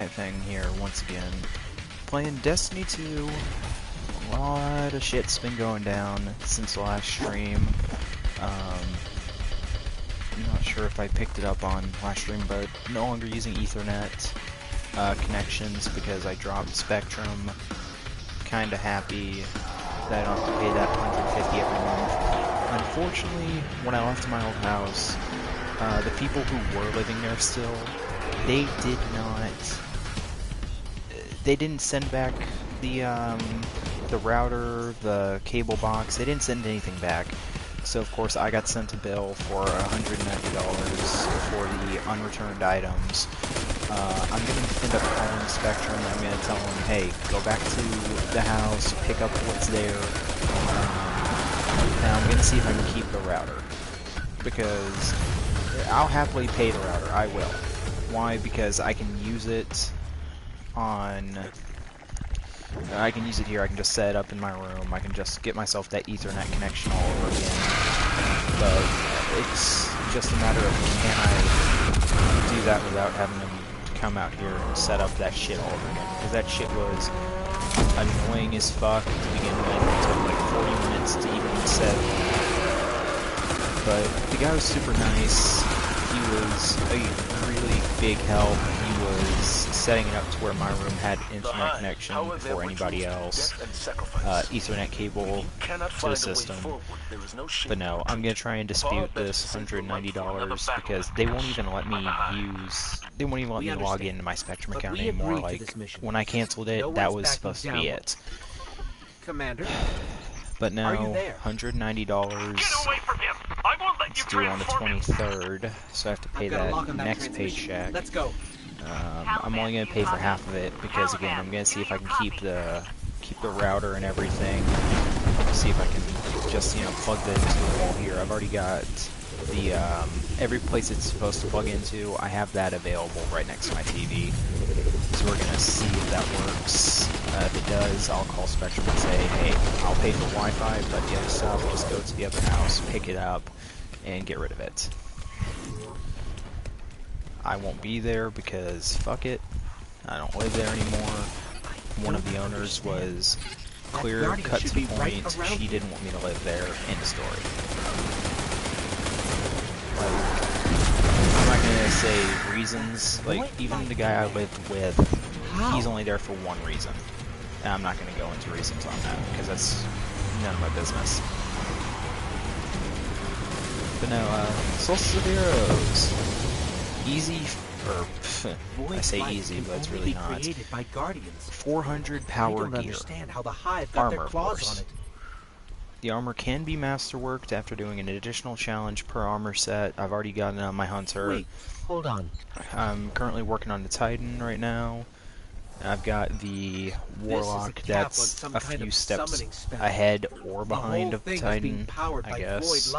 nightfang here once again, playing Destiny 2. A lot of shit's been going down since the last stream. I'm not sure if I picked it up on last stream, but no longer using Ethernet connections because I dropped Spectrum. Kinda happy that I don't have to pay that $150 every month. Unfortunately, when I left my old house, the people who were living there still, they didn't send back the router, the cable box. They didn't send anything back. So of course I got sent a bill for $190 for the unreturned items. I'm going to end up calling Spectrum and I'm going to tell them, hey, go back to the house, pick up what's there, and I'm going to see if I can keep the router. Because I'll happily pay the router, I will. Why? Because I can use it on... I can use it here, I can just set it up in my room, I can just get myself that Ethernet connection all over again. But it's just a matter of can I do that without having to come out here and set up that shit all over again. Because that shit was annoying as fuck to begin with. It took like 40 minutes to even set. But the guy was super nice. He was a really big help. He was setting it up to where my room had internet connection before anybody else. Ethernet cable to the system. But no, I'm gonna try and dispute this $190 because they won't even let me use. They won't even let me log into my Spectrum account anymore. Like when I canceled it, that was supposed to be it. Commander. But now, $190. It's due on the 23rd, so I have to pay that next paycheck. Let's go. I'm only gonna pay for half of it because again, I'm gonna see if I can keep the router and everything. See if I can just plug that into the wall here. I've already got the every place it's supposed to plug into. I have that available right next to my TV. So we're gonna see if that works. If it does, I'll call Spectrum and say, hey, I'll pay for Wi-Fi, but the other stuff, just go to the other house, pick it up, and get rid of it. I won't be there because fuck it. I don't live there anymore. One of the owners was clear, cut to the point. She didn't want me to live there. End of story. Like, I'm not gonna say reasons. Like, even the guy I lived with, he's only there for one reason. And I'm not gonna go into reasons on that because that's none of my business. But no, Solstice of BS. Easy, I say easy, but it's really not. 400 power gear. Armor, of course. The armor can be masterworked after doing an additional challenge per armor set. I've already gotten on my hunter. Wait, hold on. I'm currently working on the Titan right now. I've got the Warlock that's a few steps ahead or behind of the Titan, I guess.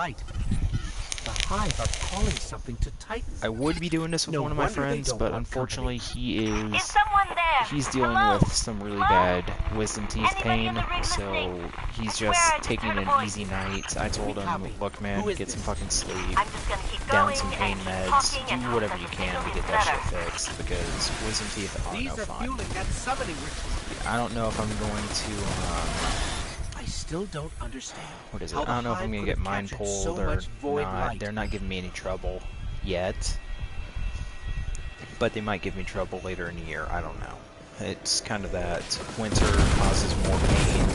The Hive are calling something to Titan. I would be doing this with one of my friends, but unfortunately he's dealing with some really bad wisdom teeth pain, so he's just taking an easy night. I told him, look man, get some fucking sleep, down some pain meds, do whatever you can to get that shit fixed, because wisdom teeth are no fun. I don't know if I'm going to, I still don't understand. What is it? I don't know if I'm gonna get mine pulled or not. They're not giving me any trouble yet, but they might give me trouble later in the year. I don't know. It's kind of that winter causes more pain,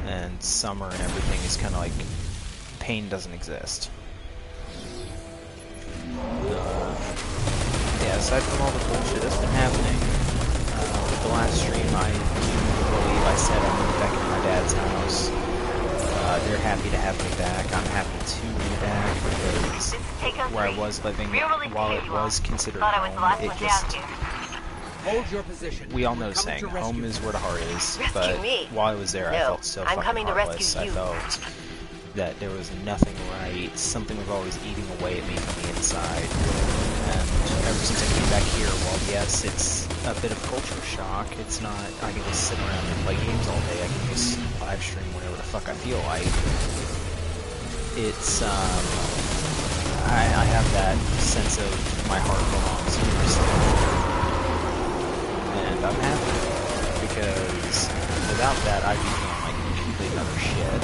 and summer and everything is kind of like pain doesn't exist. Yeah, aside from all the bullshit that's been happening, the last stream I believe I said I'm moving back into my dad's house. They're happy to have me back. I'm happy to be back because where I was living, while it was considered home, it just... Hold your position. We all know the saying, home is where the heart is, but while I was there, I felt so fucking heartless. I felt that there was nothing right. Something was always eating away at me from the inside. And ever since I came back here, well, yes, it's a bit of culture shock. It's not, I can just sit around and play games all day. I can just live stream whenever the fuck I feel like. It's, I have that sense of my heart belongs here still. and I'm happy, because without that, I'd be doing like complete other shit.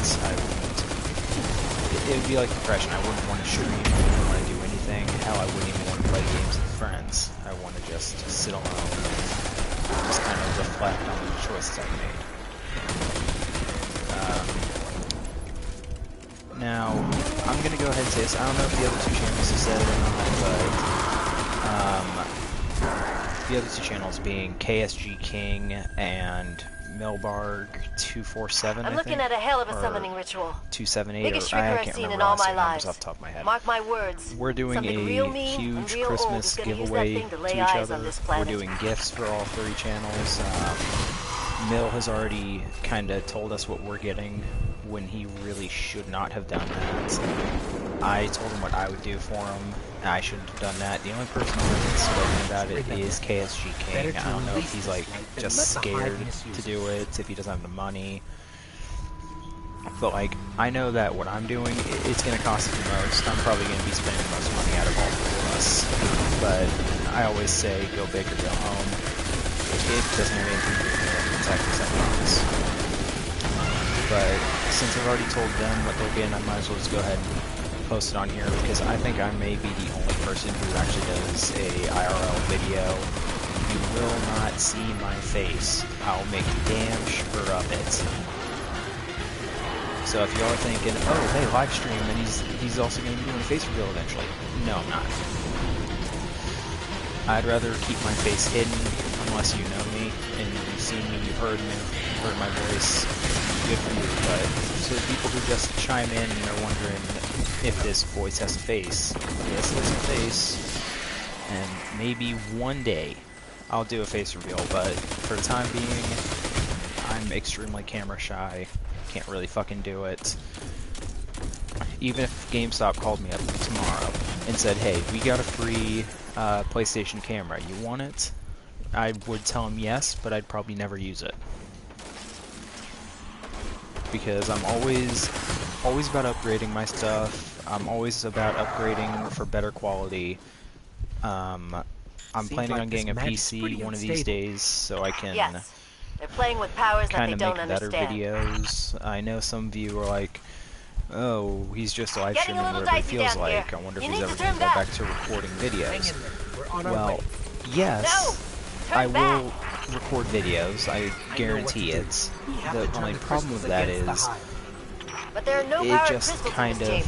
It would be like depression. I wouldn't want to stream, I wouldn't want to do anything. Hell, I wouldn't even want to play games with friends. I want to just sit alone and just kind of reflect on the choices I've made. Now, I'm going to go ahead and say this. I don't know if the other two channels have said it or not, but the other two channels being KSG King and Milbarg247, I'm looking at a hell of a summoning ritual. 278, Biggest or I shrieker I've can't seen remember in all last my numbers lives. off the top of my head. Mark my words. We're doing Something real a mean and huge real Christmas old is gonna use giveaway that thing to lay to each eyes on other. this We're planet. doing gifts for all 3 channels. Mill has already kind of told us what we're getting when he really should not have done that. I told him what I would do for him. I shouldn't have done that. The only person who hasn't spoken about it is KSG King. I don't know if he's like just scared to do it, if he doesn't have the money. But like, I know that what I'm doing, it's going to cost the most. I'm probably going to be spending the most money out of all 3 of us. But I always say, go big or go home. It doesn't have anything to do with protecting someone else. But since I've already told them what they're getting, I might as well just go ahead and post it on here, because I think I may be the only person who actually does a IRL video. You will not see my face. I'll make damn sure of it. So if you are thinking, oh hey, live stream, and he's also going to be doing a face reveal eventually. No, I'm not. I'd rather keep my face hidden, unless you know me, and you've seen me, you've heard me, you've heard my voice. Good for you, but to the people who just chime in and are wondering if this voice has a face, yes, it has a face, and maybe one day I'll do a face reveal, but for the time being, I'm extremely camera shy, can't really fucking do it. Even if GameStop called me up tomorrow and said, hey, we got a free PlayStation camera, you want it? I would tell them yes, but I'd probably never use it. Because I'm always about upgrading my stuff. I'm always about upgrading for better quality. I'm planning on getting a PC one of these days, so I can they're playing with powers that they don't make better understand. videos. I know some of you are like, oh, he's just live streaming whatever he feels like. I wonder if he's ever going to go back to recording videos. Well, yes, I will record videos, I guarantee it. The only problem with that is, but there are no it just kind of,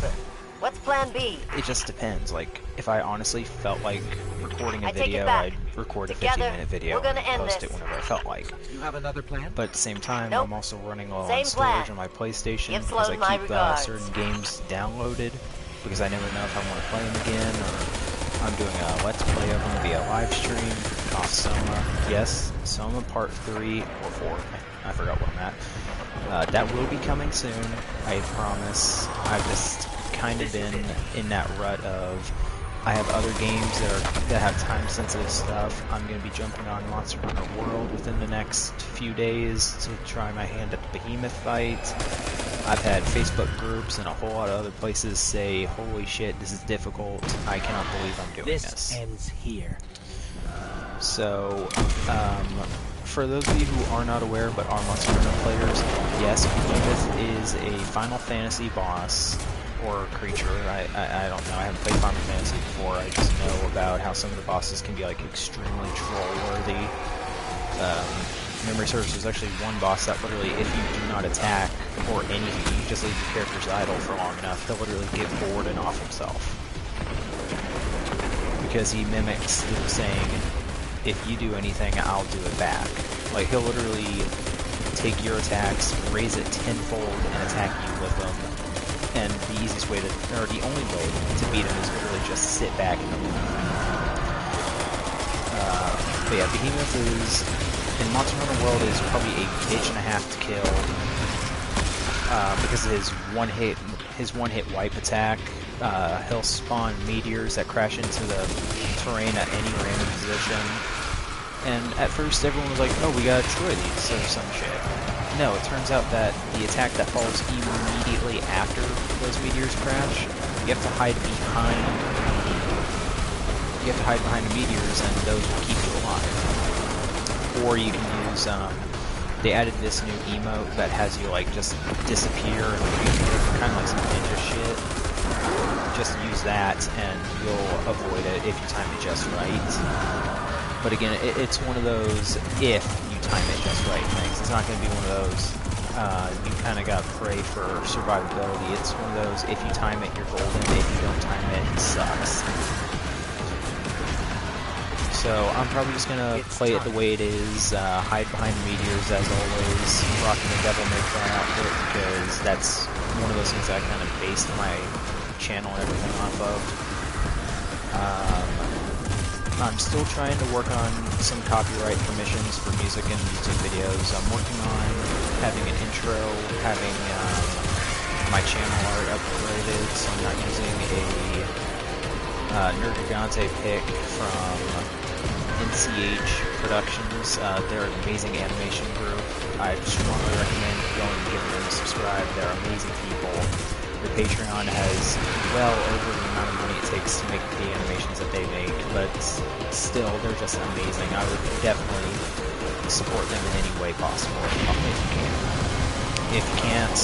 what's plan B? it just depends. Like, if I honestly felt like recording a video, I'd record a 15-minute video and post it whenever I felt like. You have another plan? But at the same time, I'm also running low on storage on my PlayStation because I keep certain games downloaded because I never know if I want to play them again, or I'm doing a Let's Play of them via live stream off Soma. Yes, Soma Part 3 or 4. I forgot what I'm at. That will be coming soon, I promise. I've just kind of been in that rut of, I have other games that have time-sensitive stuff. I'm going to be jumping on Monster Hunter World within the next few days to try my hand at the Behemoth fight. I've had Facebook groups and a whole lot of other places say, holy shit, this is difficult. I cannot believe I'm doing this. This ends here. So, for those of you who are not aware but are Monster Hunter players, yes, Behemoth is a Final Fantasy boss or creature. I don't know. I haven't played Final Fantasy before. I just know about how some of the bosses can be like extremely troll-worthy. Memory serves, there's actually one boss that literally, if you do not attack or anything, you just leave your characters idle for long enough, he'll literally get bored and off himself. Because he mimics the saying, if you do anything, I'll do it back. Like, he'll literally take your attacks, raise it tenfold, and attack you with them. And the easiest way to, or the only way to beat him is literally just sit back and move. But yeah, Behemoth is, in Monster Hunter World, is probably a bitch and a half to kill. Because of his one-hit wipe attack. He'll spawn meteors that crash into the terrain at any random position. And at first everyone was like, oh, we gotta destroy these, or some shit. No, it turns out that the attack that follows immediately after those meteors crash, you have to hide behind the meteors, and those will keep you alive. or you can use, they added this new emote that has you, like, just disappear and reappear, kind of like some ninja shit. Just use that, and you'll avoid it if you time it just right. But again, it's one of those if you time it just right things. It's not going to be one of those, you kind of got to pray for survivability. It's one of those, if you time it, you're golden. If you don't time it, it sucks. So I'm probably just going to play it the way it is, hide behind meteors as always, rocking the Devil May Cry outfit, because that's one of those things I kind of based my channel and everything off of. I'm still trying to work on some copyright permissions for music and YouTube videos. I'm working on having an intro, having my channel art upgraded, so I'm not using a Nergigante pick from NCH Productions. They're an amazing animation group. I strongly recommend going and giving them a subscribe. They're amazing people. The Patreon has well over the amount of money it takes to make the animations that they make, but still, they're just amazing. I would definitely support them in any way possible if you can. If you can't,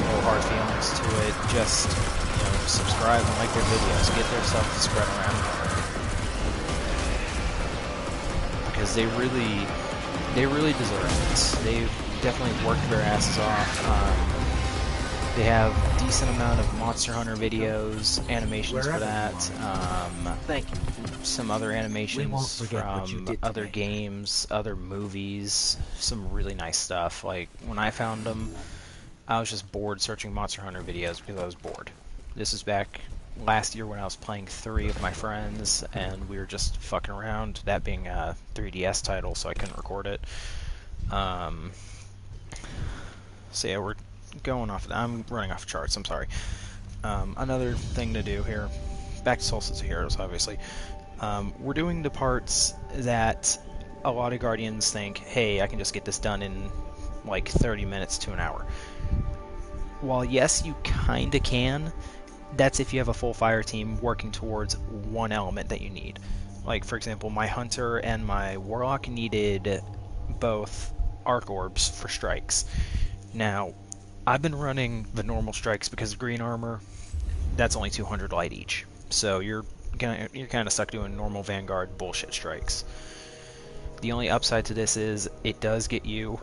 no hard feelings to it, just, you know, subscribe and like their videos, get their stuff to spread around. Because they really deserve it. They've definitely worked their asses off. They have a decent amount of Monster Hunter videos, animations for that. Thank you. Some other animations from other today. games, other movies, some really nice stuff. Like, when I found them, I was just bored searching Monster Hunter videos because I was bored. This is back last year when I was playing 3 of my friends, and we were just fucking around, that being a 3DS title, so I couldn't record it. So yeah, we're going off. I'm running off charts. I'm sorry. Another thing to do here. Back to Solstice of Heroes, obviously. We're doing the parts that a lot of Guardians think, hey, I can just get this done in like 30 minutes to an hour. While yes, you kinda can, that's if you have a full fire team working towards one element that you need. Like, for example, my Hunter and my Warlock needed both Arc Orbs for strikes. Now, I've been running the normal strikes because green armor, that's only 200 light each. So you're kind of stuck doing normal Vanguard bullshit strikes. The only upside to this is it does get you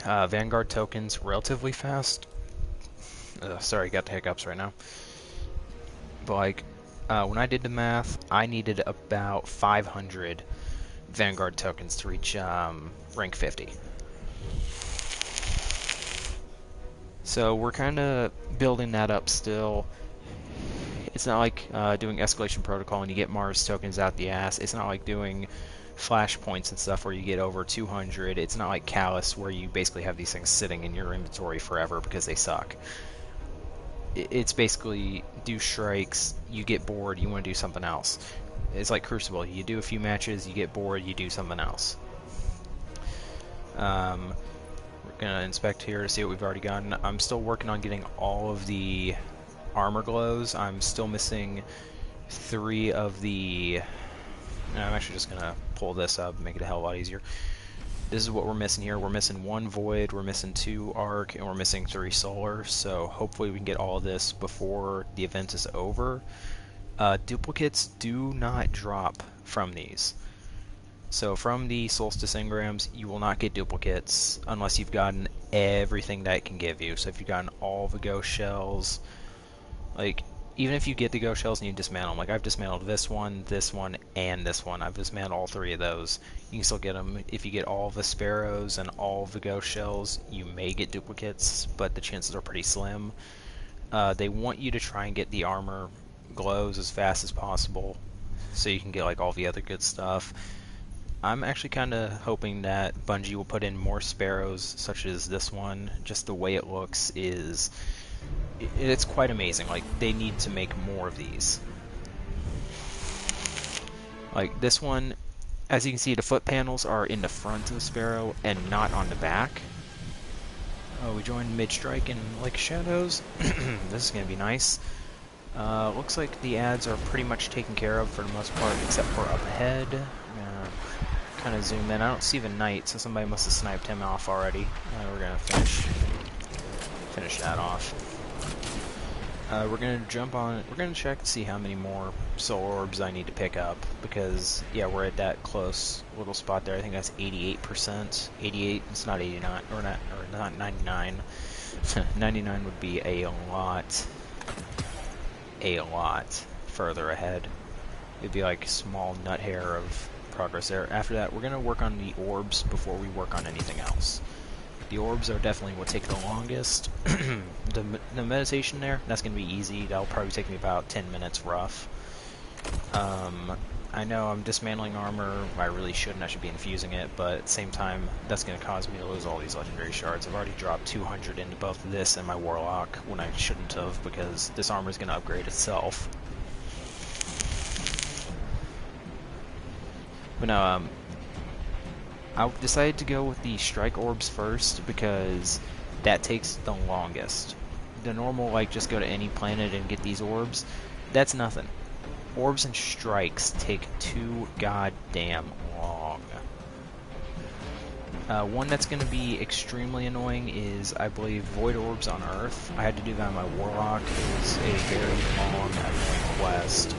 Vanguard tokens relatively fast. Sorry, got the hiccups right now. But like, when I did the math, I needed about 500 Vanguard tokens to reach rank 50. So we're kind of building that up still. It's not like doing Escalation Protocol and you get Mars tokens out the ass. It's not like doing flashpoints and stuff where you get over 200. It's not like Callus where you basically have these things sitting in your inventory forever because they suck. It's basically do strikes, you get bored, you want to do something else. It's like Crucible. You do a few matches, you get bored, you do something else. We're gonna inspect here to see what we've already gotten. I'm still working on getting all of the armor glows. I'm still missing 3 of the... I'm actually just gonna pull this up and make it a hell of a lot easier. This is what we're missing here. We're missing 1 Void, we're missing 2 Arc, and we're missing 3 Solar, so hopefully we can get all of this before the event is over. Duplicates do not drop from these. So from the Solstice engrams, you will not get duplicates unless you've gotten everything that it can give you. So if you've gotten all the ghost shells, like, even if you get the ghost shells and you dismantle them, like I've dismantled this one, and this one. I've dismantled all 3 of those. You can still get them. If you get all the sparrows and all the ghost shells, you may get duplicates, but the chances are pretty slim. They want you to try and get the armor glows as fast as possible so you can get like all the other good stuff. I'm actually kind of hoping that Bungie will put in more sparrows, such as this one. Just the way it looks is... it's quite amazing. Like, they need to make more of these. Like, this one, as you can see, the foot panels are in the front of the sparrow and not on the back. Oh, we joined mid-strike in Lake Shadows. This is going to be nice. Looks like the ads are pretty much taken care of for the most part, except for up ahead. kind of zoom in. I don't see the knight, so somebody must have sniped him off already. We're gonna finish that off. We're gonna jump on. We're gonna check to see how many more soul orbs I need to pick up, because yeah, we're at that close little spot there. I think that's 88%. 88. It's not 89 or not 99. 99 would be a lot further ahead. It'd be like a small nut hair of progress there. After that, we're gonna work on the orbs before we work on anything else. The orbs are definitely what take the longest. The meditation there, that's going to be easy. That'll probably take me about 10 minutes rough. I know I'm dismantling armor. I really shouldn't. I should be infusing it, but at the same time, that's going to cause me to lose all these legendary shards. I've already dropped 200 into both this and my warlock when I shouldn't have, because this armor is going to upgrade itself. But no, I decided to go with the strike orbs first because that takes the longest. The normal, like, just go to any planet and get these orbs, that's nothing. Orbs and strikes take too goddamn long. One that's going to be extremely annoying is, I believe, void orbs on Earth. I had to do that on my warlock. It was a very long, annoying quest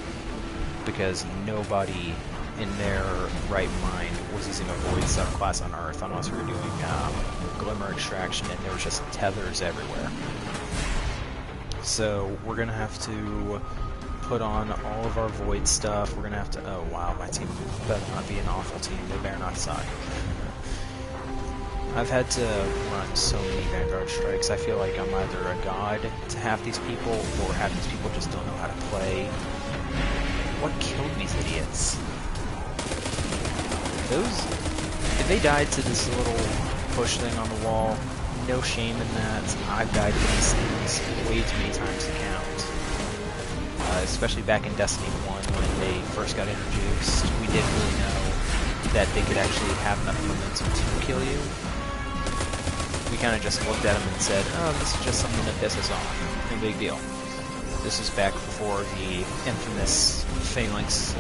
because nobody in their right mind was using a void subclass on Earth unless we were doing glimmer extraction, and there was just tethers everywhere. So we're gonna have to put on all of our void stuff. We're gonna have to. Oh wow, my team better not be an awful team. They better not suck. I've had to run so many Vanguard strikes. I feel like I'm either a god to half these people, or half these people just don't know how to play. What killed these idiots? If they died to this little push thing on the wall, no shame in that. I've died to these things way too many times to count. Especially back in Destiny 1 when they first got introduced, we didn't really know that they could actually have enough momentum to kill you. We kind of just looked at them and said, oh, this is just something to piss us off. No big deal. This was back before the infamous Phalanx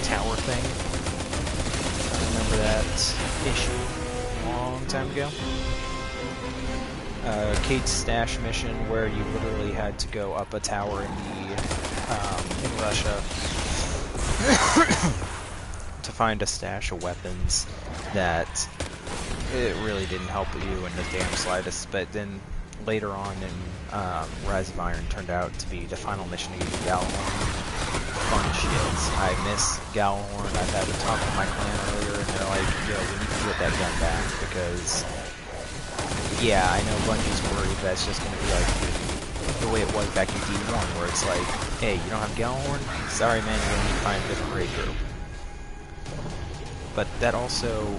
tower thing. Remember that issue a long time ago? Kate's stash mission, where you literally had to go up a tower in Russia to find a stash of weapons that it really didn't help you in the damn slightest. But then later on in Rise of Iron turned out to be the final mission to use Gallahorn. Fun shit. I miss Gallahorn. I've had to talk with my clan earlier, and they're like, yo, we need to get that gun back, because, yeah, I know Bungie's worried that it's just going to be like the way it was back in D1, where it's like, hey, you don't have Gallahorn? Sorry, man, you're going to need to find a different raid group. But that also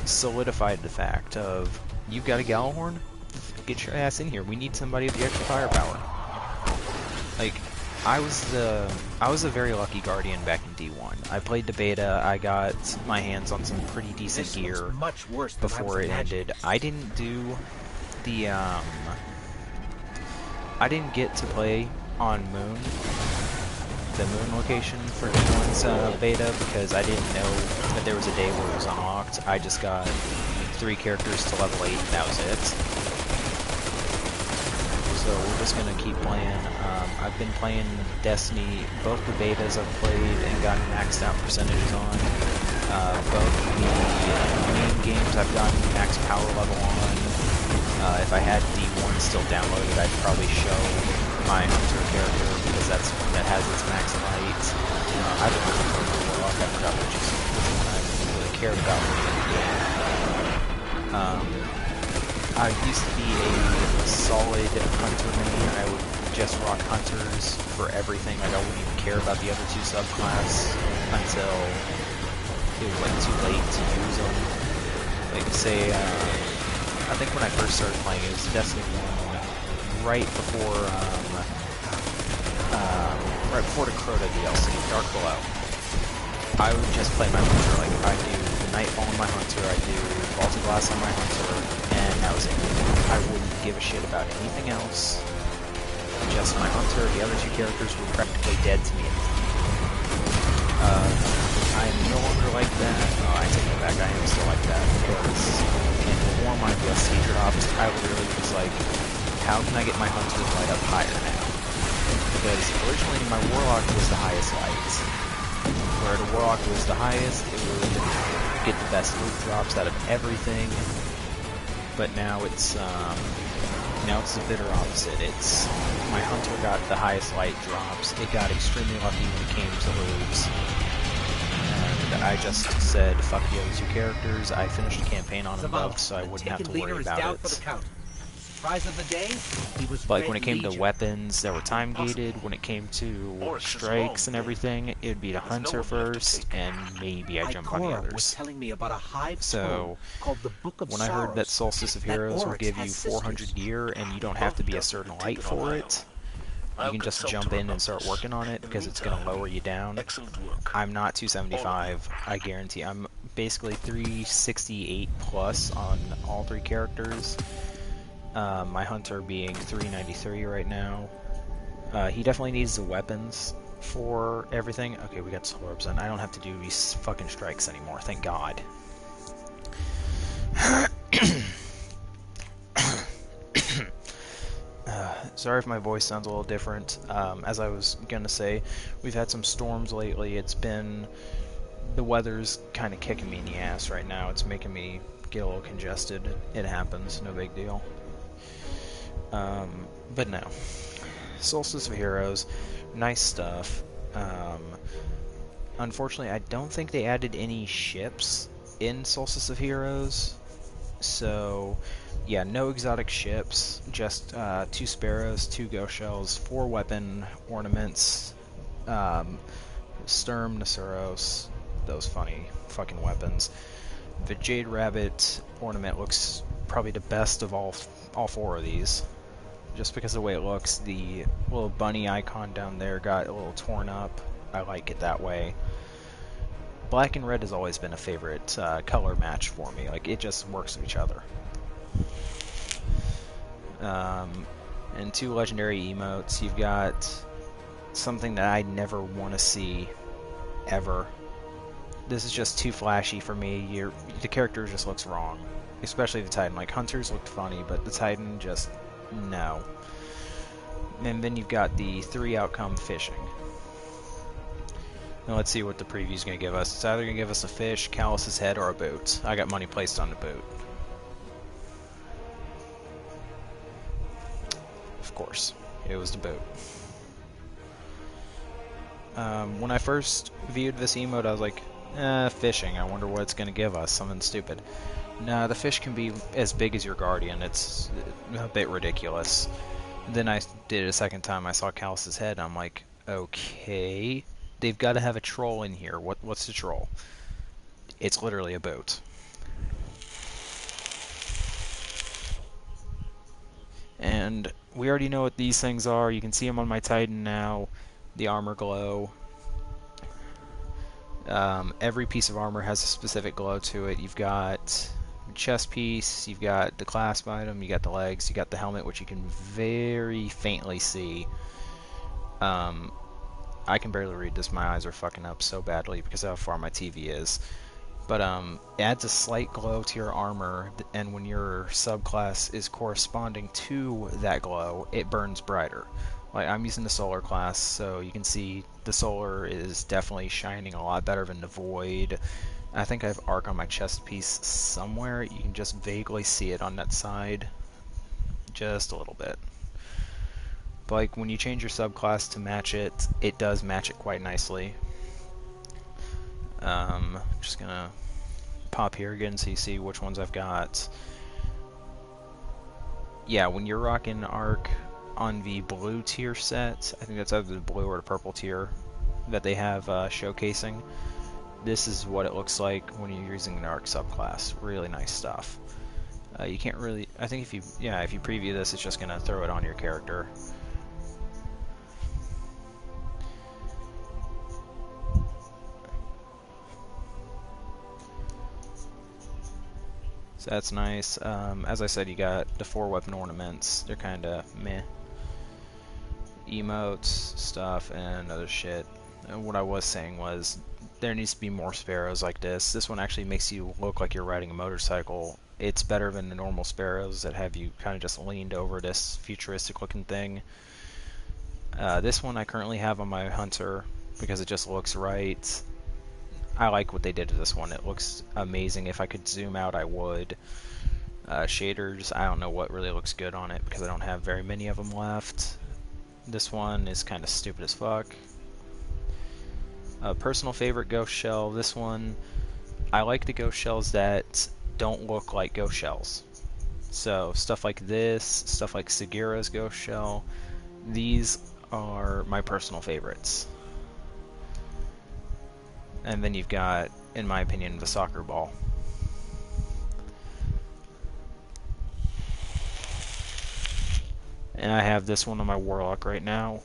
solidified the fact of, you've got a Gallahorn? Get your ass in here. We need somebody with the extra firepower. Like, I was a very lucky Guardian back in D1. I played the beta, I got my hands on some pretty decent gear much worse than before it ended. I didn't do the, I didn't get to play on Moon, the Moon location for D1's beta, because I didn't know that there was a day where it was unlocked. I just got 3 characters to level 8, and that was it. So we're just going to keep playing. I've been playing Destiny, both the betas I've played and gotten maxed out percentages on. Both the main games I've gotten max power level on. If I had D1 still downloaded, I'd probably show my Hunter character, because that's one that has its max light. I've been looking for a Warlock. I forgot which one I really cared about in the game. I used to be a solid Hunter main. I would just rock Hunters for everything. Like, I wouldn't even care about the other 2 subclass until it was like too late to use them. Like, say, I think when I first started playing, it was Destiny 1, right before the Crota DLC, Dark Below. I would just play my Hunter. Like, I do the Nightfang on my Hunter, I do Vaulted Glass on my Hunter, and that was it. I wouldn't give a shit about anything else. Just my Hunter. The other 2 characters were practically dead to me at the time. I'm no longer like that. Oh, I take that back. I am still like that because in before my BSC dropped, I literally was like, how can I get my Hunter's light up higher now? Because originally my Warlock was the highest light. Where the Warlock was the highest, it would get the best loot drops out of everything. But now it's the bitter opposite. It's my Hunter got the highest light drops. It got extremely lucky when it came to loots. And I just said, fuck the other two characters. I finished the campaign on them both, so I wouldn't have to worry about it. Prize of the day, he was Like when it came to weapons that were time gated, when it came to strikes and everything, it would be the Hunter first, and maybe I jump on the others. Was telling me about a hive So called the Book of when I heard that Solstice of Heroes will give you 400 gear and you don't have to be a certain light for it, you can just jump in and start working on it because it's going to lower you down. I'm not 275, I guarantee. I'm basically 368 plus on all three characters. My Hunter being 393 right now. He definitely needs the weapons for everything. Okay, we got soul orbs, and I don't have to do these fucking strikes anymore, thank God. Sorry if my voice sounds a little different. As I was gonna say, we've had some storms lately. It's been... the weather's kind of kicking me in the ass right now. It's making me get a little congested. It happens, no big deal. But no. Solstice of Heroes, nice stuff. Unfortunately, I don't think they added any ships in Solstice of Heroes. So, yeah, no exotic ships, just 2 sparrows, 2 ghost shells, 4 weapon ornaments, Sturm, Nasuros, those funny fucking weapons. The Jade Rabbit ornament looks probably the best of all 4 of these. Just because of the way it looks, the little bunny icon down there got a little torn up. I like it that way. Black and red has always been a favorite color match for me. Like, it just works with each other. And 2 legendary emotes. You've got something that I never want to see ever. This is just too flashy for me. The character just looks wrong. Especially the Titan. Like, Hunters looked funny, but the Titan just... no. And then you've got the 3 outcome fishing. Now let's see what the preview's going to give us. It's either going to give us a fish, Callus's head, or a boot. I got money placed on the boot. Of course, it was the boot. When I first viewed this emote, I was like, fishing, I wonder what it's going to give us, something stupid. No, the fish can be as big as your guardian. It's a bit ridiculous. And then I did it a second time. I saw Callus's head. And I'm like, okay, they've got to have a troll in here. What's the troll? It's literally a boat. And we already know what these things are. You can see them on my Titan now. The armor glow. Every piece of armor has a specific glow to it. You've got chest piece, you've got the clasp item, you got the legs, you got the helmet, which you can very faintly see. I can barely read this, my eyes are fucking up so badly because of how far my TV is. But it adds a slight glow to your armor, and when your subclass is corresponding to that glow, it burns brighter. Like, I'm using the solar class, so you can see the solar is definitely shining a lot better than the void. I think I have arc on my chest piece somewhere. You can just vaguely see it on that side. Just a little bit. But like, when you change your subclass to match it, it does match it quite nicely. Just gonna pop here again so you see which ones I've got. Yeah, when you're rocking arc on the blue tier set, I think that's either the blue or the purple tier that they have showcasing. This is what it looks like when you're using an arc subclass. Really nice stuff. You can't really... I think if you preview this, it's just going to throw it on your character. So that's nice. As I said, you got the 4 weapon ornaments. They're kind of meh. Emotes, stuff, and other shit. And what I was saying was, there needs to be more sparrows like this. This one actually makes you look like you're riding a motorcycle. It's better than the normal sparrows that have you kind of just leaned over this futuristic looking thing. This one I currently have on my hunter because it just looks right. I like what they did to this one. It looks amazing. If I could zoom out, I would. Shaders, I don't know what really looks good on it because I don't have very many of them left. This one is kind of stupid as fuck. Personal favorite ghost shell. This one, I like the ghost shells that don't look like ghost shells. So stuff like this, stuff like Segura's ghost shell, these are my personal favorites. And then you've got, in my opinion, the soccer ball. And I have this one on my Warlock right now.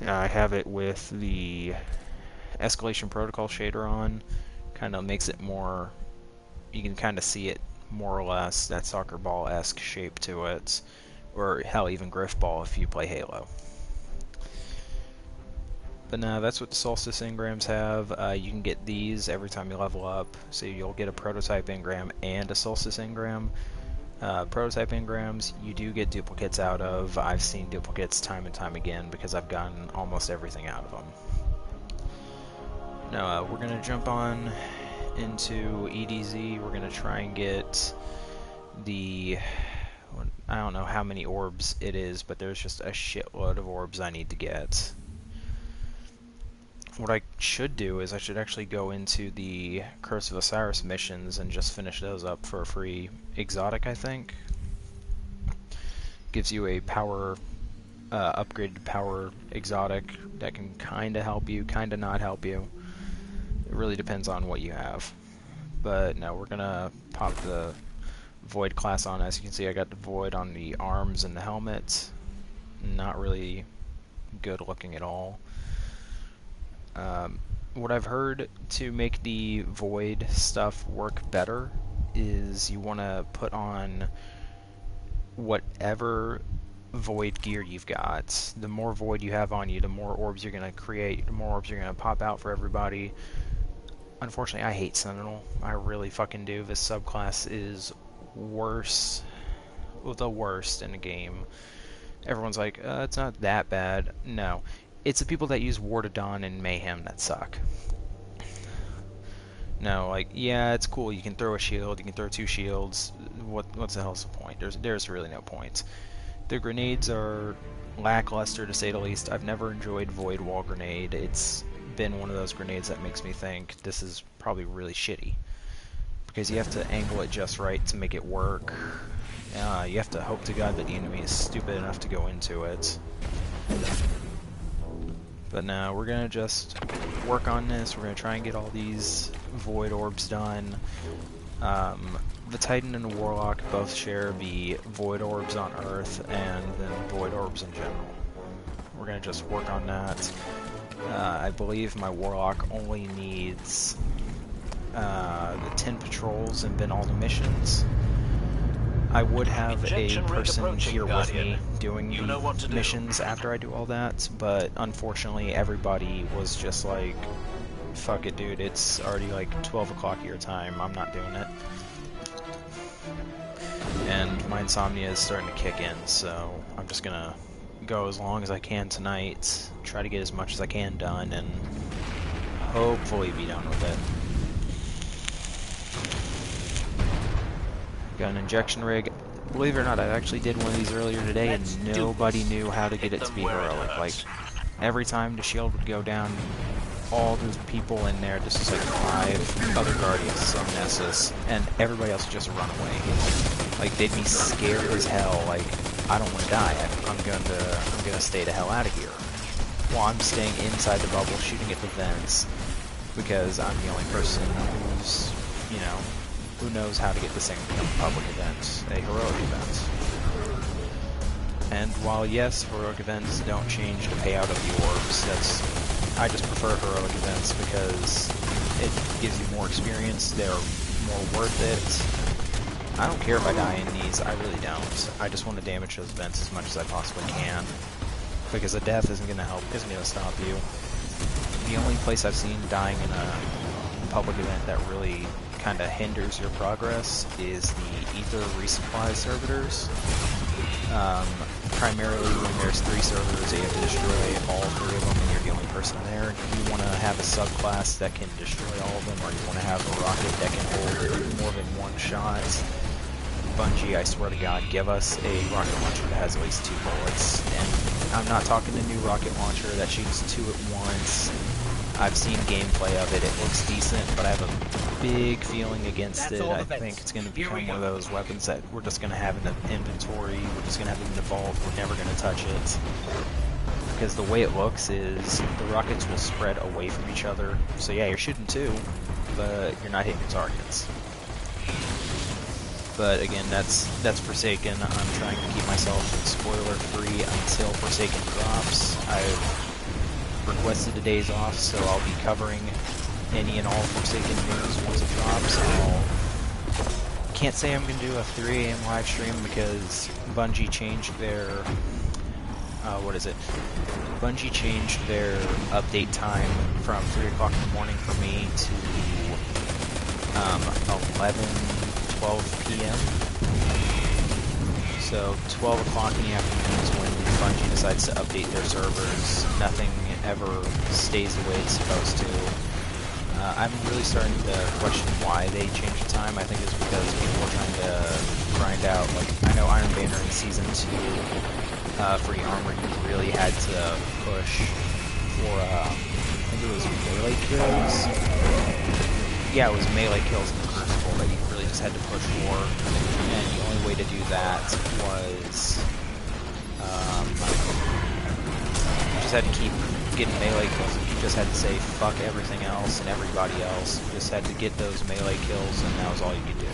I have it with the Escalation Protocol shader on. Kind of makes it more, you can kind of see it more or less, that soccer ball-esque shape to it. Or hell, even Griff Ball if you play Halo. But no, that's what the Solstice engrams have. You can get these every time you level up, so you'll get a prototype engram and a Solstice engram. Prototype engrams, you do get duplicates out of. I've seen duplicates time and time again because I've gotten almost everything out of them. Now, we're going to jump on into EDZ. We're going to try and get the... I don't know how many orbs it is, but there's just a shitload of orbs I need to get. What I should do is I should actually go into the Curse of Osiris missions and just finish those up for a free exotic, I think. Gives you a power, upgraded power exotic that can kind of help you, kind of not help you. It really depends on what you have. But no, we're gonna pop the Void class on. As you can see, I got the Void on the arms and the helmet. Not really good looking at all. What I've heard to make the Void stuff work better is you want to put on whatever Void gear you've got. The more Void you have on you, the more orbs you're going to create, the more orbs you're going to pop out for everybody. Unfortunately, I hate Sentinel. I really fucking do. This subclass is worse, well, the worst in the game. Everyone's like, it's not that bad. No. It's the people that use Ward of Dawn and Mayhem that suck. No, like, yeah, it's cool. You can throw a shield, you can throw 2 shields. What's the hell's the point? There's really no point. The grenades are lackluster, to say the least. I've never enjoyed Void Wall Grenade. It's been one of those grenades that makes me think this is probably really shitty. Because you have to angle it just right to make it work. You have to hope to God that the enemy is stupid enough to go into it. But now we're gonna just work on this. We're gonna try and get all these Void Orbs done. The Titan and the Warlock both share the Void Orbs on Earth and then Void Orbs in general. We're gonna just work on that. I believe my Warlock only needs the 10 patrols and then all the missions. I would have a person here with me doing the missions after I do all that, but unfortunately everybody was just like, fuck it dude, it's already like 12 o'clock your time, I'm not doing it. And my insomnia is starting to kick in, so I'm just gonna go as long as I can tonight, try to get as much as I can done, and hopefully be done with it. Got an injection rig. Believe it or not, I actually did one of these earlier today and nobody knew how to get it to be heroic. Like, every time the shield would go down, all the people in there, this was like 5 other Guardians, some Nessus, and everybody else would just run away. Like, they'd be scared as hell, like, I don't want to die, I'm gonna stay the hell out of here. Well, I'm staying inside the bubble, shooting at the vents, because I'm the only person who's, you know, who knows how to get this thing to become a public event, a heroic event. And while yes, heroic events don't change the payout of the orbs, I just prefer heroic events because it gives you more experience, they're more worth it. I don't care if I die in these, I really don't. I just want to damage those events as much as I possibly can. Because a death isn't going to help, isn't going to stop you. the only place I've seen dying in a public event that really kind of hinders your progress is the Ether resupply servitors. Primarily when there's 3 servers, you have to destroy all 3 of them and you're the only person there. You want to have a subclass that can destroy all of them, or you want to have a rocket that can hold more than 1 shot. Bungie, I swear to God, give us a rocket launcher that has at least 2 bullets. And I'm not talking a new rocket launcher that shoots 2 at once. I've seen gameplay of it. It looks decent, but I have a big feeling against it. I think it's going to become one of those weapons that we're just going to have in the inventory. We're just going to have it in the vault. We're never going to touch it. Because the way it looks is the rockets will spread away from each other. So yeah, you're shooting 2, but you're not hitting your targets. But again, that's Forsaken. I'm trying to keep myself spoiler-free until Forsaken drops. I've requested a days off, so I'll be covering any and all Forsaken news once it drops. Can't say I'm going to do a 3 AM live stream because Bungie changed their... Bungie changed their update time from 3 o'clock in the morning for me to 12 p.m. So 12 o'clock in the afternoon is when Bungie decides to update their servers. Nothing ever stays the way it's supposed to. I'm really starting to question why they changed the time. I think it's because people are trying to grind out, like, I know Iron Banner in Season 2, free armor, you really had to push for, I think it was melee kills? Yeah, it was melee kills in the Crucible that you really just had to push for, and the only way to do that was, you just had to keep getting melee kills. You just had to say fuck everything else and everybody else. You just had to get those melee kills, and that was all you could do.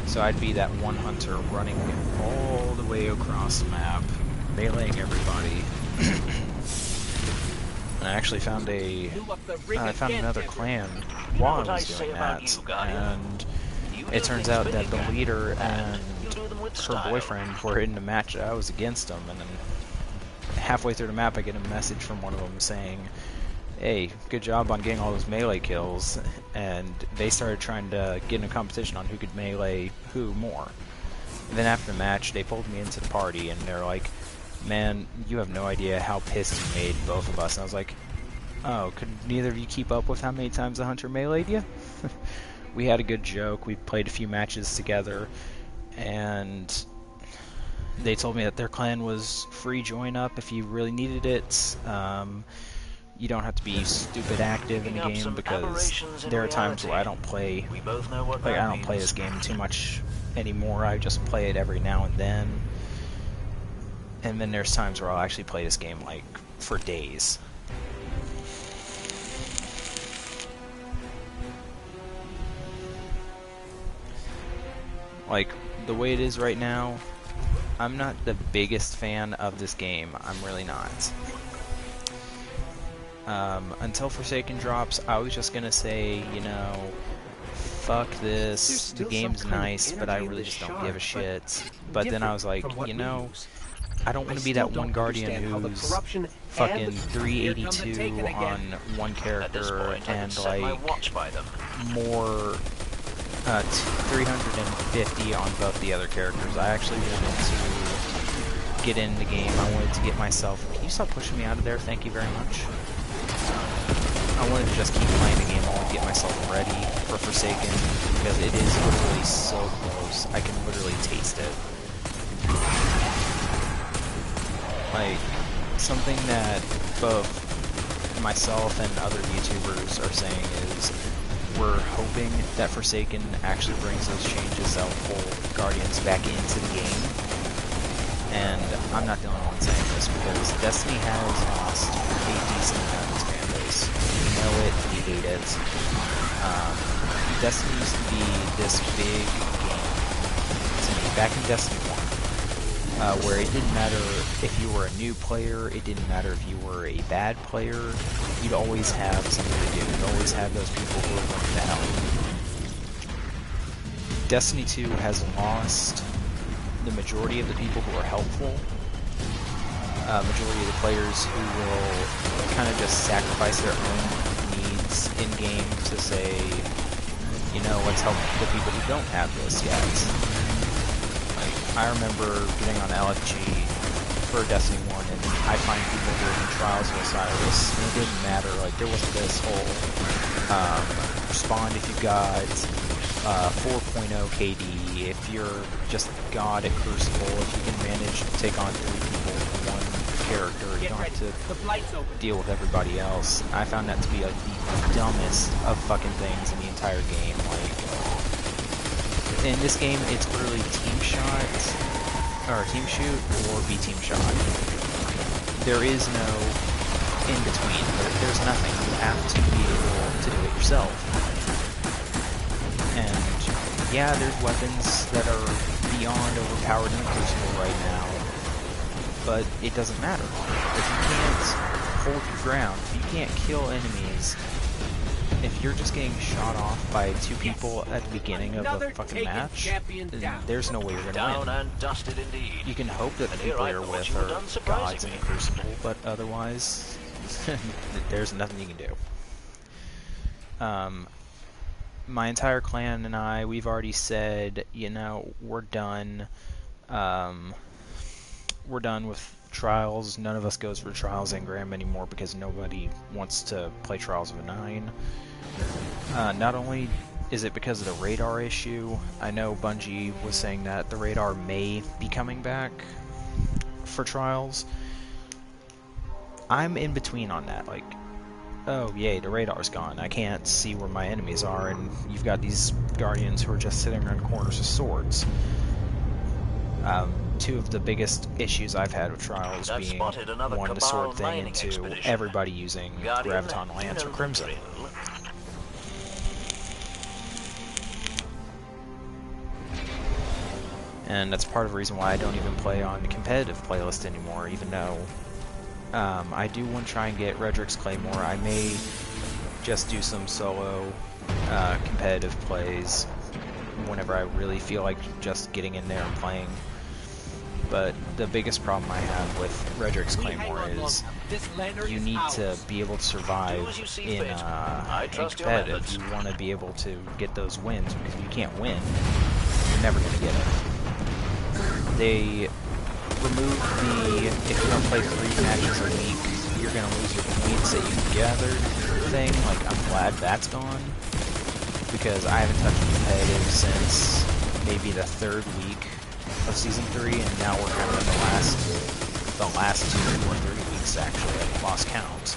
So I'd be that one hunter running all the way across the map, meleeing everybody. And I actually found another clan while I was doing that, and it turns out that the leader and her boyfriend were in the match. I was against them, and then halfway through the map I get a message from one of them saying, hey, good job on getting all those melee kills, and they started trying to get in a competition on who could melee who more. And then after the match, they pulled me into the party, and they're like, man, you have no idea how pissed you made both of us. And I was like, oh, could neither of you keep up with how many times the hunter meleeed you? We had a good joke, we played a few matches together, and they told me that their clan was free join up if you really needed it. You don't have to be stupid active in the game, because there are times where I don't play, I don't play this game too much anymore. I just play it every now and then. And then there's times where I'll actually play this game like for days. Like the way it is right now, I'm not the biggest fan of this game. I'm really not. Until Forsaken drops, I was just gonna say, you know, fuck this, the game's nice, but I really just don't give a shit. But then I was like, you know, I don't want to be that one Guardian who's fucking 382 on one character and like more 350 on both the other characters. I actually wanted to get in the game. I wanted to get myself... Can you stop pushing me out of there? Thank you very much. I wanted to just keep playing the game. I want to get myself ready for Forsaken, because it is literally so close. I can literally taste it. Like, something that both myself and other YouTubers are saying is we're hoping that Forsaken actually brings those changes that will pull Guardians back into the game. And I'm not the only one saying this, because Destiny has lost a decent amount of its fan base. We know it, we hate it. Destiny used to be this big game to me, back in Destiny 1, where it didn't matter if you were a new player, it didn't matter if you were a bad player, you'd always have something to do. You'd always have those people who are going to help. Destiny 2 has lost the majority of the people who are helpful, majority of the players who will kind of just sacrifice their own needs in game to say, you know, let's help the people who don't have this yet. Like, I remember getting on LFG for Destiny 1, and I find people doing Trials of Osiris, and it didn't matter, like, there wasn't this whole, respond if you got 4.0 KD, if you're just God at Crucible, if you can manage to take on 3 people with one character, you don't have to deal with everybody else. I found that to be like the dumbest of fucking things in the entire game. Like, in this game, it's literally team shot, or team shoot, or be team shot. There is no in between. There's nothing. You have to be able to do it yourself. And yeah, there's weapons that are beyond overpowered in the Crucible right now, but it doesn't matter. If you can't hold your ground, if you can't kill enemies, if you're just getting shot off by 2 people at the beginning of a fucking match, then there's no way you're gonna win. And dusted indeed. You can hope that the people you're with are gods in the Crucible, but otherwise, there's nothing you can do. My entire clan and I, we've already said, you know, we're done. We're done with Trials. None of us goes for Trials and Graham anymore because nobody wants to play Trials of a 9. Not only is it because of the radar issue, I know Bungie was saying that the radar may be coming back for Trials. I'm in between on that, like, oh yay, the radar's gone, I can't see where my enemies are, and you've got these Guardians who are just sitting around corners with swords. 2 of the biggest issues I've had with Trials being, one, the sword thing, and 2, everybody using Graviton Lance or Crimson. And that's part of the reason why I don't even play on the competitive playlist anymore, even though I do want to try and get Redrick's Claymore. I may just do some solo competitive plays whenever I really feel like just getting in there and playing. But the biggest problem I have with Redrick's Claymore is you need to be able to survive in competitive. You want to be able to get those wins, because if you can't win, you're never going to get it. They remove the, if you don't play 3 matches a week, you're going to lose your points that you gathered thing. Like, I'm glad that's gone, because I haven't touched competitive since maybe the 3rd week of Season 3, and now we're kind of in the last 2 or 3 weeks, actually. I've lost count.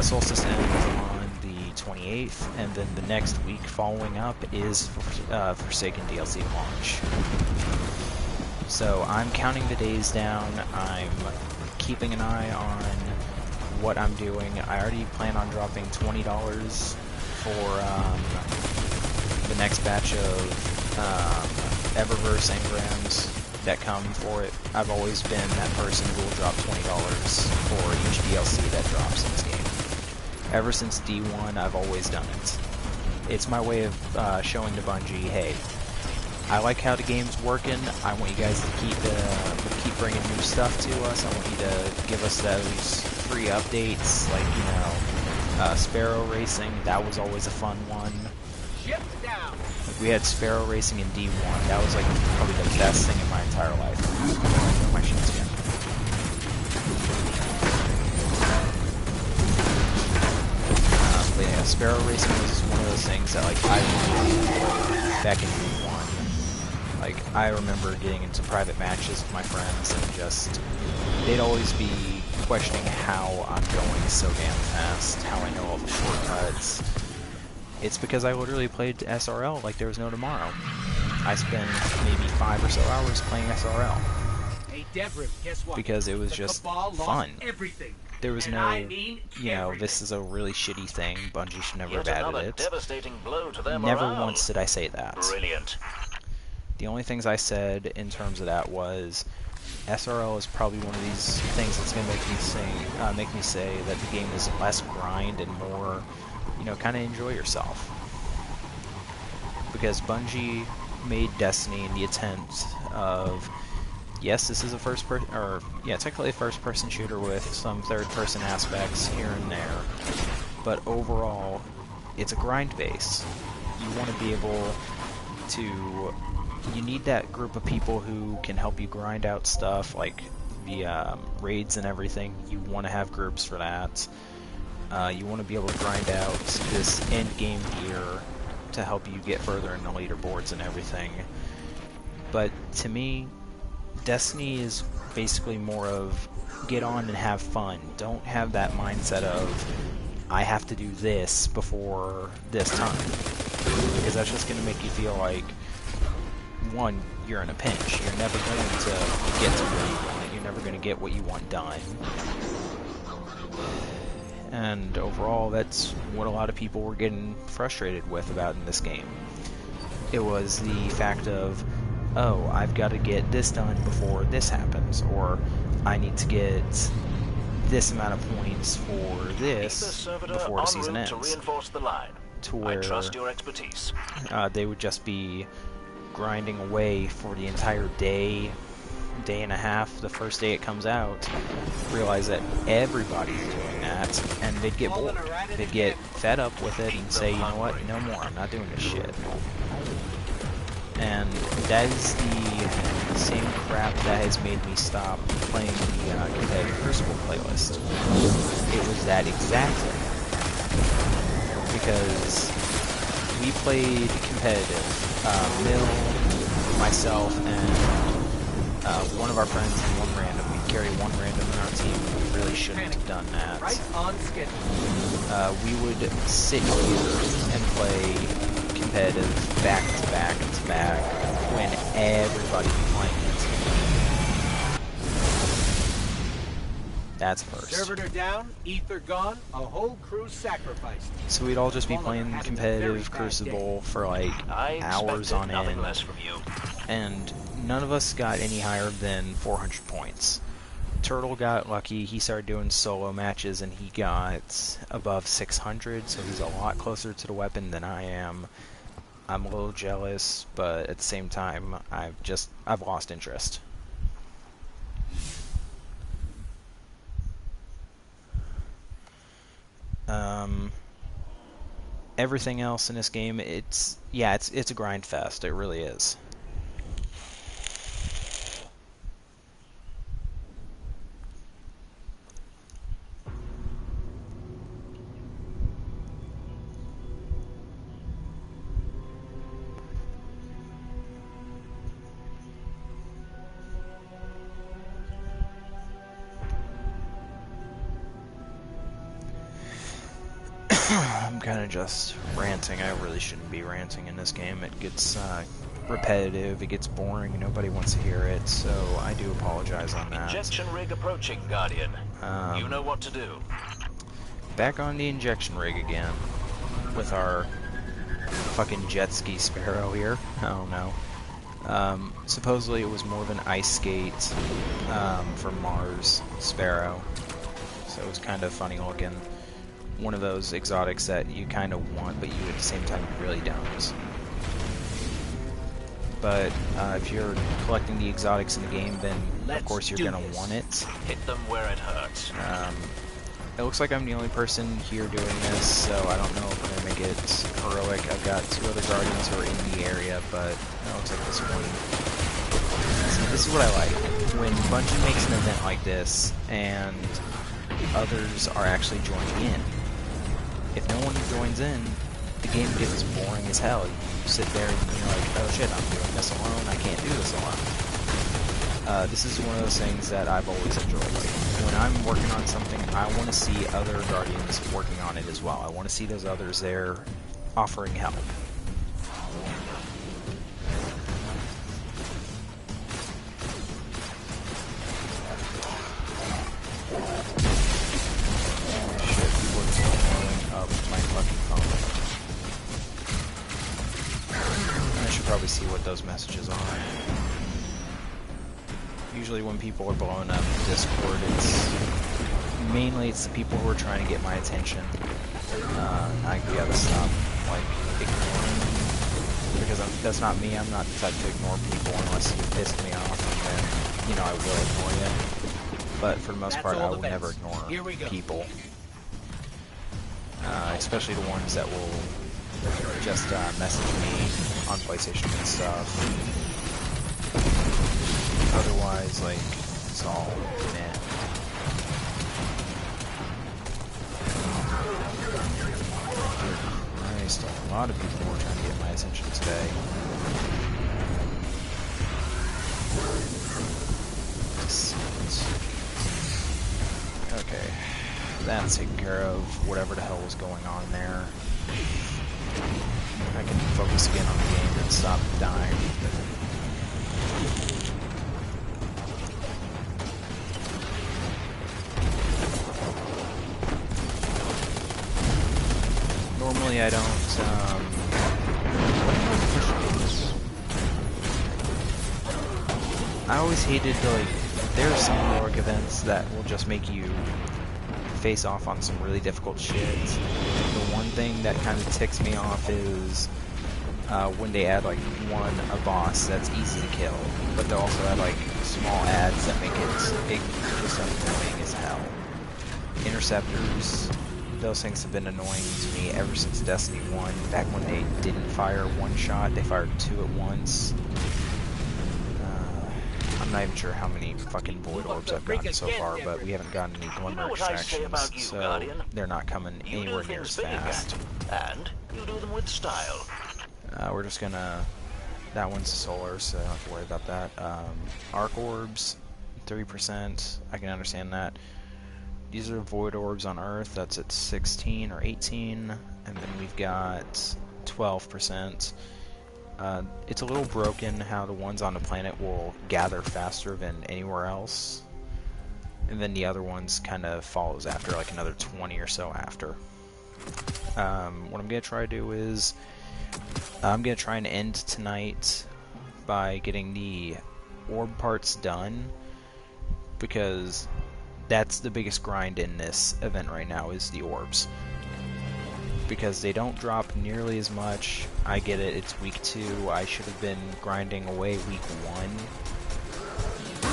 Solstice ends on the 28th, and then the next week following up is Forsaken DLC launch. So I'm counting the days down, I'm keeping an eye on what I'm doing. I already plan on dropping $20 for the next batch of Eververse engrams that come for it. I've always been that person who will drop $20 for each DLC that drops in this game. Ever since D1, I've always done it. It's my way of showing to Bungie, hey, I like how the game's working. I want you guys to keep bringing new stuff to us. I want you to give us those free updates, like, you know, Sparrow Racing. That was always a fun one. We had Sparrow Racing in D1. That was like probably the best thing in my entire life. Oh, my shit's again. But yeah, Sparrow Racing was one of those things that, like, I really enjoyed back in D1. Like, I remember getting into private matches with my friends and just, they'd always be questioning how I'm going so damn fast, how I know all the shortcuts. It's because I literally played SRL like there was no tomorrow. I spent maybe 5 or so hours playing SRL. Hey, Deborah, guess what? Because it was just fun. Everything. There was no, you know, this is a really shitty thing, Bungie should never have added it. Devastating blow to their Never morale. once did I say that. Brilliant. The only things I said in terms of that was, SRL is probably one of these things that's going to make me say that the game is less grind and more, you know, kind of enjoy yourself. Because Bungie made Destiny in the attempt of yes, this is a technically a first-person shooter with some third-person aspects here and there, but overall, it's a grind base. You want to be able to, you need that group of people who can help you grind out stuff, like the raids and everything. You want to have groups for that. You want to be able to grind out this end-game gear to help you get further in the leaderboards and everything. But to me, Destiny is basically more of get on and have fun. Don't have that mindset of I have to do this before this time, because that's just going to make you feel like, one, you're in a pinch. You're never going to get to where you want it. You're never going to get what you want done. And overall, that's what a lot of people were getting frustrated with about in this game. It was the fact of, oh, I've got to get this done before this happens, or I need to get this amount of points for this before the season ends. To reinforce the line. To where I trust your expertise. They would just be grinding away for the entire day, day and a half, the first day it comes out, realize that everybody's doing that, and they'd get bored. They'd get fed up with it and say, you know what, no more, I'm not doing this shit. And that is the same crap that has made me stop playing the competitive Crucible playlist. It was that exact thing. Because we played competitive. Mill, myself, and one of our friends and one random. We carry one random in our team. We really shouldn't have done that. Right on schedule. We would sit here and play competitive back to back to back when everybody was playing it. That's first. Servitor down, ether gone, a whole crew sacrificed. So we'd all just be playing competitive Crucible for like hours on end, less from you. and none of us got any higher than 400 points. Turtle got lucky. He started doing solo matches and he got above 600, so he's a lot closer to the weapon than I am. I'm a little jealous, but at the same time, I've lost interest. Everything else in this game, it's a grind fest. It really is. I'm kind of just ranting. I really shouldn't be ranting in this game. It gets repetitive, it gets boring, nobody wants to hear it, so I do apologize on that. Injection rig approaching, Guardian. You know what to do. Back on the injection rig again, with our fucking jet ski Sparrow here. I don't know. Supposedly it was more of an ice skate from Mars Sparrow, so it was kind of funny looking. One of those exotics that you kind of want, but you at the same time really don't. But if you're collecting the exotics in the game, then of course you're gonna want it. Hit them where it hurts. It looks like I'm the only person here doing this, so I don't know if I'm gonna make it heroic. I've got two other guardians who are in the area, but it looks like this one. See, this is what I like. When Bungie makes an event like this, and others are actually joining in. If no one joins in, the game gets boring as hell. You sit there and you're like, oh shit, I'm doing this alone, I can't do this alone. This is one of those things that I've always enjoyed. Like, when I'm working on something, I want to see other Guardians working on it as well. I want to see those others there offering help. Probably see what those messages are. Usually when people are blowing up Discord, it's the people who are trying to get my attention. I gotta stop like ignoring them, because that's not me. I'm not the type to ignore people unless you piss me off, and then you know, I will ignore you. But for the most That's part, all I the will best. never ignore Here we go. people. Especially the ones that will just message me on PlayStation and stuff. Otherwise, like, it's all meh. Christ, a lot of people were trying to get my attention today. Okay, that's taken care of. Whatever the hell was going on there. I can focus again on the game and stop dying. Normally I don't, I always hated, like, there are some heroic events that will just make you face off on some really difficult shit. The one thing that kind of ticks me off is when they add, like, a boss that's easy to kill, but they'll also add, like, small ads that make it just annoying as hell. Interceptors, those things have been annoying to me ever since Destiny 1. Back when they didn't fire one shot, they fired two at once. I'm not even sure how many fucking void orbs I've gotten so far, but we haven't gotten any glimmer extractions, so they're not coming anywhere near as fast. And you do them with style. We're just gonna... That one's solar, so I don't have to worry about that. Arc orbs, 3%, I can understand that. These are void orbs on Earth, that's at 16 or 18, and then we've got 12%. It's a little broken how the ones on the planet will gather faster than anywhere else, and then the other ones kind of follows after, like another 20 or so after. What I'm going to try to do is, I'm going to try and end tonight by getting the orb parts done, because that's the biggest grind in this event right now, is the orbs. Because they don't drop nearly as much. I get it, it's week 2. I should have been grinding away week 1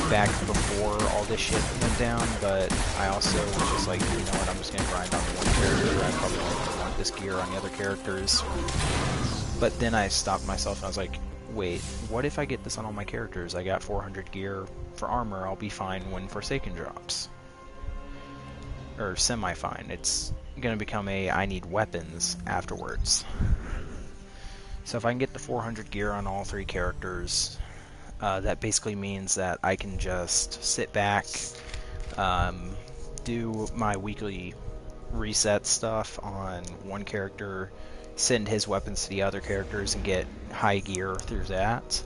back before all this shit went down, but I also was just like, you know what, I'm just gonna grind on one character. I probably don't want this gear on the other characters. But then I stopped myself and I was like, wait, what if I get this on all my characters? I got 400 gear for armor, I'll be fine when Forsaken drops. Or semi-fine. It's gonna become a I need weapons afterwards. So if I can get the 400 gear on all 3 characters, that basically means that I can just sit back, do my weekly reset stuff on one character, send his weapons to the other characters, and get high gear through that.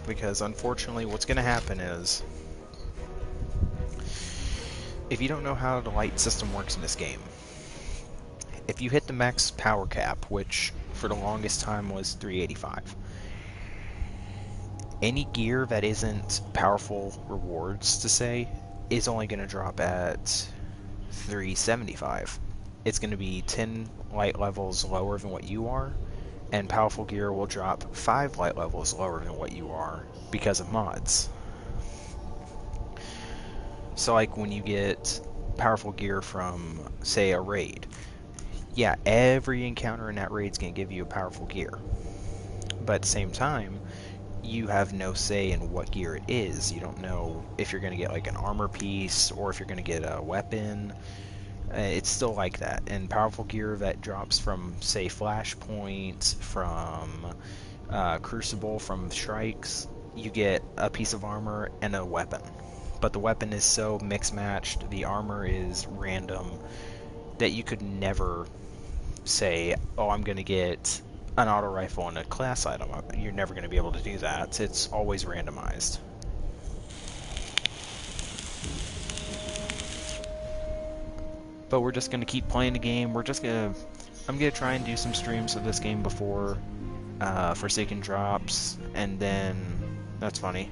Because unfortunately what's going to happen is, if you don't know how the light system works in this game, if you hit the max power cap, which for the longest time was 385, any gear that isn't powerful rewards, to say, is only going to drop at 375. It's going to be 10 light levels lower than what you are, and powerful gear will drop 5 light levels lower than what you are because of mods. So like when you get powerful gear from, say, a raid, yeah, every encounter in that raid is going to give you a powerful gear. But at the same time, you have no say in what gear it is. You don't know if you're going to get like an armor piece or if you're going to get a weapon. It's still like that. And powerful gear that drops from, say, Flashpoint, from Crucible, from Strikes, you get a piece of armor and a weapon. But the weapon is so mix-matched, the armor is random, that you could never say, oh, I'm going to get an auto rifle and a class item. You're never going to be able to do that. It's always randomized. But we're just going to keep playing the game. I'm going to try and do some streams of this game before Forsaken drops, and then, that's funny.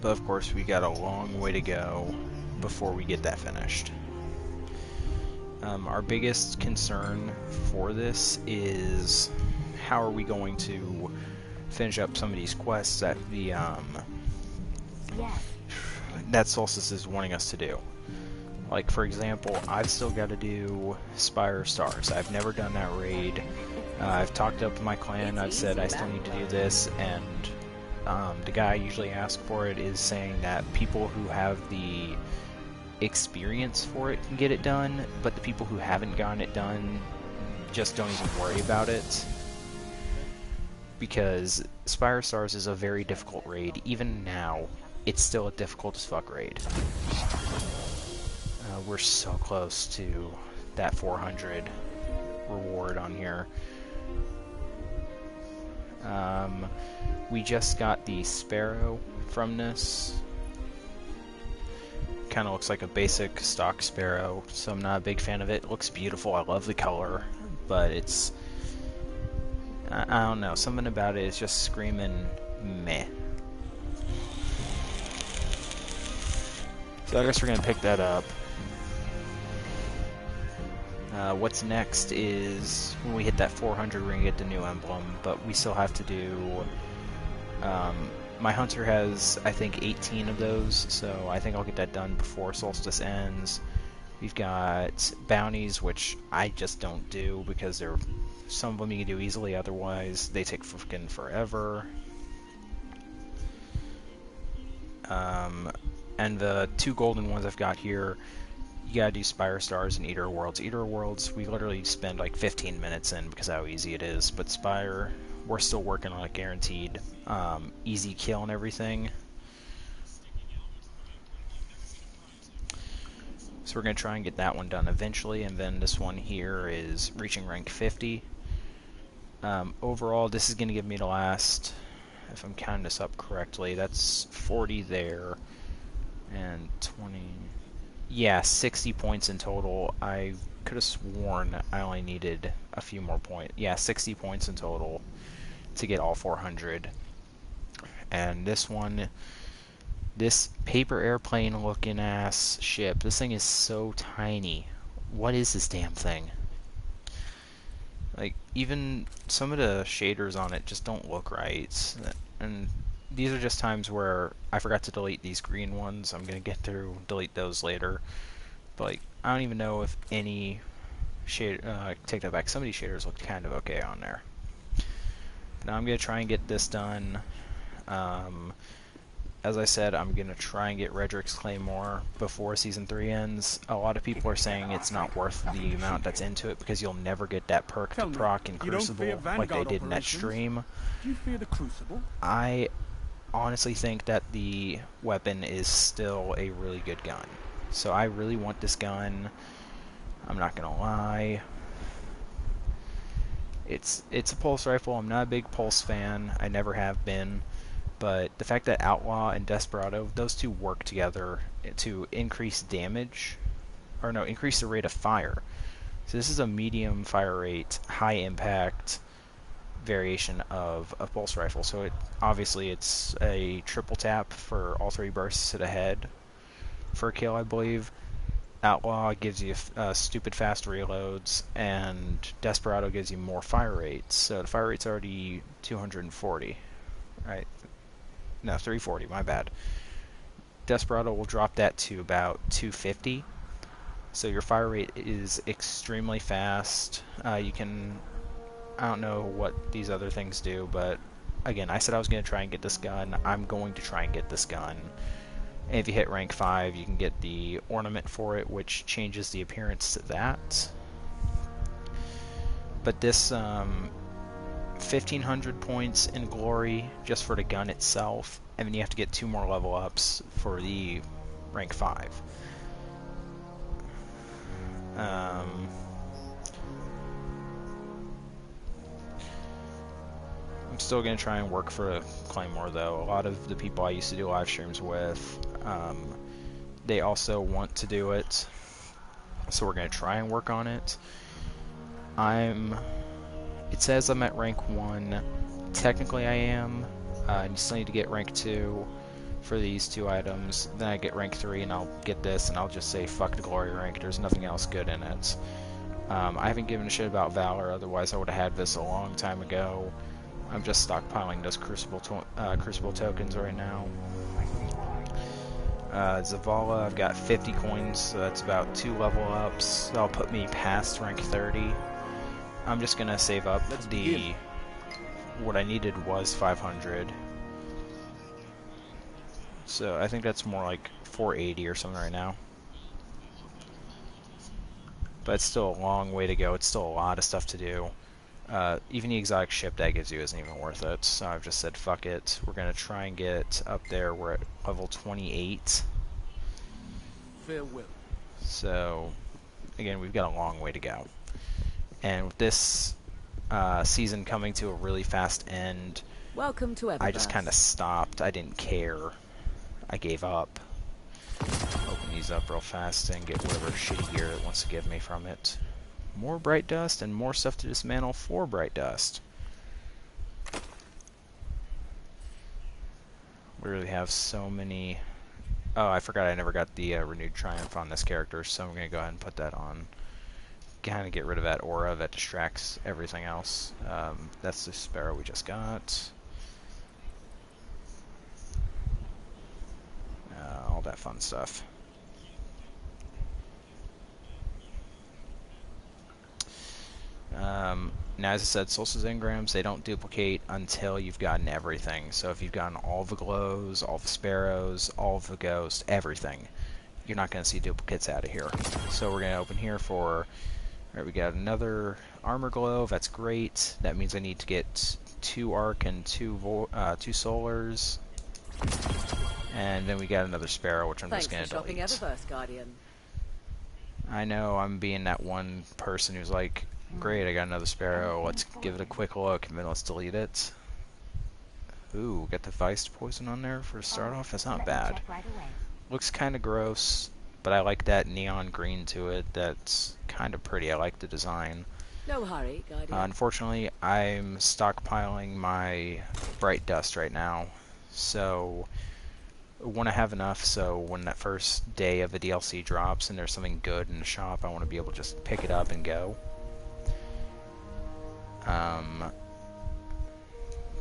But of course, we got a long way to go before we get that finished. Our biggest concern for this is how are we going to finish up some of these quests that the that Solstice is wanting us to do. Like, for example, I've still got to do Spire Stars. I've never done that raid. I've talked up with my clan, I've said I still need to do this, and the guy I usually ask for it is saying that people who have the experience for it can get it done, but the people who haven't gotten it done just don't even worry about it. Because Spire Stars is a very difficult raid. Even now, it's still a difficult as fuck raid. We're so close to that 400 reward on here. We just got the Sparrow from this. Kind of looks like a basic stock Sparrow, so I'm not a big fan of it. It looks beautiful, I love the color, but it's... I don't know, something about it is just screaming meh. So I guess we're gonna pick that up. What's next is when we hit that 400 we're gonna get the new emblem, but we still have to do... my hunter has, I think, 18 of those, so I think I'll get that done before Solstice ends. We've got bounties, which I just don't do because they're... some of them you can do easily, otherwise they take fucking forever. And the two golden ones I've got here, you gotta do Spire Stars and Eater of Worlds. Eater of Worlds, we literally spend like 15 minutes in because how easy it is, but Spire, we're still working on it guaranteed. Easy kill and everything. So we're going to try and get that one done eventually, and then this one here is reaching rank 50. Overall, this is going to give me the last, if I'm counting this up correctly, that's 40 there, and 20, yeah, 60 points in total. I could have sworn I only needed a few more points. Yeah, 60 points in total to get all 400. And this one, this paper airplane looking ass ship, this thing is so tiny. What is this damn thing? Like, even some of the shaders on it just don't look right. And these are just times where I forgot to delete these green ones. I'm gonna get through, delete those later. But like, I don't even know if any shade, take that back, some of these shaders looked kind of okay on there. Now I'm gonna try and get this done. As I said, I'm gonna try and get Redrick's Claymore before Season 3 ends. A lot of people are saying it's not worth the amount that's into it because you'll never get that perk to proc in Crucible like they did in that stream. Do you fear the Crucible? I honestly think that the weapon is still a really good gun. So I really want this gun. I'm not gonna lie. It's a pulse rifle. I'm not a big pulse fan. I never have been. But the fact that Outlaw and Desperado, those two work together to increase damage, or no, increase the rate of fire. So this is a medium fire rate, high impact variation of a pulse rifle. So it obviously it's a triple tap for all three bursts to the head for a kill, I believe. Outlaw gives you stupid fast reloads, and Desperado gives you more fire rates. So the fire rate's already 240, right? No, 340, my bad. Desperado will drop that to about 250. So your fire rate is extremely fast. You can... I don't know what these other things do, but again, I said I was going to try and get this gun. I'm going to try and get this gun. And if you hit rank 5, you can get the ornament for it, which changes the appearance to that. But this... 1,500 points in glory just for the gun itself, and then you have to get 2 more level ups for the rank 5. I'm still going to try and work for a Claymore though. A lot of the people I used to do live streams with, they also want to do it, so we're going to try and work on it. It says I'm at rank 1. Technically I am. I still need to get rank 2. for these 2 items. Then I get rank 3 and I'll get this and I'll just say fuck the glory rank. There's nothing else good in it. I haven't given a shit about Valor, otherwise I would have had this a long time ago. I'm just stockpiling those Crucible tokens right now. Zavala, I've got 50 coins, so that's about 2 level ups. That'll put me past rank 30. I'm just gonna save up what I needed was 500. So I think that's more like 480 or something right now. But it's still a long way to go. It's still a lot of stuff to do. Even the exotic ship that gives you isn't even worth it. So I've just said fuck it. We're gonna try and get up there. We're at level 28. Farewell. So again, we've got a long way to go. And with this season coming to a really fast end, Welcome to I just kind of stopped. I didn't care. I gave up. Open these up real fast and get whatever shitty gear it wants to give me from it. More bright dust and more stuff to dismantle for bright dust. We really have so many. Oh, I forgot I never got the renewed triumph on this character, so I'm gonna go ahead and put that on. Kind of get rid of that aura that distracts everything else. That's the sparrow we just got. All that fun stuff. Now, as I said, Solstice engrams, they don't duplicate until you've gotten everything. So if you've gotten all the glows, all the sparrows, all the ghosts, everything, you're not going to see duplicates out of here. So we're going to open here for... Alright, we got another armor glow. That's great. That means I need to get 2 arc and 2 solars. And then we got another sparrow, which I'm just going to delete. Thanks for shopping Eververse, Guardian. I know I'm being that one person who's like, great, I got another sparrow, let's give it a quick look, and then let's delete it. Ooh, got the Vice poison on there for a start off? That's not bad. Looks kind of gross, but I like that neon green to it. That's kind of pretty. I like the design. No hurry, Guardian. Unfortunately, I'm stockpiling my bright dust right now, so I want to have enough so when that first day of the DLC drops and there's something good in the shop, I want to be able to just pick it up and go.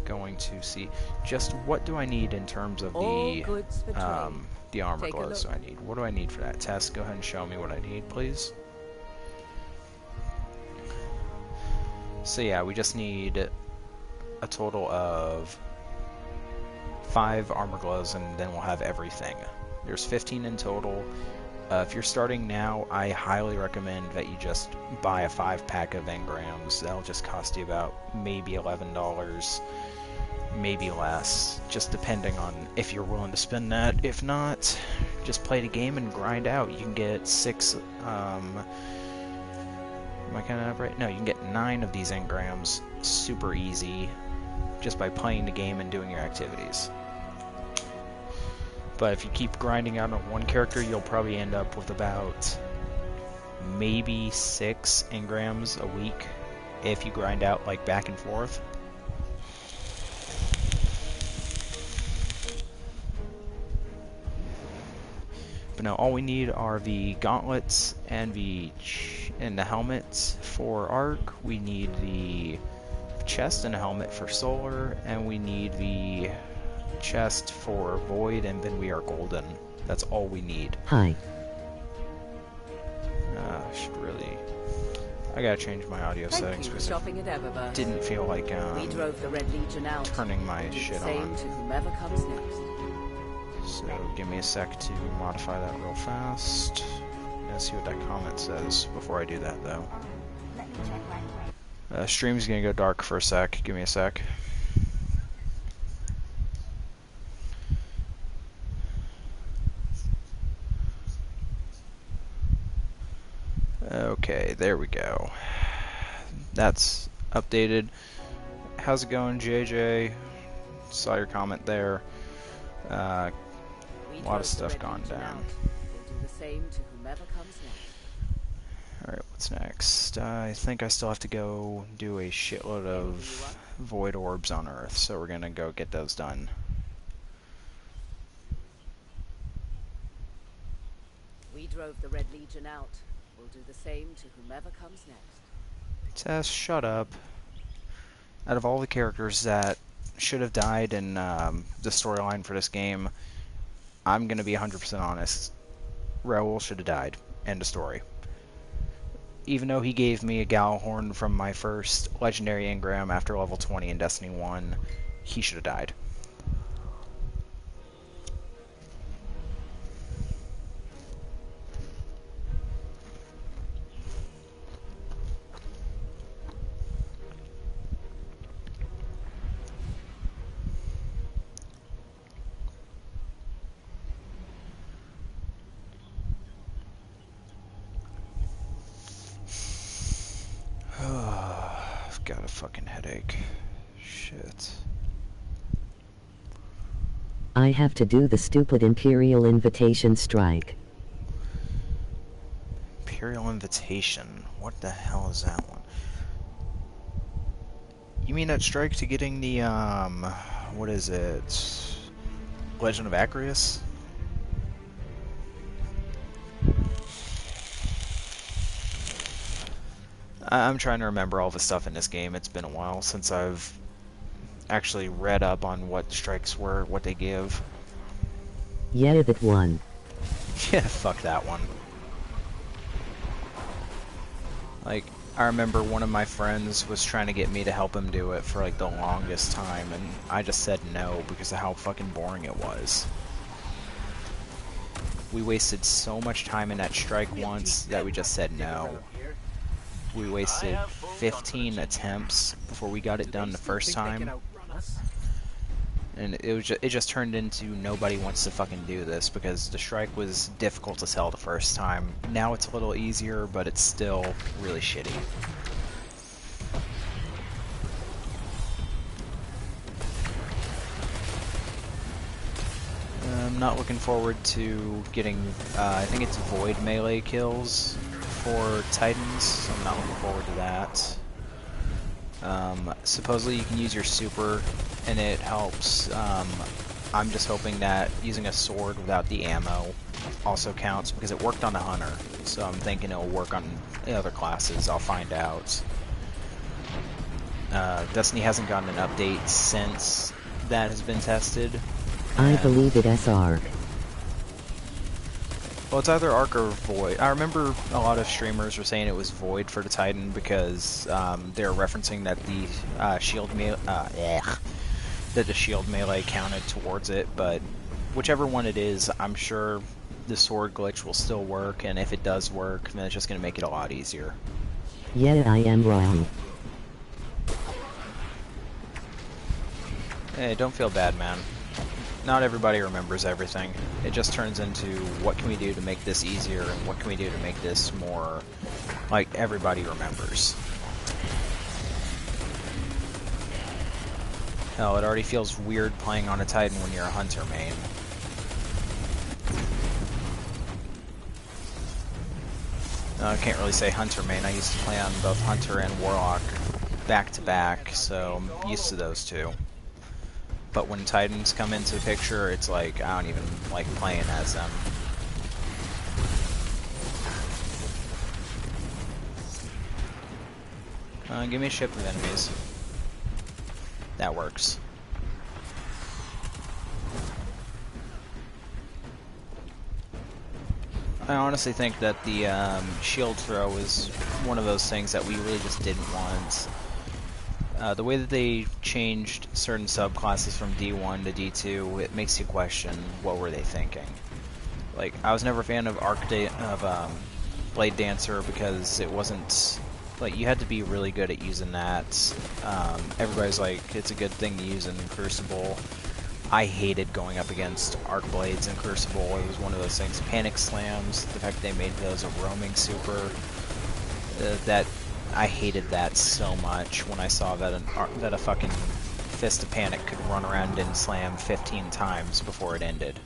Going to see just what do I need in terms of the armor glows do I need. What do I need for that? Tess, go ahead and show me what I need, please. So yeah, we just need a total of 5 armor glows and then we'll have everything. There's 15 in total. If you're starting now, I highly recommend that you just buy a 5-pack of engrams. That'll just cost you about maybe $11, maybe less, just depending on if you're willing to spend that. If not, just play the game and grind out. You can get 6, am I kind of right? No, you can get 9 of these engrams super easy just by playing the game and doing your activities. But if you keep grinding out on one character, you'll probably end up with about maybe 6 engrams a week if you grind out like back and forth. But no, all we need are the gauntlets and the helmets for arc. We need the chest and a helmet for solar, and we need the chest for void, and then we are golden. That's all we need. Hi. Should really... I gotta change my audio settings because it didn't feel like we drove the Red Legion out. Turning my shit on. To whomever comes next. So give me a sec to modify that real fast. Let's see what that comment says before I do that, though. Stream's gonna go dark for a sec. Give me a sec. Okay, there we go. That's updated. How's it going, JJ? Saw your comment there. A lot of stuff gone down. Alright, what's next? I think I still have to go do a shitload of void orbs on Earth, so we're gonna go get those done. drove the Red Legion out. We'll do the same to whomever comes next. Tess, shut up. Out of all the characters that should have died in the storyline for this game, I'm going to be 100% honest. Raoul should have died. End of story. Even though he gave me a Gallahorn from my first legendary engram after level 20 in Destiny 1, he should have died. I've got a fucking headache. Shit. I have to do the stupid Imperial Invitation strike. Imperial Invitation. What the hell is that one? You mean that strike to getting the, what is it? Legend of Acreus? I'm trying to remember all the stuff in this game. It's been a while since I've actually read up on what strikes were, what they give. Yeah, that one. Yeah, fuck that one. Like, I remember one of my friends was trying to get me to help him do it for like the longest time, and I just said no because of how fucking boring it was. We wasted so much time in that strike once that we just said no. We wasted 15 attempts before we got it done the first time. And it just turned into nobody wants to fucking do this because the strike was difficult to sell the first time. Now it's a little easier, but it's still really shitty. I'm not looking forward to getting, I think it's void melee kills for Titans, so I'm not looking forward to that. Supposedly you can use your super and it helps. I'm just hoping that using a sword without the ammo also counts because it worked on a hunter, so I'm thinking it'll work on the other classes. I'll find out. Destiny hasn't gotten an update since that has been tested. I believe it SR. Well, it's either Arc or Void. I remember a lot of streamers were saying it was Void for the Titan because they're referencing that the shield melee counted towards it. But whichever one it is, I'm sure the sword glitch will still work, and if it does work, then it's just going to make it a lot easier. Yeah, I am wrong. Hey, don't feel bad, man. Not everybody remembers everything. It just turns into what can we do to make this easier and what can we do to make this more like everybody remembers. Hell, it already feels weird playing on a Titan when you're a hunter main. I can't really say hunter main. I used to play on both hunter and warlock back to back, so I'm used to those two. But when Titans come into the picture, it's like, I don't even like playing as them. Give me a ship of enemies. That works. I honestly think that the shield throw is one of those things that we really just didn't want. The way that they changed certain subclasses from D1 to D2, it makes you question what were they thinking. Like, I was never a fan of Blade Dancer because it wasn't, like, you had to be really good at using that. Everybody's like, it's a good thing to use in Crucible. I hated going up against Arc Blades in Crucible. It was one of those things. Panic Slams, the fact that they made those a roaming super, I hated that so much when I saw that a fucking Fist of Panic could run around and slam 15 times before it ended.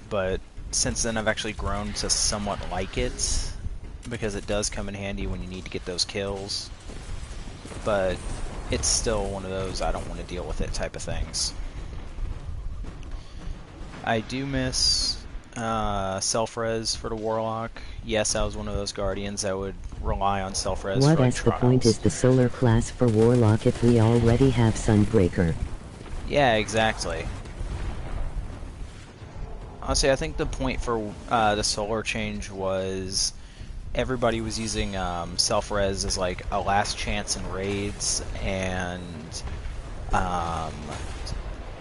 But since then I've actually grown to somewhat like it, because it does come in handy when you need to get those kills. But it's still one of those I don't want to deal with it type of things. I do miss self-res for the Warlock. Yes, I was one of those Guardians that would rely on self-res What for like is the point trials. is the solar class for Warlock if we already have Sunbreaker? Yeah, exactly. Honestly, I think the point for the solar change was everybody was using self-res as like a last chance in raids and um,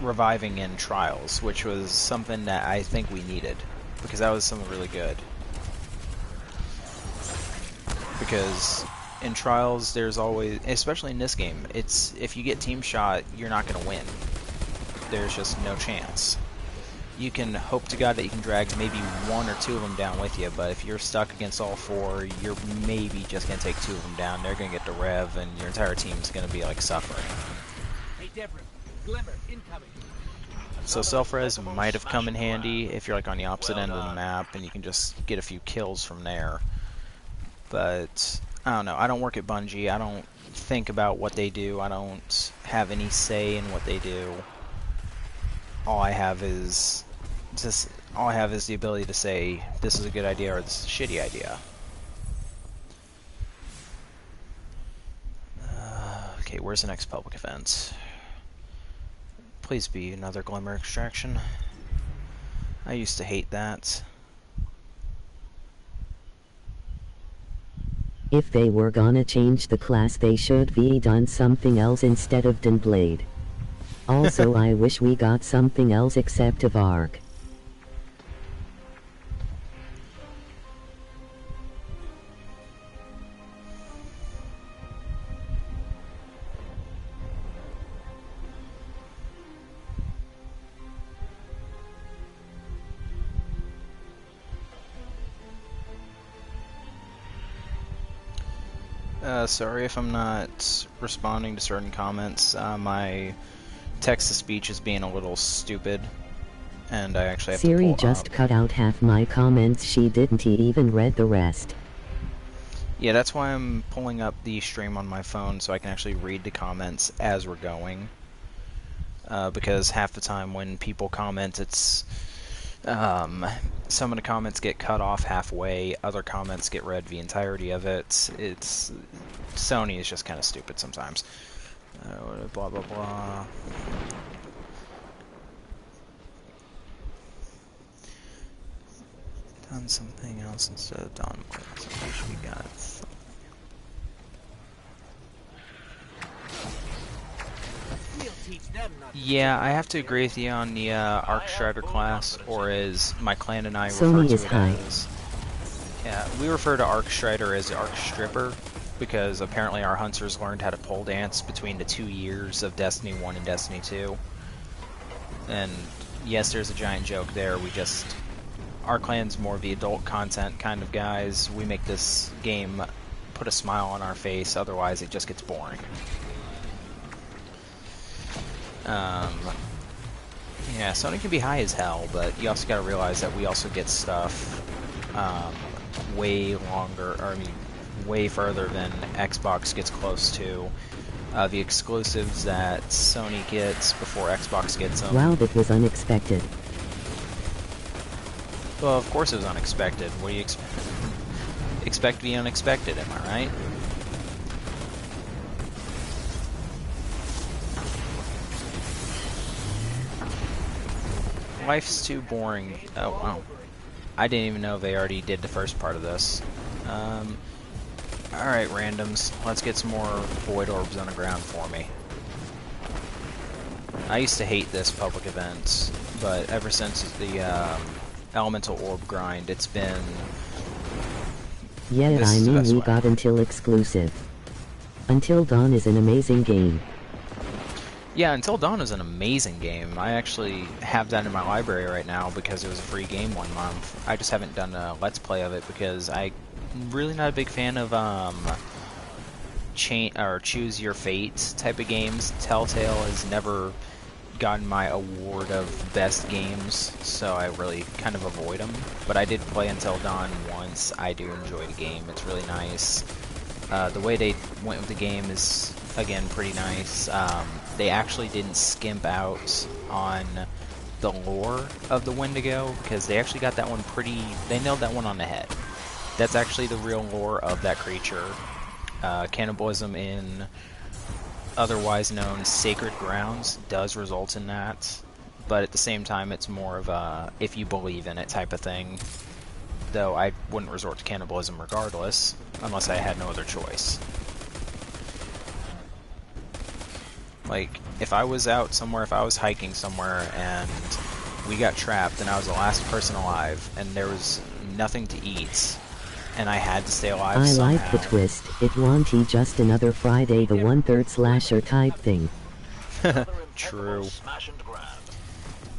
reviving in trials, which was something that I think we needed, because that was something really good. Because in trials, there's always, especially in this game, it's if you get team shot, you're not going to win. There's just no chance. You can hope to God that you can drag maybe one or two of them down with you, but if you're stuck against all four, you're maybe just going to take two of them down. They're going to get the rev, and your entire team's going to be like suffering. Hey, Deborah. Glimmer, incoming. So self-res might have come in handy if you're like on the opposite end of the map, and you can just get a few kills from there. But I don't know. I don't work at Bungie. I don't think about what they do. I don't have any say in what they do. All I have is the ability to say this is a good idea or this is a shitty idea. Okay, where's the next public event? Please be another Glimmer extraction. I used to hate that. If they were gonna change the class, they should be done something else instead of Blade. Also, I wish we got something else except a Varg. Sorry if I'm not responding to certain comments. My text-to-speech is being a little stupid, and I actually have to Siri pull it just up. cut out half my comments. She didn't even read the rest. Yeah, that's why I'm pulling up the stream on my phone so I can actually read the comments as we're going. Because half the time when people comment, it's some of the comments get cut off halfway, other comments get read the entirety of it. It's Sony is just kind of stupid sometimes. Blah blah blah. Done something else instead of done. So we got. Yeah, I have to agree with you on the Arc Strider class, or as my clan and I refer Sony to is it high. as. Yeah, we refer to Arc Strider as Arc Stripper, because apparently our hunters learned how to pole dance between the 2 years of Destiny 1 and Destiny 2. And yes, there's a giant joke there. Our clan's more of the adult content kind of guys. We make this game put a smile on our face, otherwise it just gets boring. Yeah, Sony can be high as hell, but you also gotta realize that we also get stuff way longer, or I mean, way further than Xbox gets close to. The exclusives that Sony gets before Xbox gets them. Wow, that was unexpected. Well, of course it was unexpected. What do you expect the unexpected, am I right? Life's too boring. Oh, wow. I didn't even know they already did the first part of this. Alright, randoms. Let's get some more void orbs on the ground for me. I used to hate this public event, but ever since the elemental orb grind, it's been... Yeah, This I is the mean best we way. got Until exclusive. Until Dawn is an amazing game. Yeah, Until Dawn is an amazing game. I actually have that in my library right now because it was a free game 1 month. I just haven't done a Let's Play of it because I'm really not a big fan of choose your fate type of games. Telltale has never gotten my award of best games, so I really kind of avoid them. But I did play Until Dawn once. I do enjoy the game. It's really nice. The way they went with the game is, again, pretty nice. They actually didn't skimp out on the lore of the Wendigo, because they actually got that one they nailed that one on the head. That's actually the real lore of that creature. Cannibalism in otherwise known sacred grounds does result in that, but at the same time it's more of a if you believe in it type of thing, though I wouldn't resort to cannibalism regardless, unless I had no other choice. Like, if I was out somewhere, if I was hiking somewhere and we got trapped and I was the last person alive and there was nothing to eat and I had to stay alive I somehow. like the twist. It won't be just another Friday the 1/3 slasher type thing. True. Smash and grab.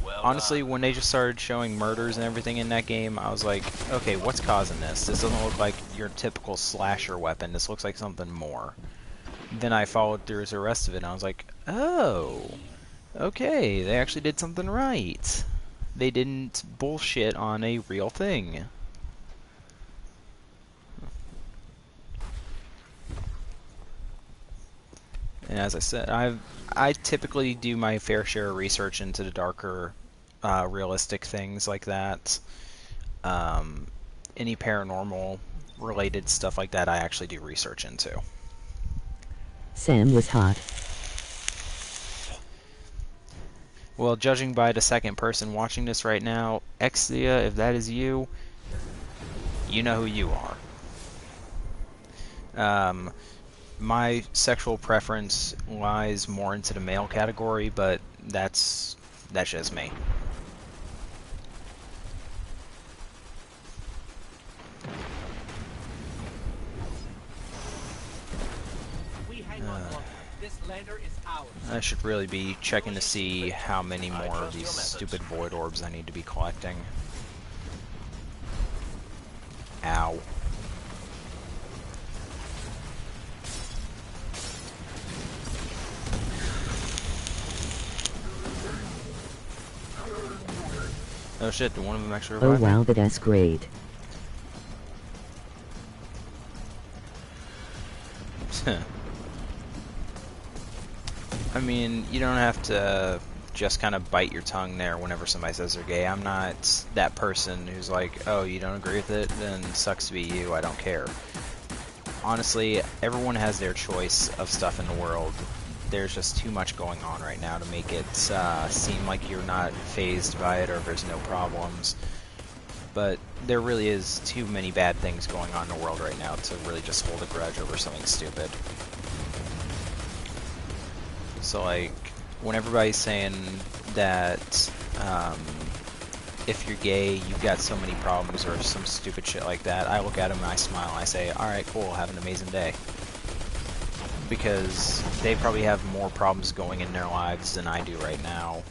Well Honestly, done. when they just started showing murders and everything in that game, I was like, okay, what's causing this? This doesn't look like your typical slasher weapon. This looks like something more. Then I followed through the rest of it, and I was like, oh, okay, they actually did something right. They didn't bullshit on a real thing. And as I said, I typically do my fair share of research into the darker, realistic things like that. Any paranormal related stuff like that, I actually do research into. Sam was hot. Well, judging by the second person watching this right now, Exia, if that is you, you know who you are. My sexual preference lies more into the male category, but that's just me. We hang on longer. This lander is ours. I should really be checking to see how many more of these stupid void orbs I need to be collecting. Ow. Oh shit, did one of them actually Oh revive me? wow, that's great. I mean, you don't have to just kind of bite your tongue there whenever somebody says they're gay. I'm not that person who's like, oh, you don't agree with it? Then sucks to be you, I don't care. Honestly, everyone has their choice of stuff in the world. There's just too much going on right now to make it seem like you're not fazed by it or there's no problems. But there really is too many bad things going on in the world right now to really just hold a grudge over something stupid. So, like, when everybody's saying that if you're gay, you've got so many problems or some stupid shit like that, I look at them and I smile and I say, alright, cool, have an amazing day. Because they probably have more problems going in their lives than I do right now.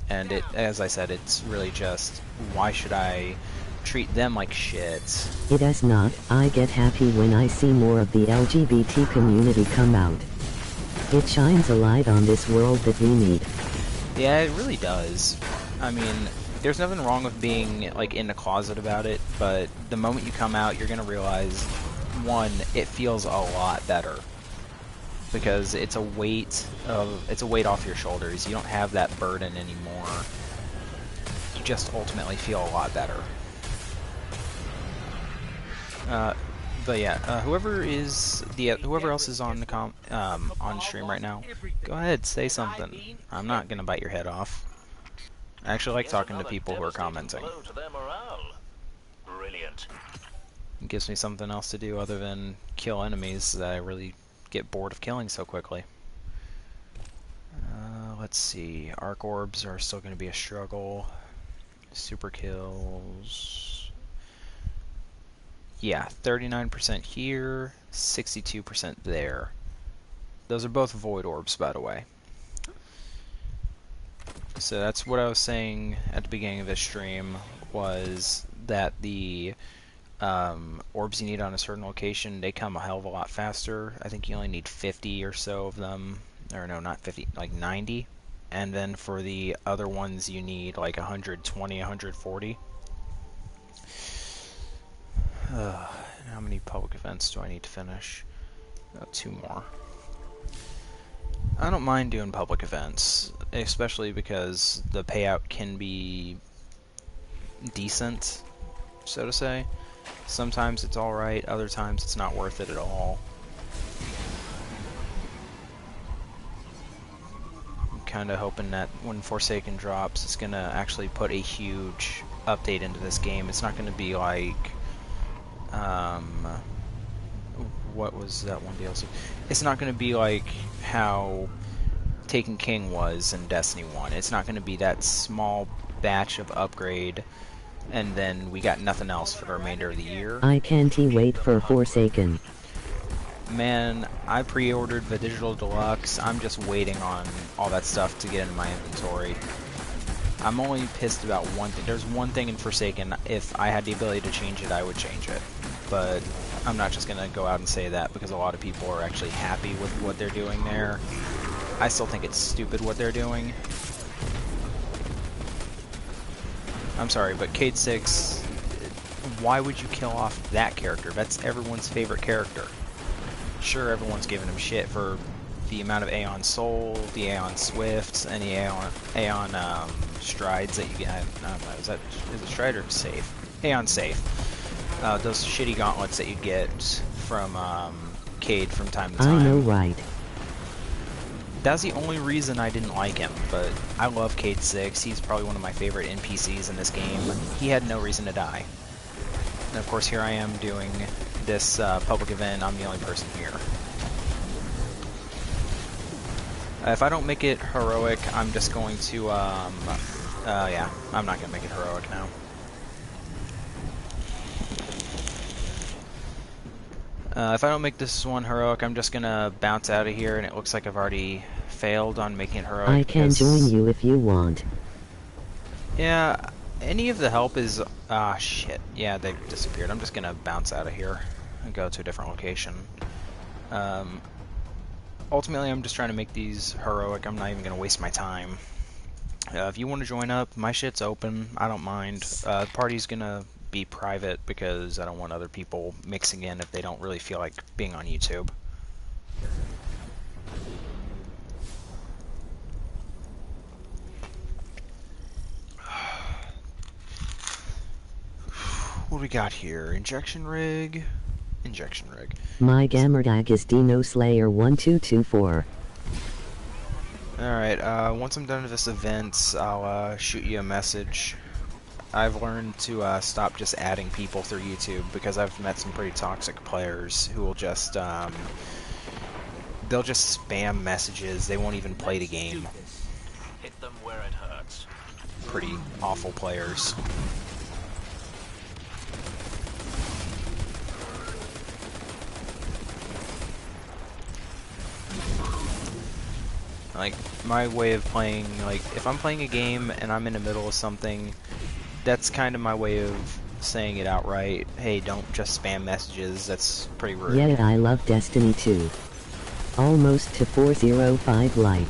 And it, as I said, it's really just, why should I treat them like shit? It is not. I get happy when I see more of the LGBT community come out. It shines a light on this world that we need. Yeah, it really does. I mean, there's nothing wrong with being, like, in the closet about it, but the moment you come out, you're gonna realize, one, it feels a lot better. Because it's a weight off your shoulders. You don't have that burden anymore. You just ultimately feel a lot better. But yeah, whoever else is on the on stream right now, go ahead, say something. I'm not gonna bite your head off. I actually like talking to people who are commenting. To their morale. Brilliant. It gives me something else to do other than kill enemies that I really get bored of killing so quickly. Let's see. Arc orbs are still going to be a struggle. Super kills. Yeah, 39% here, 62% there. Those are both void orbs, by the way. So that's what I was saying at the beginning of this stream, was that the orbs you need on a certain location, they come a hell of a lot faster. I think you only need 50 or so of them. Or no, not 50, like 90. And then for the other ones you need like 120, 140. How many public events do I need to finish? 2 more. I don't mind doing public events, especially because the payout can be decent, so to say. Sometimes it's alright, other times it's not worth it at all. I'm kind of hoping that when Forsaken drops, it's going to actually put a huge update into this game. It's not going to be like, what was that one DLC? It's not going to be like how Taken King was in Destiny 1. It's not going to be that small batch of upgrade and then we got nothing else for the remainder of the year. I can't wait for Forsaken. Man, I pre-ordered the digital deluxe. I'm just waiting on all that stuff to get into my inventory. I'm only pissed about one thing. There's one thing in Forsaken, if I had the ability to change it, I would change it. But I'm not just going to go out and say that because a lot of people are actually happy with what they're doing there. I still think it's stupid what they're doing. I'm sorry, but Cade 6, why would you kill off that character? That's everyone's favorite character. Sure, everyone's giving him shit for the amount of Aeon Soul, the Aeon Swifts, and the Aeon Strides that you get. I don't know, is it Stride or Safe? Aeon Safe. Those shitty gauntlets that you get from Cade from time to time. I know, right? That's the only reason I didn't like him, but I love Cade 6. He's probably one of my favorite NPCs in this game. He had no reason to die. And of course, here I am doing this public event. I'm the only person here. If I don't make it heroic, I'm just going to, yeah, I'm not going to make it heroic now. If I don't make this one heroic, I'm just going to bounce out of here, and it looks like I've already failed on making it heroic. I can join you if you want. Yeah, any of the help is... Ah, shit. Yeah, they've disappeared. I'm just going to bounce out of here and go to a different location. Ultimately, I'm just trying to make these heroic. I'm not even going to waste my time. If you want to join up, my shit's open. I don't mind. The party's going to be private because I don't want other people mixing in if they don't really feel like being on YouTube. What do we got here? Injection rig? Injection rig. My gamertag is Dino Slayer 1224. Alright, once I'm done with this event, I'll shoot you a message. I've learned to stop just adding people through YouTube because I've met some pretty toxic players who will just, they'll just spam messages. They won't even play the game. Hit them where it hurts. Pretty awful players. Like, my way of playing, like, if I'm playing a game and I'm in the middle of something, that's kind of my way of saying it outright. Hey, don't just spam messages. That's pretty rude. Yeah, I love Destiny 2. Almost to 405 light.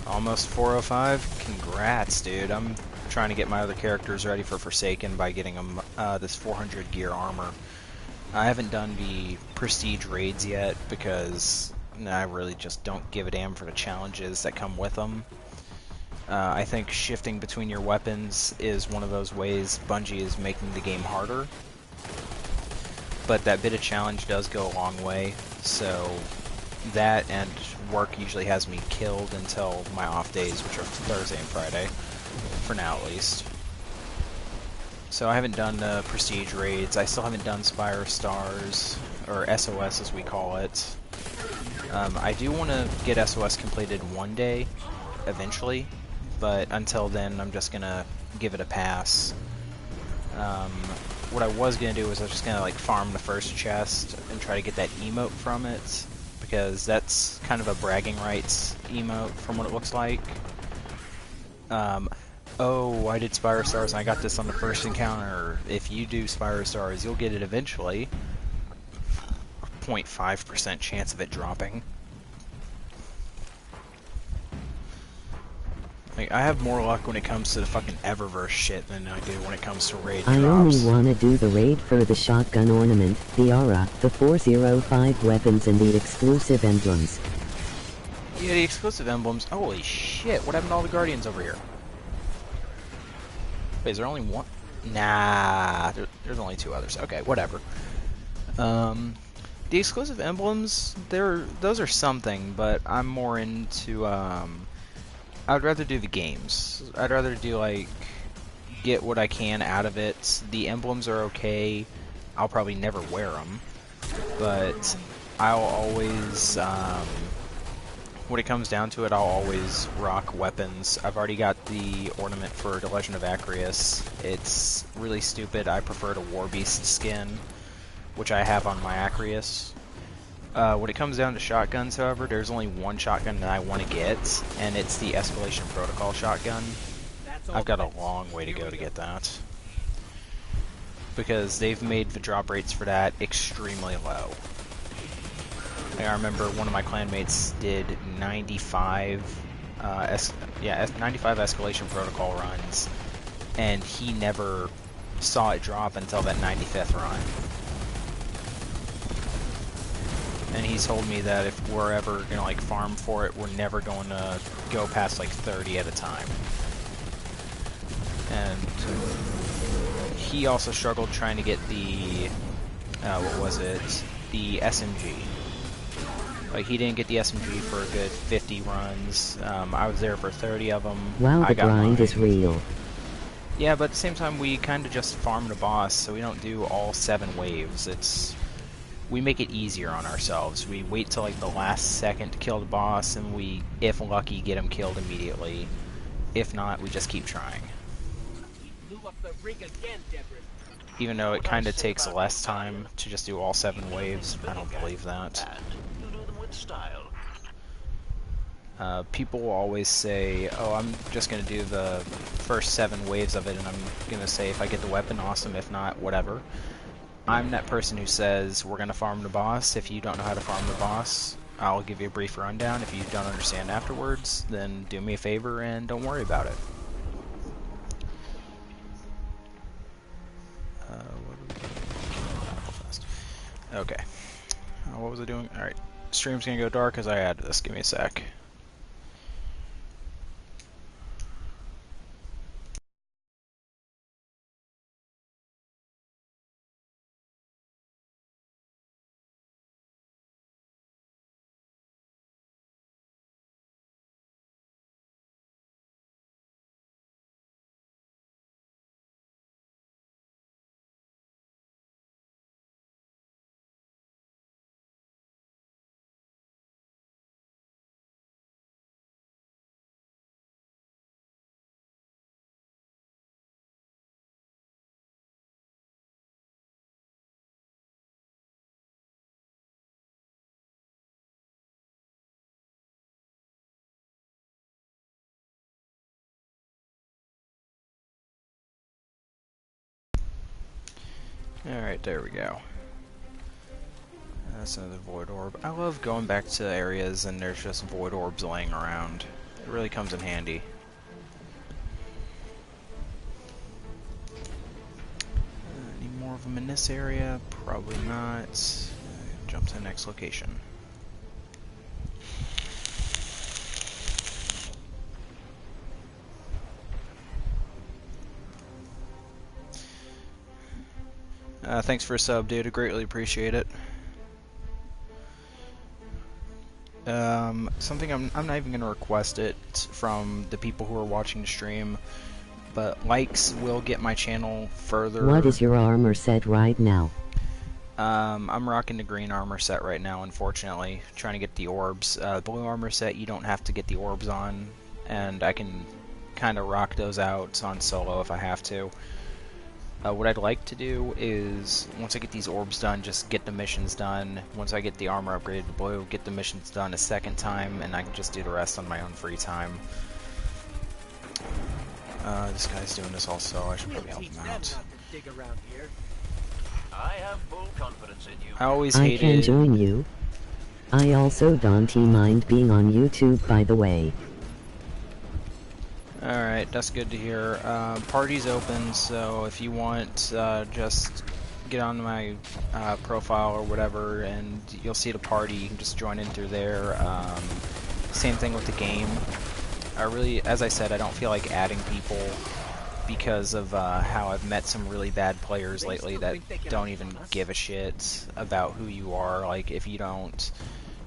Almost 405? Congrats, dude. I'm trying to get my other characters ready for Forsaken by getting them this 400 gear armor. I haven't done the prestige raids yet because I really just don't give a damn for the challenges that come with them. I think shifting between your weapons is one of those ways Bungie is making the game harder. But that bit of challenge does go a long way, so that and work usually has me killed until my off days, which are Thursday and Friday, for now at least. So I haven't done prestige raids. I still haven't done Spire Stars, or SOS as we call it. I do want to get SOS completed one day, eventually, but until then I'm just gonna give it a pass. What I was gonna do was I was just gonna like farm the first chest and try to get that emote from it, because that's kind of a bragging rights emote from what it looks like. Oh, I did Spire Stars and I got this on the first encounter. If you do Spire Stars, you'll get it eventually. 0.5% chance of it dropping. Like, I have more luck when it comes to the fucking Eververse shit than I do when it comes to raid I drops. only wanna do the raid for the shotgun ornament, the aura, the 405 weapons and the exclusive emblems. Yeah, the exclusive emblems. Holy shit, what happened to all the Guardians over here? Wait, is there only one? Nah, there's only 2 others. Okay, whatever. The exclusive emblems, those are something, but I'm more into, I'd rather do the games. I'd rather do, like, get what I can out of it. The emblems are okay. I'll probably never wear them, but I'll always, when it comes down to it, I'll always rock weapons. I've already got the ornament for The Legend of Acreus. It's really stupid. I prefer the War Beast skin, which I have on my Acreus. When it comes down to shotguns, however, there's only one shotgun that I want to get, and it's the Escalation Protocol shotgun. I've got a long way to go to get that, because they've made the drop rates for that extremely low. I remember one of my clanmates did 95 Escalation Protocol runs, and he never saw it drop until that 95th run. And he told me that if we're ever gonna like farm for it, we're never going to go past like 30 at a time. And he also struggled trying to get the what was it? The SMG. Like, he didn't get the SMG for a good 50 runs. I was there for 30 of them. Wow, the grind mine. is real. Yeah, but at the same time, we kind of just farm the boss, so we don't do all 7 waves. We make it easier on ourselves. We wait till like the last second to kill the boss, and we, if lucky, get him killed immediately. If not, we just keep trying. Even though it kind of takes less time to just do all 7 waves, I don't believe that. People will always say, oh, I'm just going to do the first 7 waves of it, and I'm going to say if I get the weapon, awesome, if not, whatever. I'm that person who says, we're going to farm the boss. If you don't know how to farm the boss, I'll give you a brief rundown. If you don't understand afterwards, then do me a favor and don't worry about it. Okay. What was I doing? Alright. Stream's going to go dark because I added this. Give me a sec. Alright, there we go. That's another void orb. I love going back to areas and there's just void orbs laying around. It really comes in handy. Any more of them in this area? Probably not. Jump to the next location. Thanks for a sub, dude. I greatly appreciate it. Something I'm not even going to request it from the people who are watching the stream, but likes will get my channel further. What is your armor set right now? I'm rocking the green armor set right now, unfortunately. Trying to get the orbs. Blue armor set, you don't have to get the orbs on, and I can kind of rock those out on solo if I have to. What I'd like to do is, once I get these orbs done, just get the missions done. Once I get the armor upgraded to blue, get the missions done a second time, and I can just do the rest on my own free time. This guy's doing this also. I should probably help him out. I have full confidence in you. I always I hated... can join you. I also don't mind being on YouTube, by the way. Alright, that's good to hear. Party's open, so if you want, just get on my profile or whatever, and you'll see the party. You can just join in through there. Same thing with the game. As I said, I don't feel like adding people because of how I've met some really bad players lately that don't even give a shit about who you are. Like, if you don't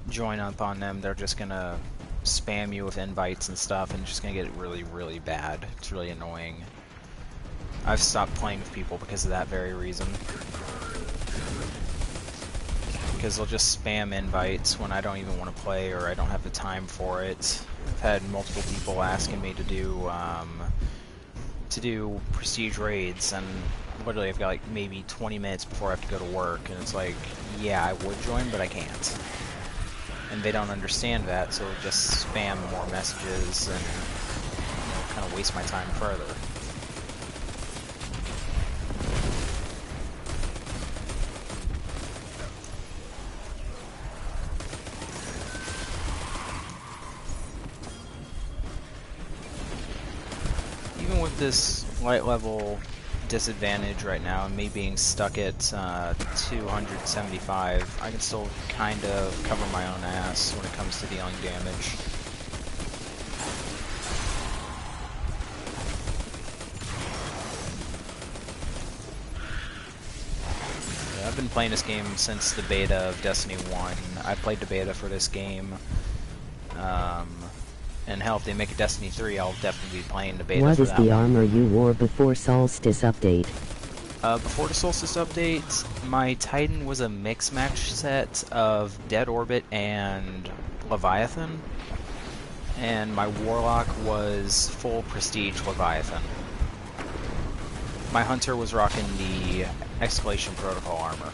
join up on them, they're just gonna spam you with invites and stuff, and it's just gonna get really, really bad. It's really annoying. I've stopped playing with people because of that very reason. Because they'll just spam invites when I don't even want to play or I don't have the time for it. I've had multiple people asking me to do prestige raids, and literally I've got like maybe 20 minutes before I have to go to work, and it's like, yeah, I would join, but I can't. And they don't understand that, so just spam more messages and, you know, kind of waste my time further. Even with this light level disadvantage right now, and me being stuck at 275, I can still kind of cover my own ass when it comes to dealing damage. Yeah, I've been playing this game since the beta of Destiny 1. I played the beta for this game. And hell, if they make a Destiny 3, I'll definitely be playing the beta for that. What is the armor you wore before Solstice update? Before the Solstice update, my Titan was a mix-match set of Dead Orbit and Leviathan, and my Warlock was full Prestige Leviathan. My Hunter was rocking the Escalation Protocol armor.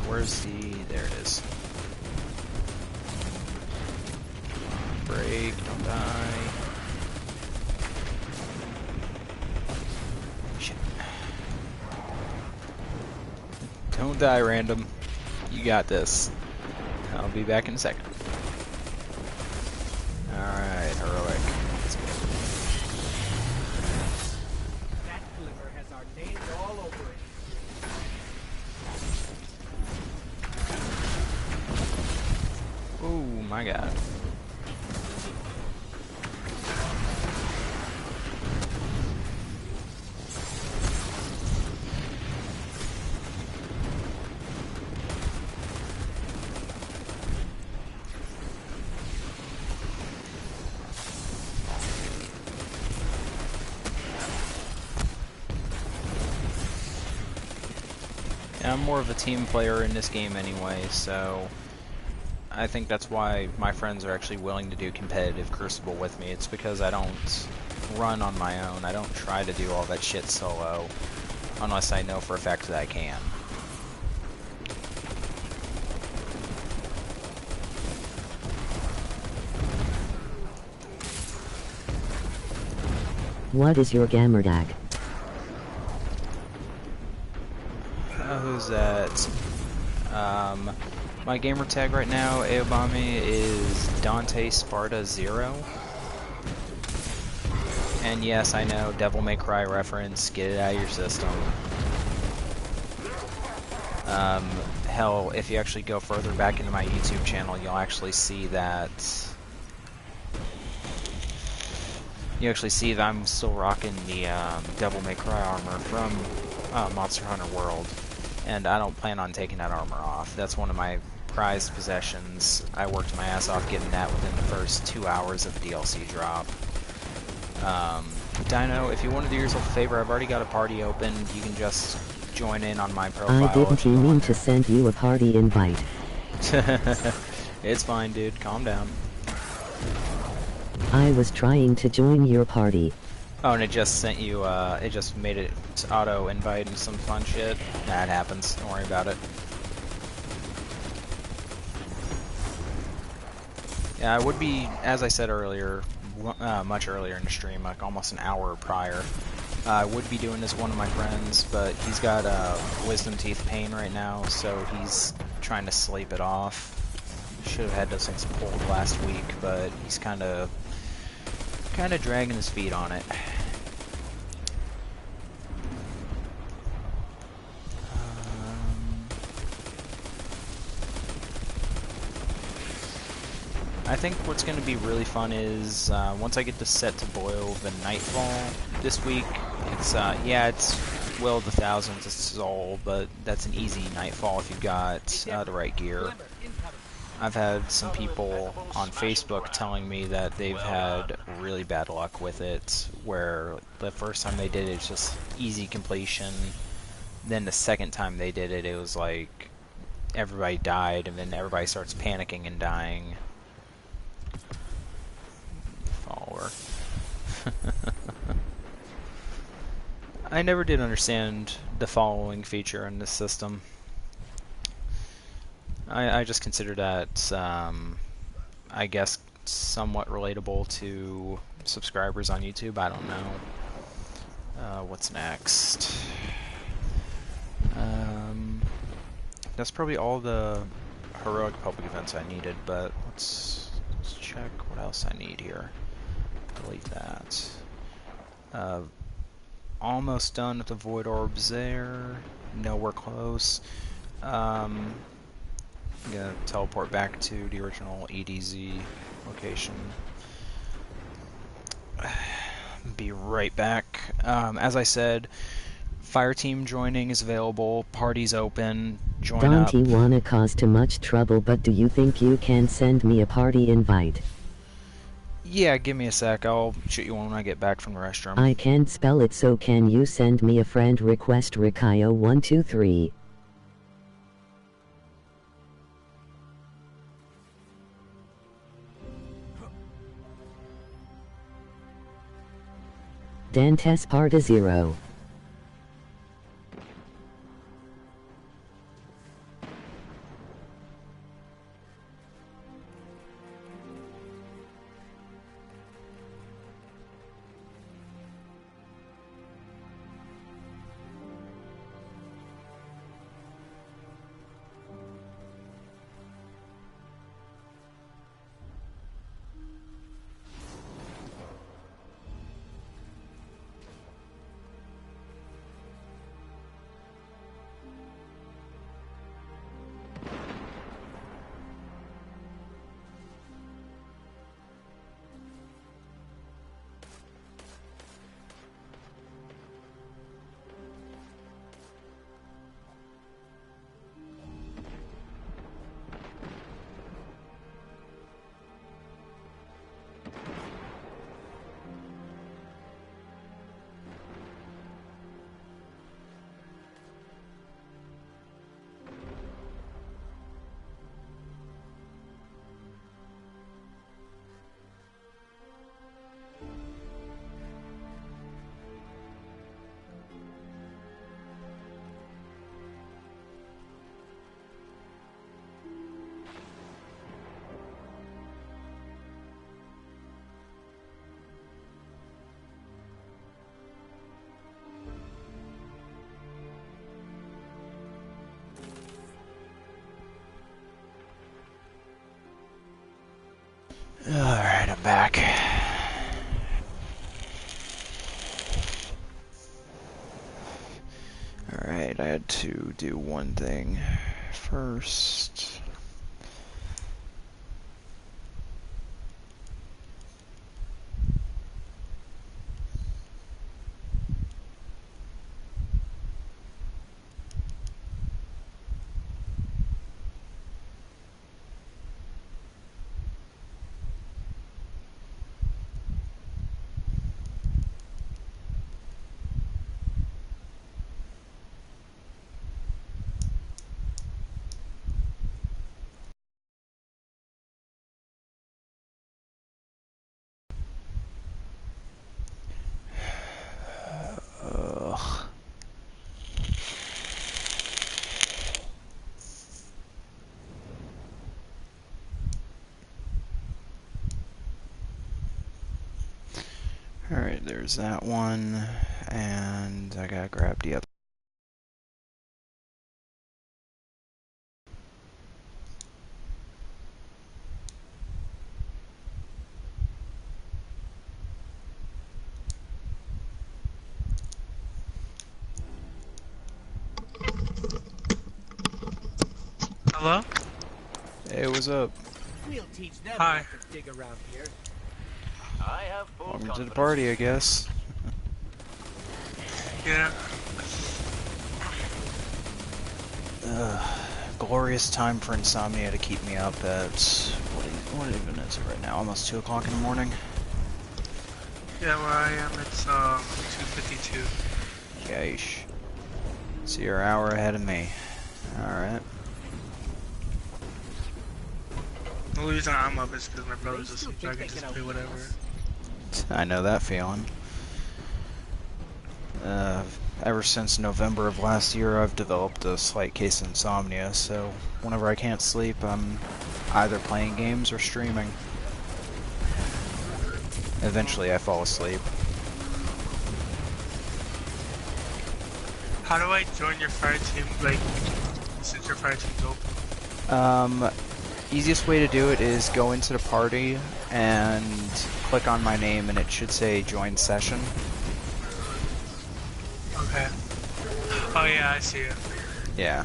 Where's the... there it is. Break, don't die. Shit. Don't die, random. You got this. I'll be back in a second. Alright, heroic. Let's go. That glimmer has our names all over it. Oh my god. Yeah, I'm more of a team player in this game anyway, so I think that's why my friends are actually willing to do competitive Crucible with me. It's because I don't run on my own. I don't try to do all that shit solo, unless I know for a fact that I can. What is your gamer tag? Who's that? My gamer tag right now, Aobami, is Dante Sparta 0. And yes, I know, Devil May Cry reference, get it out of your system. Hell, if you actually go further back into my YouTube channel, you'll actually see that... You actually see that I'm still rocking the Devil May Cry armor from Monster Hunter World. And I don't plan on taking that armor off. That's one of my prized possessions. I worked my ass off getting that within the first 2 hours of the DLC drop. Dino, if you want to do yourself a favor, I've already got a party open. You can just join in on my profile. I didn't mean to send you a party invite. It's fine, dude. Calm down. I was trying to join your party. Oh, and it just sent you, it just made it auto-invite and some fun shit. That happens. Don't worry about it. Yeah, I would be, as I said earlier, much earlier in the stream, like almost an hour prior, I would be doing as one of my friends, but he's got wisdom teeth pain right now, so he's trying to sleep it off. Should have had those things pulled last week, but he's kind of dragging his feet on it. I think what's going to be really fun is once I get this set to boil the Nightfall this week. It's yeah, it's Will of the Thousands, it's Soul, but that's an easy Nightfall if you've got the right gear. I've had some people on Facebook telling me that they've had really bad luck with it, where the first time they did it, it's just easy completion. Then the second time they did it, it was like everybody died, and then everybody starts panicking and dying. Follower. I never did understand the following feature in this system. I just consider that, I guess, somewhat relatable to subscribers on YouTube. I don't know. What's next? That's probably all the heroic public events I needed, but let's check what else I need here. Delete that. Almost done with the void orbs there. Nowhere close. I'm gonna teleport back to the original EDZ location. Be right back. As I said, fire team joining is available. Party's open. Join up. Don't wanna cause too much trouble, but do you think you can send me a party invite? Yeah, give me a sec. I'll shoot you one when I get back from the restroom. I can't spell it, so can you send me a friend request? Rikayo123. Dantes Parta 0. Alright, I'm back. Alright, I had to do one thing first. Ugh. Alright, there's that one. And I gotta grab the other. Hello? Hey, what's up? We'll teach them Hi. how to dig around here. I have full Welcome to the confidence. party, I guess. Yeah. Glorious time for insomnia to keep me up at, what even is it right now? Almost 2 o'clock in the morning? Yeah, where I am, it's 2:52. Yeesh. So you're an hour ahead of me. Alright. The only reason I'm up is because my brother's asleep, so I can just play whatever. I know that feeling. Ever since November of last year, I've developed a slight case of insomnia, so whenever I can't sleep, I'm either playing games or streaming. Eventually, I fall asleep. How do I join your fire team, like, since your fire team's open? Easiest way to do it is go into the party and click on my name, and it should say join session. Okay. Oh yeah, I see it. Yeah.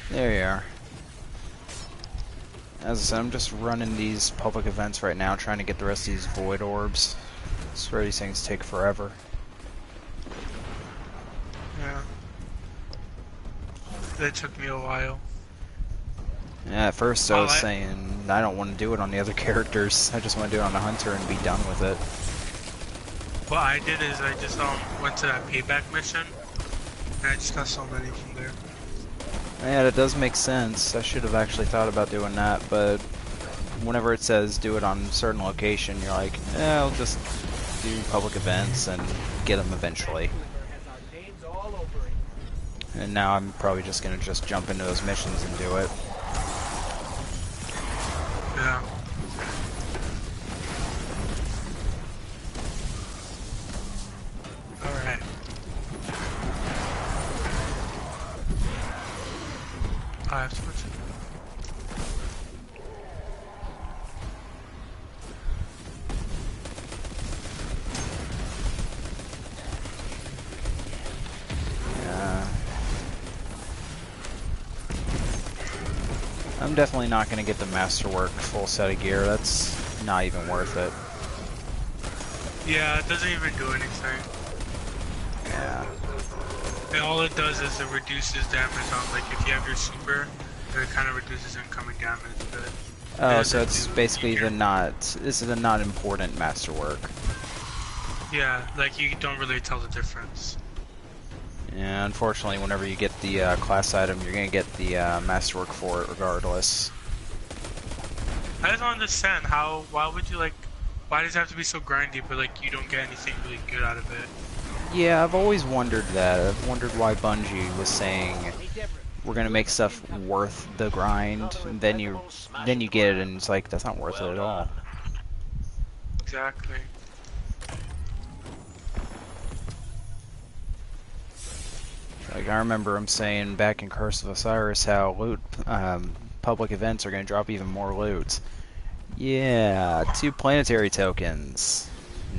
There you are. As I said, I'm just running these public events right now, trying to get the rest of these void orbs. I swear these things take forever. Yeah. That took me a while. Yeah, at first I was Oh, saying I don't want to do it on the other characters. I just want to do it on the hunter and be done with it. What I did is I just went to that payback mission, and I just got so many from there. Yeah, that does make sense. I should have actually thought about doing that, but whenever it says do it on a certain location, you're like, I'll just do public events and get them eventually. Has our names all over it. And now I'm probably just gonna just jump into those missions and do it. Yeah. Alright. I have to switch it. Yeah. I'm definitely not gonna get the Masterwork full set of gear. That's not even worth it. Yeah, it doesn't even do anything. Yeah. And all it does is it reduces damage on, like, if you have your super, it kind of reduces incoming damage, but... Oh, so it's basically this is the not important Masterwork. Yeah, like, you don't really tell the difference. Yeah, unfortunately, whenever you get the class item, you're gonna get the Masterwork for it regardless. I just don't understand why would you, like, why does it have to be so grindy, but, like, you don't get anything really good out of it? Yeah, I've always wondered that. I've wondered why Bungie was saying we're gonna make stuff worth the grind, and then you get it, and it's like that's not worth it at all. Exactly. Like I remember him saying back in Curse of Osiris how loot public events are gonna drop even more loot. Yeah, 2 planetary tokens.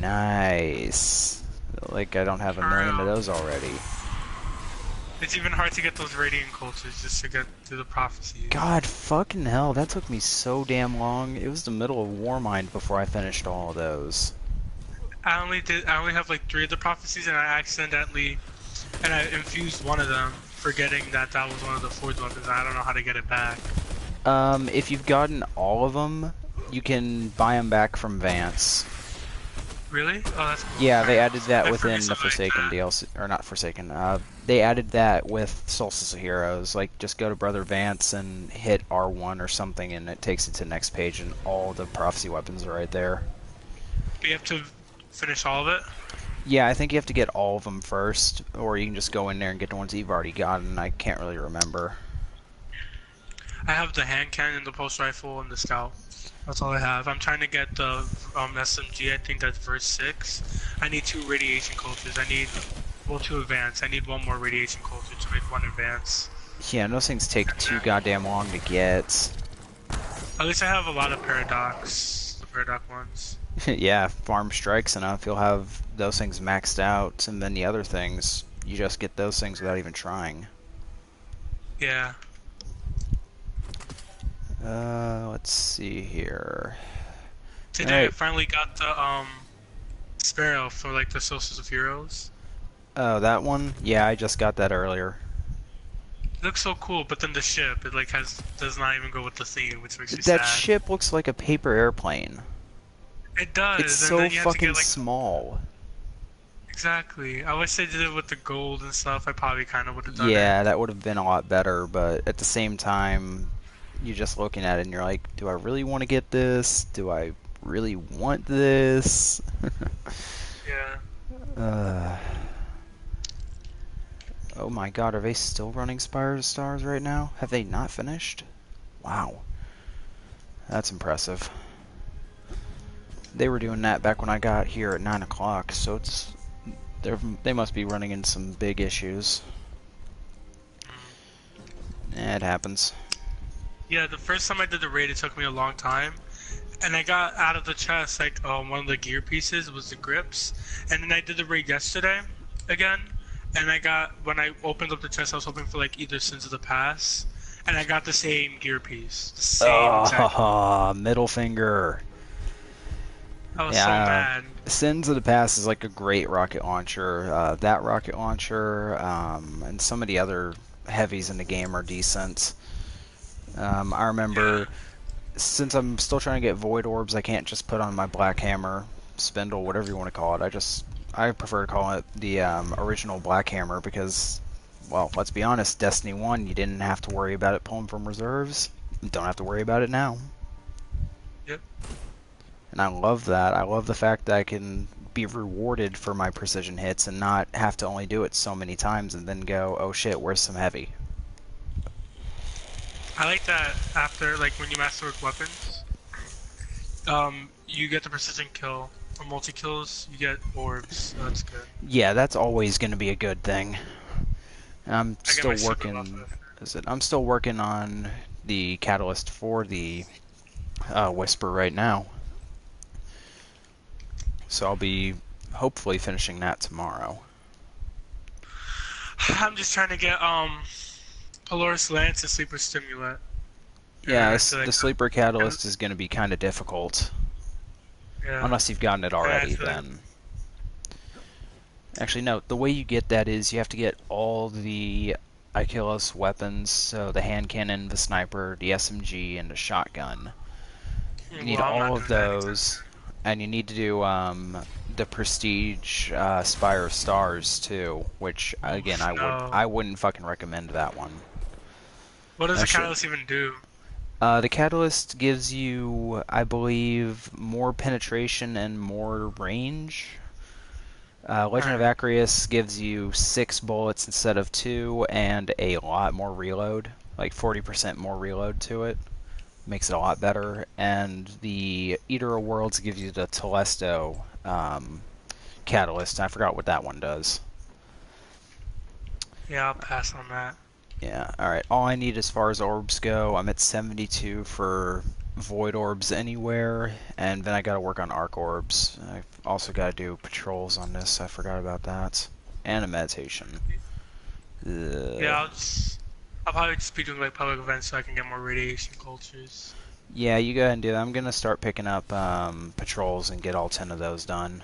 Nice. Like I don't have a million of those already. It's even hard to get those radiant cultures just to get to the prophecies. God fucking hell, that took me so damn long. It was the middle of Warmind before I finished all of those. I only have like 3 of the prophecies, and I infused one of them, forgetting that was one of the forged weapons. I don't know how to get it back. If you've gotten all of them, you can buy them back from Vance. Really? Oh, that's cool. Yeah, they added that I within forget the something like Forsaken that. DLC, or not Forsaken. They added that with Solstice of Heroes. Like, just go to Brother Vance and hit R1 or something, and it takes it to the next page, and all the prophecy weapons are right there. Do you have to finish all of it? Yeah, I think you have to get all of them first, or you can just go in there and get the ones that you've already gotten. I can't really remember. I have the hand cannon, the pulse rifle, and the scout. That's all I have. I'm trying to get the SMG. I think that's verse 6. I need 2 radiation cultures. I need, well, 2 advance. I need 1 more radiation culture to make 1 advance. Yeah, those things take too goddamn long to get. At least I have a lot of paradox, the paradox ones. Yeah, farm strikes enough, you'll have those things maxed out, and then the other things, you just get those things without even trying. Yeah. Let's see here. Today I finally got the Sparrow for like the Solstice of Heroes. Oh, that one? Yeah, I just got that earlier. It looks so cool, but then the ship, it like does not even go with the theme, which makes me That sad. ship looks like a paper airplane. It does. It's and so then you have to fucking get, like, small. Exactly. I wish they did it with the gold and stuff. I probably kind of would have done it. Yeah, that would have been a lot better, but at the same time, you're just looking at it and you're like, do I really want to get this? Do I really want this? Yeah. Oh my god, are they still running Spire Stars right now? Have they not finished? Wow. That's impressive. They were doing that back when I got here at 9 o'clock, so they must be running into some big issues. It happens. Yeah, the first time I did the raid, it took me a long time. And I got out of the chest, like, one of the gear pieces was the grips. And then I did the raid yesterday, again. And when I opened up the chest, I was hoping for, like, either Sins of the Past. And I got the same gear piece. The same exact. Middle finger. I was so mad. Sins of the Past is like a great rocket launcher. That rocket launcher, and some of the other heavies in the game are decent. I remember, since I'm still trying to get void orbs, I can't just put on my black hammer, spindle, whatever you want to call it. I prefer to call it the original black hammer because, well, let's be honest, Destiny 1, you didn't have to worry about it pulling from reserves. You don't have to worry about it now. Yep. And I love that. I love the fact that I can be rewarded for my precision hits and not have to only do it so many times and then go, oh shit, where's some heavy? I like that after, like, when you master weapons, you get the precision kill. For multi-kills, you get orbs, so that's good. Yeah, that's always going to be a good thing. I'm still working on the catalyst for the Whisper right now. So I'll be hopefully finishing that tomorrow. I'm just trying to get Polaris Lance and Sleeper Stimulant. Yeah, the Sleeper Catalyst is going to be kind of difficult. Yeah. Unless you've gotten it already, then. Actually, no, the way you get that is you have to get all the Achilles weapons, so the hand cannon, the sniper, the SMG, and the shotgun. You need all of those, and you need to do the Prestige Spire of Stars too, which again I wouldn't fucking recommend that one. What does the Catalyst even do? The Catalyst gives you, I believe, more penetration and more range. Legend of Acreus gives you 6 bullets instead of 2 and a lot more reload, like 40% more reload to it. Makes it a lot better. And the Eater of Worlds gives you the Telesto Catalyst. I forgot what that one does. Yeah, I'll pass on that. Yeah, alright. All I need as far as orbs go, I'm at 72 for void orbs anywhere, and then I gotta work on arc orbs. I've also gotta do patrols on this, I forgot about that. And a meditation. Yeah, I'll probably just be doing like public events so I can get more radiation cultures. Yeah, you go ahead and do that. I'm gonna start picking up patrols and get all 10 of those done.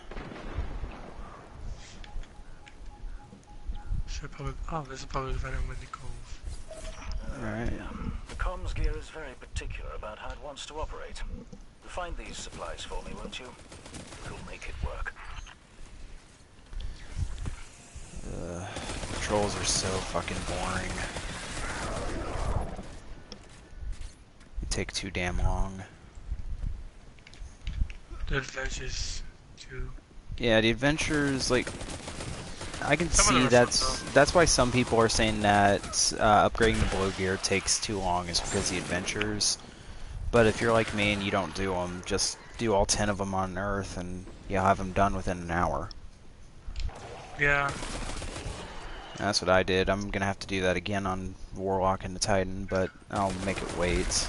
Oh, there's a public event in Windy Cove. Alright. The comms gear is very particular about how it wants to operate. Find these supplies for me, won't you? We'll make it work. Patrols are so fucking boring. They take too damn long. The adventures, too. Yeah, the adventures, like, I can Some of see them are fun, that's why some people are saying that upgrading the blue gear takes too long is because of the adventures. But if you're like me and you don't do them, just do all 10 of them on Earth and you'll have them done within an hour. Yeah. That's what I did. I'm gonna have to do that again on Warlock and the Titan, but I'll make it wait.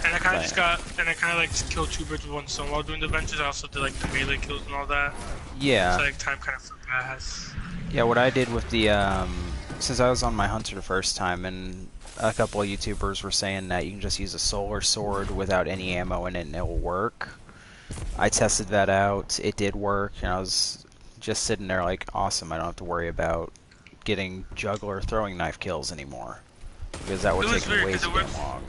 And I kind of like killed two birds with one stone while doing the adventures. I also did like the melee kills and all that. Yeah. So like time kind of flew fast. Yeah, what I did with the, since I was on my hunter the first time, and a couple of YouTubers were saying that you can just use a solar sword without any ammo in it and it will work. I tested that out. It did work, and I was just sitting there like, awesome, I don't have to worry about getting juggler throwing knife kills anymore. Because that would take me way too long.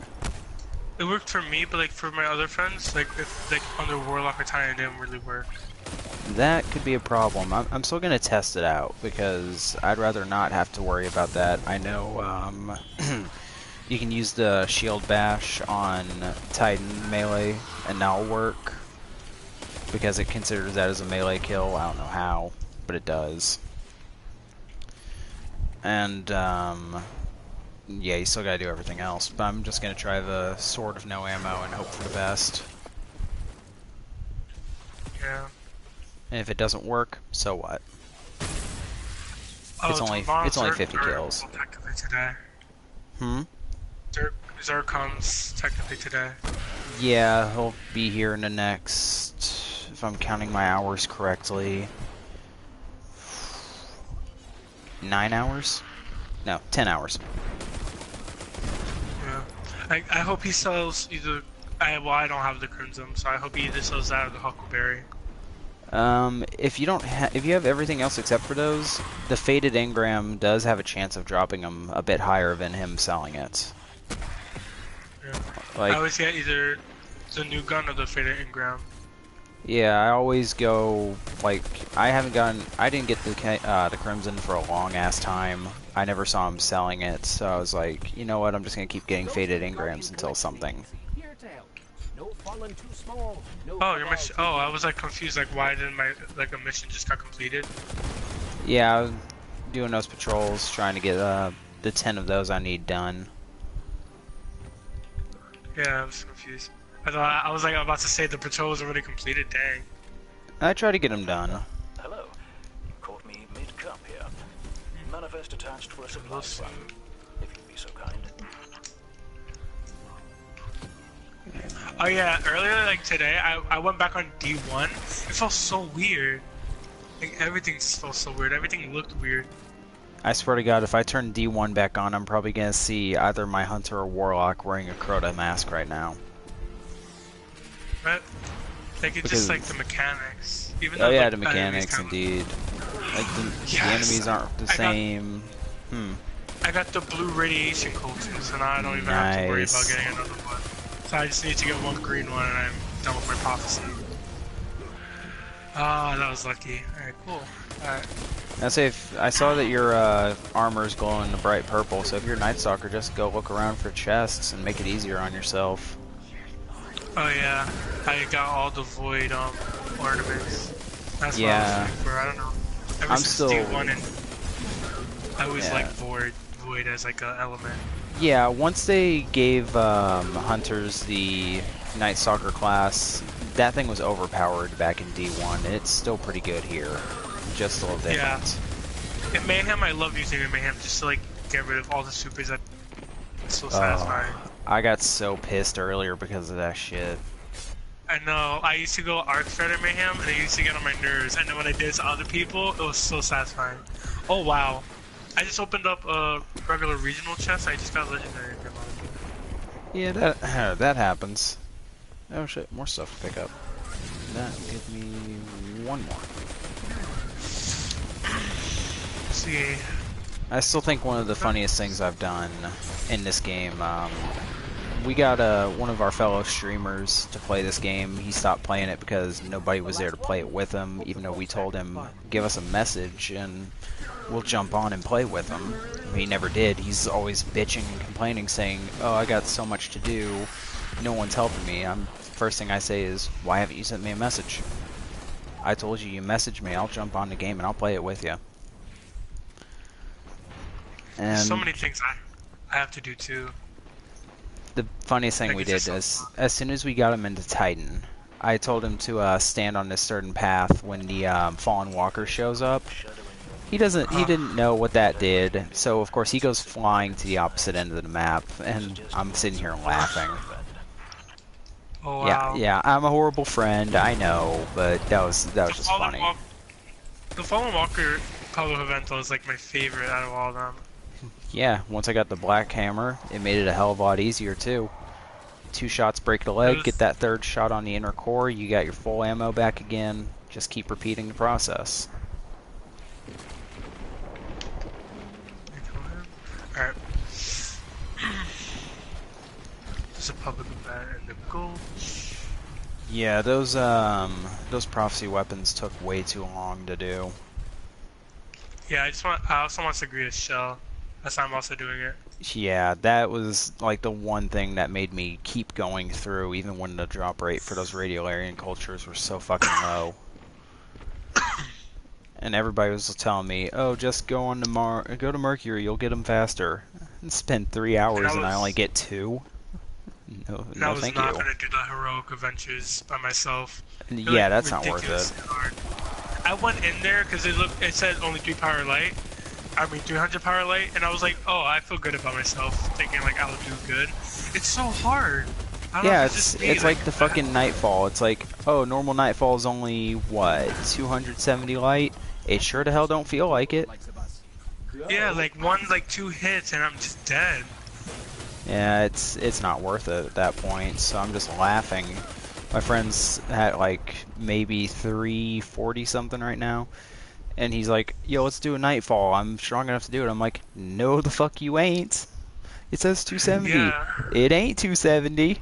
It worked for me, but like for my other friends, like if like under Warlock or Titan, it didn't really work. That could be a problem. I'm still going to test it out, because I'd rather not have to worry about that. I know you can use the shield bash on Titan melee, and that'll work, because it considers that as a melee kill. I don't know how, but it does. And, yeah, you still gotta do everything else, but I'm just gonna try the sword of no ammo and hope for the best. Yeah. And if it doesn't work, so what? Oh, It's only 50 kills. Technically today. Hmm? Zerg comes technically today. Yeah, he'll be here in the next, if I'm counting my hours correctly, 9 hours? No, 10 hours. Yeah. I hope he sells either. Well, I don't have the Crimson, so I hope he either sells that or the Huckleberry. If you don't if you have everything else except for those, the Faded Engram does have a chance of dropping him a bit higher than him selling it. Yeah. Like, I always get either the new gun or the Faded Engram. yeah, I always go, like, I didn't get the Crimson for a long ass time. I never saw him selling it, so I was like, you know what, I'm just gonna keep getting Faded Engrams until something. Oh, your mission. Oh, I was like confused. Like, why didn't my a mission just got completed? Yeah, I was doing those patrols, trying to get the 10 of those I need done. Yeah, I was confused. I was like about to say the patrol was already completed. Dang. I try to get them done. Hello. You caught me mid-cup here. Manifest attached for a supply run, if you'd be so kind. Oh yeah, earlier like today, I went back on D1. It felt so weird. Like everything felt so weird. Everything looked weird. I swear to God, if I turn D1 back on, I'm probably gonna see either my Hunter or Warlock wearing a Crota mask right now. Right? Like it's just like the mechanics. Even Oh though, yeah, like, the mechanics indeed. Like the enemies aren't the same. I got the blue radiation cultist, so now I don't even have to worry about getting another one. So I just need to get one green one, and I'm done with my prophecy. Ah, that was lucky. Alright, cool. Alright. I saw that your armor is glowing the bright purple, so if you're a Night Stalker, just go look around for chests and make it easier on yourself. Oh yeah, I got all the void ornaments. That's what I was looking for. I don't know. Ever since D1, and I always like void as like a element. Yeah, once they gave hunters the Night Stalker class, that thing was overpowered back in D1, and it's still pretty good here. Just a little different. Yeah. In Mayhem, I love using in Mayhem just to like get rid of all the supers. That's so satisfying. I got so pissed earlier because of that shit. I know. I used to go Arc Thread in Mayhem, and it used to get on my nerves. And then when I did it to other people, it was so satisfying. Oh wow. I just opened up a regular regional chest. I just got legendary. Yeah, that happens. Oh shit, more stuff to pick up. That give me one more. Let's see. I still think one of the funniest things I've done in this game, we got one of our fellow streamers to play this game. He stopped playing it because nobody was there to play it with him, even though we told him, give us a message and we'll jump on and play with him. He never did. He's always bitching and complaining, saying, oh, I got so much to do, no one's helping me. First thing I say is, why haven't you sent me a message? I told you, you message me, I'll jump on the game and I'll play it with you. There's so And many things I have to do too. the funniest thing Like, we it's did just is, as soon as we got him into Titan, I told him to stand on this certain path when the Fallen Walker shows up. He didn't know what that did, so of course he goes flying to the opposite end of the map, and I'm sitting here laughing. Oh wow. Yeah, I'm a horrible friend, I know, but that was just funny. The Fallen Walker Pablo Vento is like my favorite out of all of them. Yeah, once I got the black hammer, it made it a hell of a lot easier too. 2 shots break the leg, get that 3rd shot on the inner core, you got your full ammo back again. Just keep repeating the process. Alright. There's a public event and the goal. Yeah, those prophecy weapons took way too long to do. Yeah, I also want to agree to shell. That's why I'm also doing it. Yeah, that was like the one thing that made me keep going through, even when the drop rate for those radiolarian cultures were so fucking low. And everybody was telling me, "Oh, just go to Mercury, you'll get them faster." And spend 3 hours and I only get 2. No, I was thank not you. gonna do the heroic adventures by myself. Yeah, that's not worth it. Hard. I went in there because it said only 300 power light, and I was like, oh, I feel good about myself, thinking like I'll do good. It's so hard. Yeah, it's like the fucking Nightfall. It's like, oh, normal Nightfall is only what, 270 light. It sure the hell don't feel like it. Yeah, like 2 hits and I'm just dead. Yeah, it's not worth it at that point. So I'm just laughing. My friend's at like maybe 340 something right now, and he's like, "Yo, let's do a Nightfall. I'm strong enough to do it." I'm like, "No, the fuck you ain't. It says 270. Yeah. It ain't 270."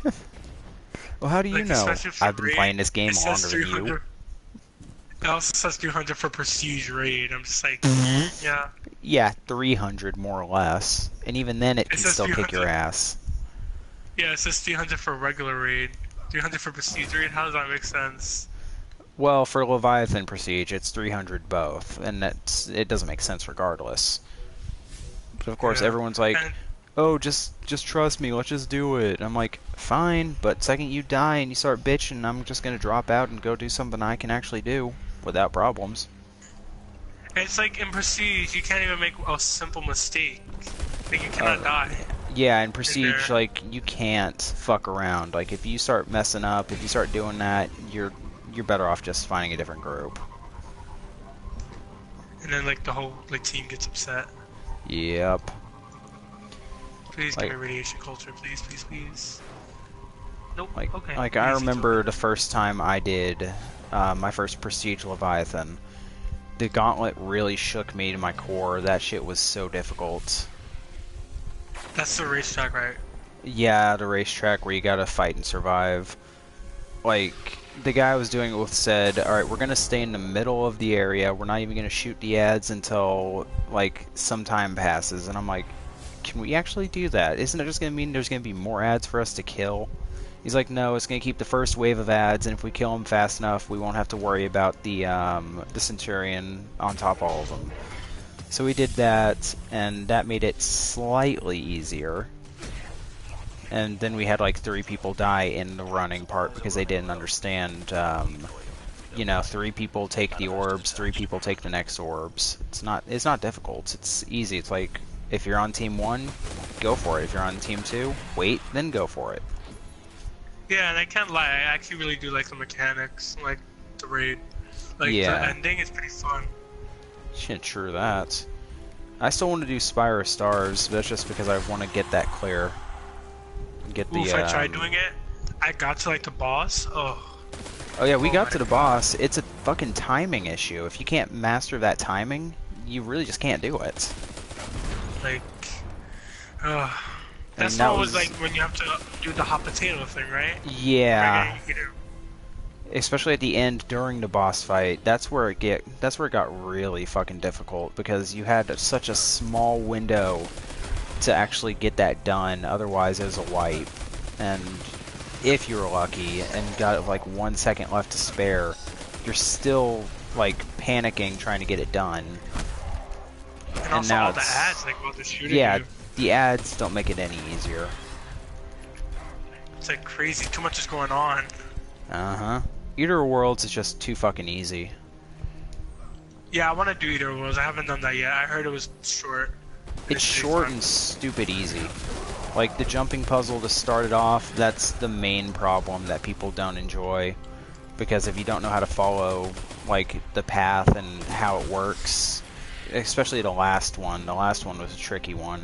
Well, how do you know? I've been raid, playing this game longer than you. It also says 300 for prestige raid. I'm just like, yeah. Yeah, 300 more or less, and even then it can says still kick your 300. ass. Yeah, it says 300 for regular raid. 300 for prestige raid? How does that make sense? Well, for Leviathan Prestige, it's 300 both, and it doesn't make sense regardless. But of course, everyone's like, "Oh, just trust me, let's just do it." And I'm like, "Fine, but second you die and you start bitching, I'm just gonna drop out and go do something I can actually do without problems." It's like in prestige, you can't even make a simple mistake. Like you cannot die. Yeah, in Prestige, like, you can't fuck around. Like, if you start messing up, if you start doing that, you're better off just finding a different group. And then, like, the whole, like, team gets upset. Yep. Please give me radiation culture, please, please, please. Nope, okay. Like, I remember the first time I did my first Prestige Leviathan. The gauntlet really shook me to my core. That shit was so difficult. That's the racetrack, right? Yeah, the racetrack where you gotta fight and survive. Like, the guy I was doing it with said, "Alright, we're gonna stay in the middle of the area. We're not even gonna shoot the ads until, like, some time passes." And I'm like, "Can we actually do that? Isn't it just gonna mean there's gonna be more ads for us to kill?" He's like, "No, it's gonna keep the first wave of ads, and if we kill them fast enough, we won't have to worry about the Centurion on top of all of them." So we did that, and that made it slightly easier. And then we had like 3 people die in the running part because they didn't understand, you know, 3 people take the orbs, 3 people take the next orbs. It's not difficult. It's easy. It's like, if you're on team 1, go for it. If you're on team 2, wait, then go for it. Yeah, and I can't lie, I actually really do like the mechanics, like the raid. Like, Yeah. the ending is pretty fun. Shit, true that. I still want to do Spire of Stars, but that's just because I want to get that clear. Get the. Ooh, if I tried doing it, I got to like the boss. Oh. Oh yeah, we got to the boss. It's a fucking timing issue. If you can't master that timing, you really just can't do it. Like, that's that what was like when you have to do the hot potato thing, right? Yeah. Especially at the end during the boss fight, that's where it got really fucking difficult because you had such a small window to actually get that done. Otherwise, it was a wipe. And if you were lucky and got like 1 second left to spare, you're still like panicking trying to get it done. And also now all the it's- ads, like while they're shooting Yeah, you. the ads don't make it any easier. It's like crazy. Too much is going on. Uh-huh. Eater Worlds is just too fucking easy. Yeah, I want to do Eater Worlds. I haven't done that yet. I heard it was short. It's short and stupid easy. Like, the jumping puzzle to start it off, that's the main problem that people don't enjoy. Because if you don't know how to follow, like, the path and how it works, especially the last one was a tricky one.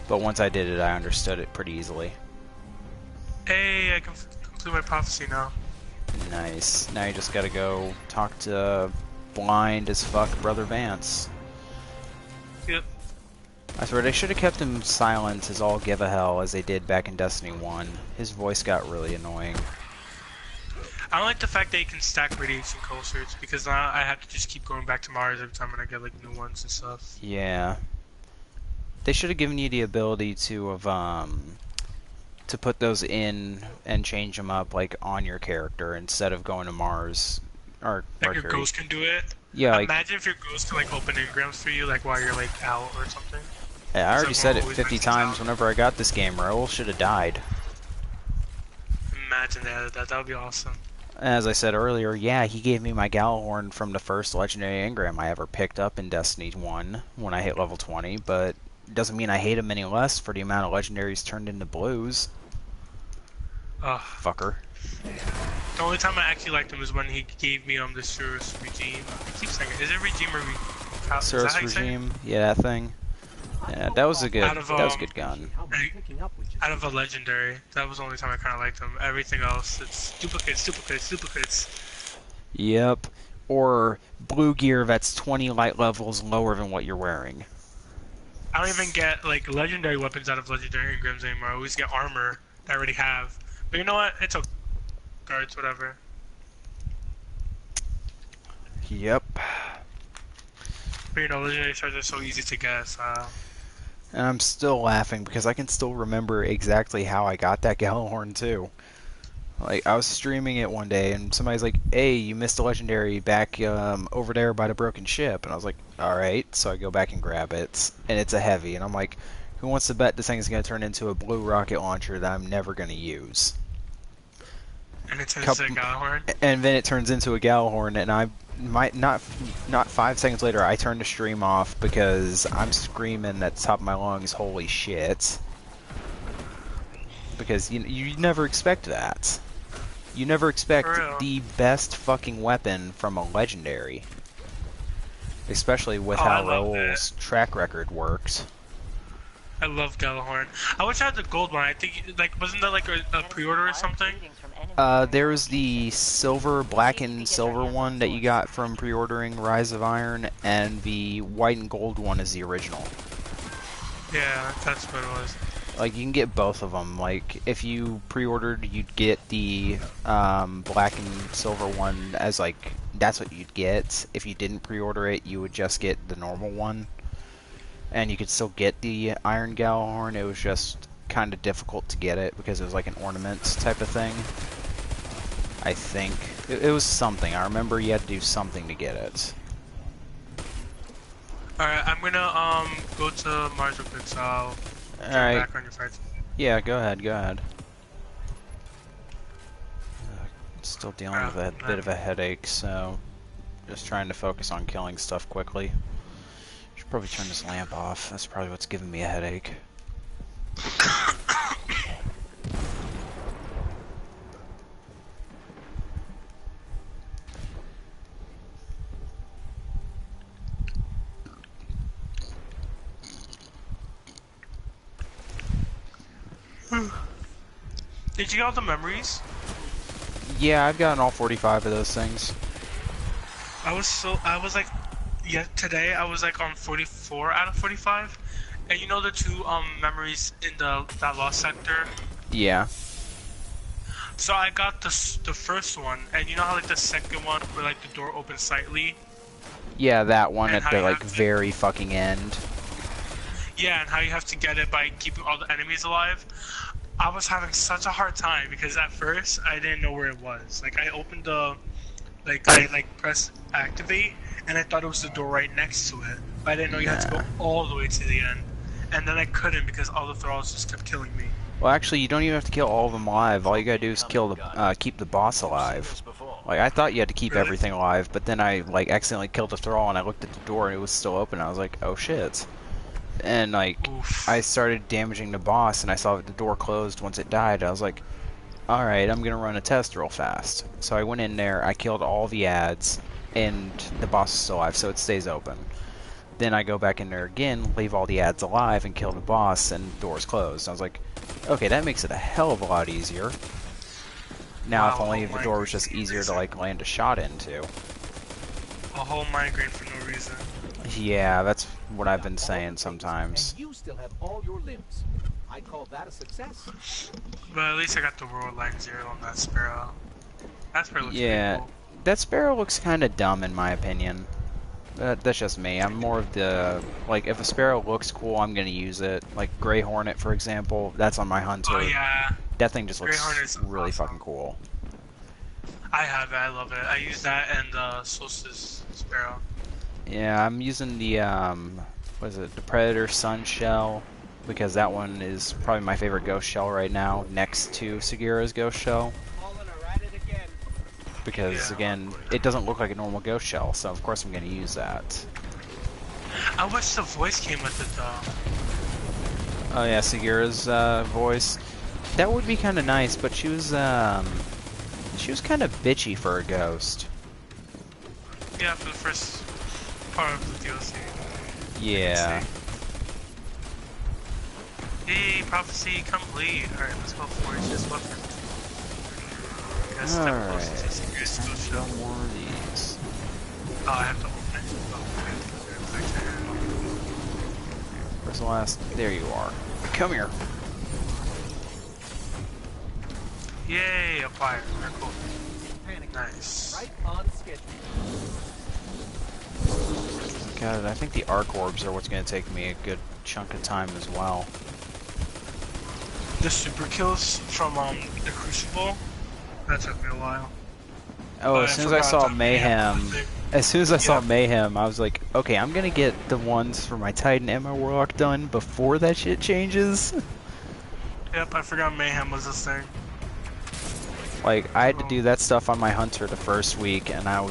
But once I did it, I understood it pretty easily. Hey, I can complete my prophecy now. Nice. Now you just gotta go talk to blind as fuck Brother Vance. Yep. I swear, they should have kept him silent as all give a hell as they did back in Destiny 1. His voice got really annoying. I don't like the fact that you can stack radiation coasters because now I have to just keep going back to Mars every time when I get like new ones and stuff. Yeah. They should have given you the ability to put those in and change them up like on your character instead of going to Mars or Like your Mercury. ghost can do it. Yeah, like, Imagine if your ghost can like open engrams for you, like while you're like out or something. I already said it always 50 messes times out. whenever I got this game. Raoul should have died. Imagine that would be awesome. As I said earlier, yeah, he gave me my Gallahorn from the first legendary engram I ever picked up in Destiny 1 when I hit level 20, but it doesn't mean I hate him any less for the amount of legendaries turned into blues. Ugh. Fucker. The only time I actually liked him is when he gave me the Surus regime. I keep saying it. Is it regime or is that Surus how you say it? regime, yeah, that thing. Yeah, that was a good, Out of, that was a good gun. I'll be picking up with you. Out of a legendary, that was the only time I kind of liked him. Everything else, it's duplicates. Yep. Or blue gear that's 20 light levels lower than what you're wearing. I don't even get like legendary weapons out of legendary engrams anymore. I always get armor that I already have. But you know what? It's okay. Guards, whatever. Yep. But you know, legendary shards are so easy to get. So And I'm still laughing because I can still remember exactly how I got that Gallahorn too. Like, I was streaming it one day and somebody's like, hey, you missed a legendary back over there by the broken ship. And I was like, alright. So I go back and grab it. And it's a heavy. And I'm like, who wants to bet this thing is going to turn into a blue rocket launcher that I'm never going to use? and it turns to a Gallahorn. And then it turns into a Gallahorn, and I might not 5 seconds later I turn the stream off because I'm screaming at the top of my lungs, holy shit. Because you never expect that. You never expect the best fucking weapon from a legendary. Especially with how Raoul's track record works. I love Gallahorn. I wish I had the gold one. I think, like, wasn't that like a pre-order or something? There was the silver, black and silver one that you got from pre-ordering Rise of Iron, and the white and gold one is the original. Yeah, that's what it was. Like, you can get both of them. Like, if you pre-ordered, you'd get the black and silver one as, like, that's what you'd get. If you didn't pre-order it, you would just get the normal one. And you could still get the Iron Gallahorn. It was just kind of difficult to get it because it was like an ornament type of thing. I think. It was something. I remember you had to do something to get it. Alright, I'm gonna go to Mars real quick, so I'll Alright. back on your fights. Yeah, go ahead, go ahead. Still dealing with a bit of a headache, so just trying to focus on killing stuff quickly. Should probably turn this lamp off. That's probably what's giving me a headache. Did you get all the memories? Yeah, I've gotten all 45 of those things. I was like, yeah, today I was like on 44 out of 45. And you know the two memories in that lost sector? Yeah. So I got the first one, and you know how like the second one where like the door opens slightly? Yeah, that one And at how the you like have to- very fucking end. Yeah, and how you have to get it by keeping all the enemies alive. I was having such a hard time because at first I didn't know where it was. Like I opened the, I pressed activate, and I thought it was the door right next to it. But I didn't know you had to go Nah. all the way to the end. And then I couldn't because all the thralls just kept killing me. Well, actually, you don't even have to kill all of them alive. All you gotta do is kill the keep the boss You've seen alive. this before. Like, I thought you had to keep Really? everything alive, but then I like accidentally killed the thrall and I looked at the door and it was still open. I was like, oh shit. And like, Oof. I started damaging the boss and I saw the door closed once it died. I was like, alright, I'm gonna run a test real fast. So I went in there, I killed all the ads, and the boss is still alive, so it stays open. Then I go back in there again, leave all the ads alive, and kill the boss, and the door's closed. I was like, okay, that makes it a hell of a lot easier. Now, if Wow, only oh the my door was just goodness. easier to like land a shot into. A whole migraine for no reason. Yeah, that's what I've been saying sometimes. And you still have all your limbs. I call that a success. But at least I got the World Line 0 on that Sparrow. That Sparrow looks Yeah, pretty that sparrow looks kind of dumb in my opinion. That's just me. I'm more of the, like, if a sparrow looks cool, I'm gonna use it. Like Grey Hornet, for example, that's on my hunter. cool. Oh yeah, That thing just Grey looks Hornet's really awesome. fucking cool. I have it. I love it. I use that and Solstice Sparrow. Yeah, I'm using the, what is it, the Predator Sun Shell, because that one is probably my favorite ghost shell right now, next to Sagira's ghost shell. Because, Yeah. again, it doesn't look like a normal ghost shell, so of course I'm gonna use that. I wish the voice came with it though. Oh yeah, Sagira's voice. That would be kind of nice, but she was kind of bitchy for a ghost. Yeah, for the first part of the DLC. Yeah. Hey, prophecy complete. Alright, let's go for this weapon. Alright. Oh, No more of these. I have to open it. Oh, Where's the last? There you are. Come here. okay. Yay, apply. Alright, cool. Nice. Right on schedule. God, I think the arc orbs are what's going to take me a good chunk of time as well. The super kills from the Crucible, that took me a while. Oh, But as soon as I saw the Mayhem, thing. as soon as I saw Yeah. Mayhem, I was like, okay, I'm going to get the ones for my Titan Ammo Warlock done before that shit changes. Yep, I forgot Mayhem was this thing. Like, I had to do that stuff on my hunter the first week, and it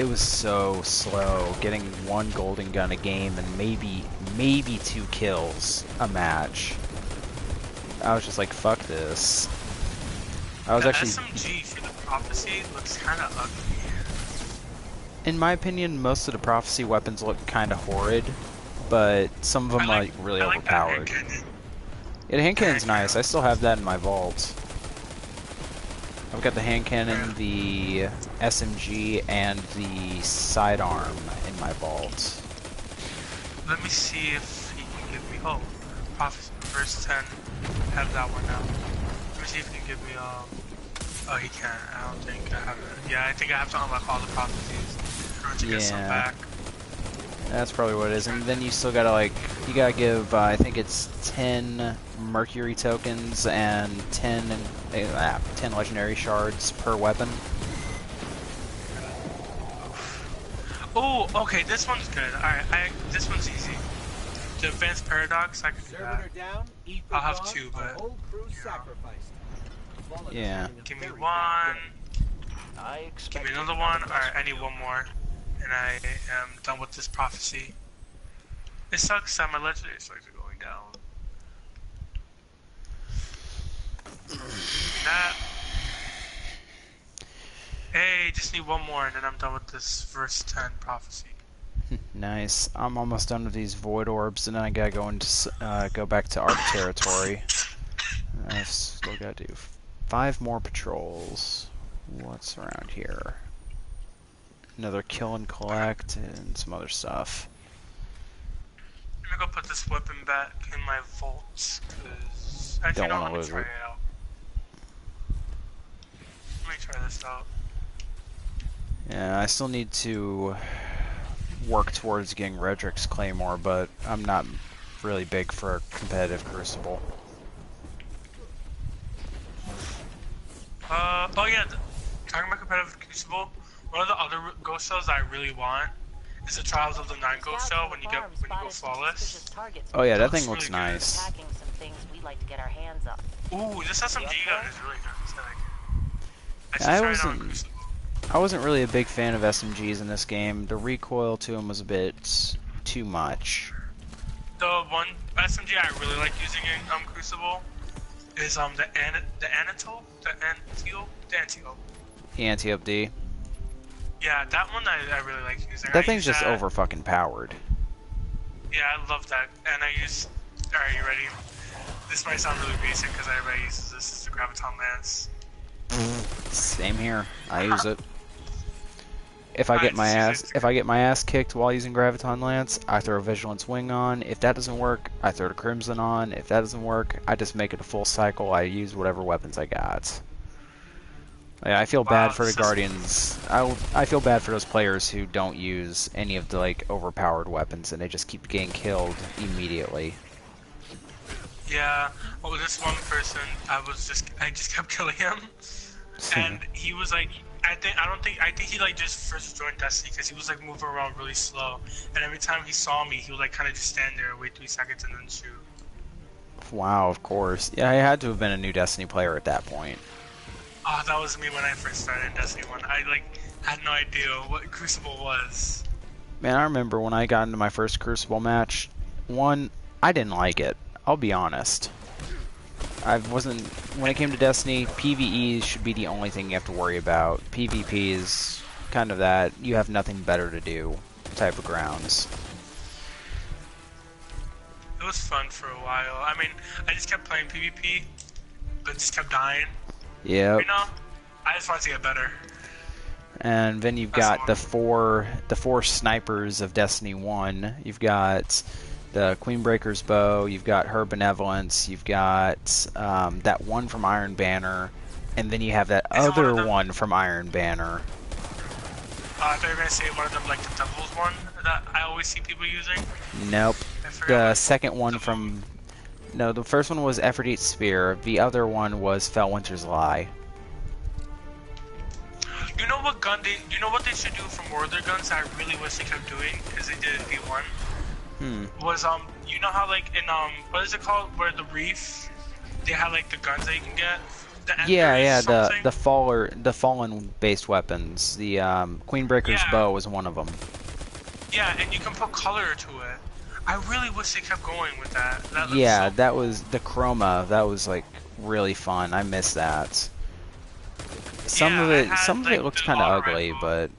was so slow getting one golden gun a game and maybe 2 kills a match. I was just like, fuck this. I was The actually, SMG for the prophecy looks kind of ugly. in my opinion, most of the prophecy weapons look kind of horrid, but some of them are like really I like that hand overpowered. cannon. Yeah, the hand cannon's hand nice. I still have that in my vault. I've got the hand cannon, the SMG, and the sidearm in my vault. Let me see if he can give me. Oh, prophecy verse 10. Have that one now. Let me see if he can give me. Oh, he can. I don't think I have it. Yeah, I think I have to unlock all the prophecies in order to get some Yeah. back. That's probably what it is. And then you still gotta, like, you gotta give, I think it's 10 Mercury tokens and 10 legendary shards per weapon. Oh, okay, this one's good. Alright, this one's easy. The advanced paradox, I can do Serving her that. down, equal I'll have gone, 2, our but whole crew sacrificed. Yeah. Give me Very one. bad day. I Give expect me another one. Alright, I need one more. And I am done with this prophecy. It sucks that my legendary stars are going down. That. Hey, just need one more and then I'm done with this verse 10 prophecy. Nice. I'm almost done with these void orbs, and then I gotta go into go back to Arc territory. I still gotta do 5 more patrols. What's around here? Another kill and collect, and some other stuff. I'm gonna go put this weapon back in my vaults, cause actually Don't no, wanna let me lose try it. it out. Let me try this out. Yeah, I still need to work towards getting Redrick's Claymore, but I'm not really big for a competitive Crucible. Oh yeah, talking about competitive Crucible, one of the other ghost cells I really want is the Trials of the Nine Ghost Scouts show on when the you farm go spotted some flawless. suspicious targets. Oh yeah, that Looks thing looks really good. nice. Attacking some things we'd like to get our hands on. Ooh, this SMG gun is really nice. I should I try it on wasn't Crucible. I wasn't really a big fan of SMGs in this game. The recoil to them was a bit too much. The one SMG I really like using in Crucible is the Antelope. The anti-up D. Yeah, that one I really like using. That thing's just over fucking powered. Yeah, I love that. And I use. Alright, you ready? This might sound really basic because everybody uses this as the Graviton Lance. Same here. I use it. If I get my ass kicked while using Graviton Lance, I throw a Vigilance Wing on. If that doesn't work, I throw the Crimson on. If that doesn't work, I just make it a full cycle. I use whatever weapons I got. Yeah, I feel bad for the Guardians. I feel bad for those players who don't use any of the like overpowered weapons and they just keep getting killed immediately. Yeah. Well, this one person, I just kept killing him, and he was like, I think he like just first joined Destiny because he was like moving around really slow, and every time he saw me, he would like kind of just stand there, wait 3 seconds, and then shoot. Wow, of course. Yeah, I had to have been a new Destiny player at that point. Oh, that was me when I first started in Destiny 1. I like had no idea what Crucible was. Man, I remember when I got into my first Crucible match. One, I didn't like it. I'll be honest. When it came to Destiny, PvE should be the only thing you have to worry about. PvP is kind of that you have nothing better to do type of grounds. It was fun for a while. I mean, I just kept playing PvP, but just kept dying. Yeah. You know, I just wanted to get better. And then you've got the four snipers of Destiny 1. You've got the Queenbreaker's bow, you've got her benevolence, you've got that one from Iron Banner, and then you have that other one from Iron Banner. I thought you were going to say one of them, like the Devil's one that I always see people using. Nope. The second one from... No, the first one was Aphrodite's Spear. The other one was Felwinter's Lie. You know what they should do for more of their guns that I really wish they kept doing, because they did in V1? Was, you know how, like, in, what is it called, where the Reef, they have, like, the guns that you can get? The fallen-based weapons. The, Queenbreaker's bow was one of them. Yeah, and you can put color to it. I really wish they kept going with that. That was the chroma. That was like really fun. I miss that. Some of it looked kind of ugly, but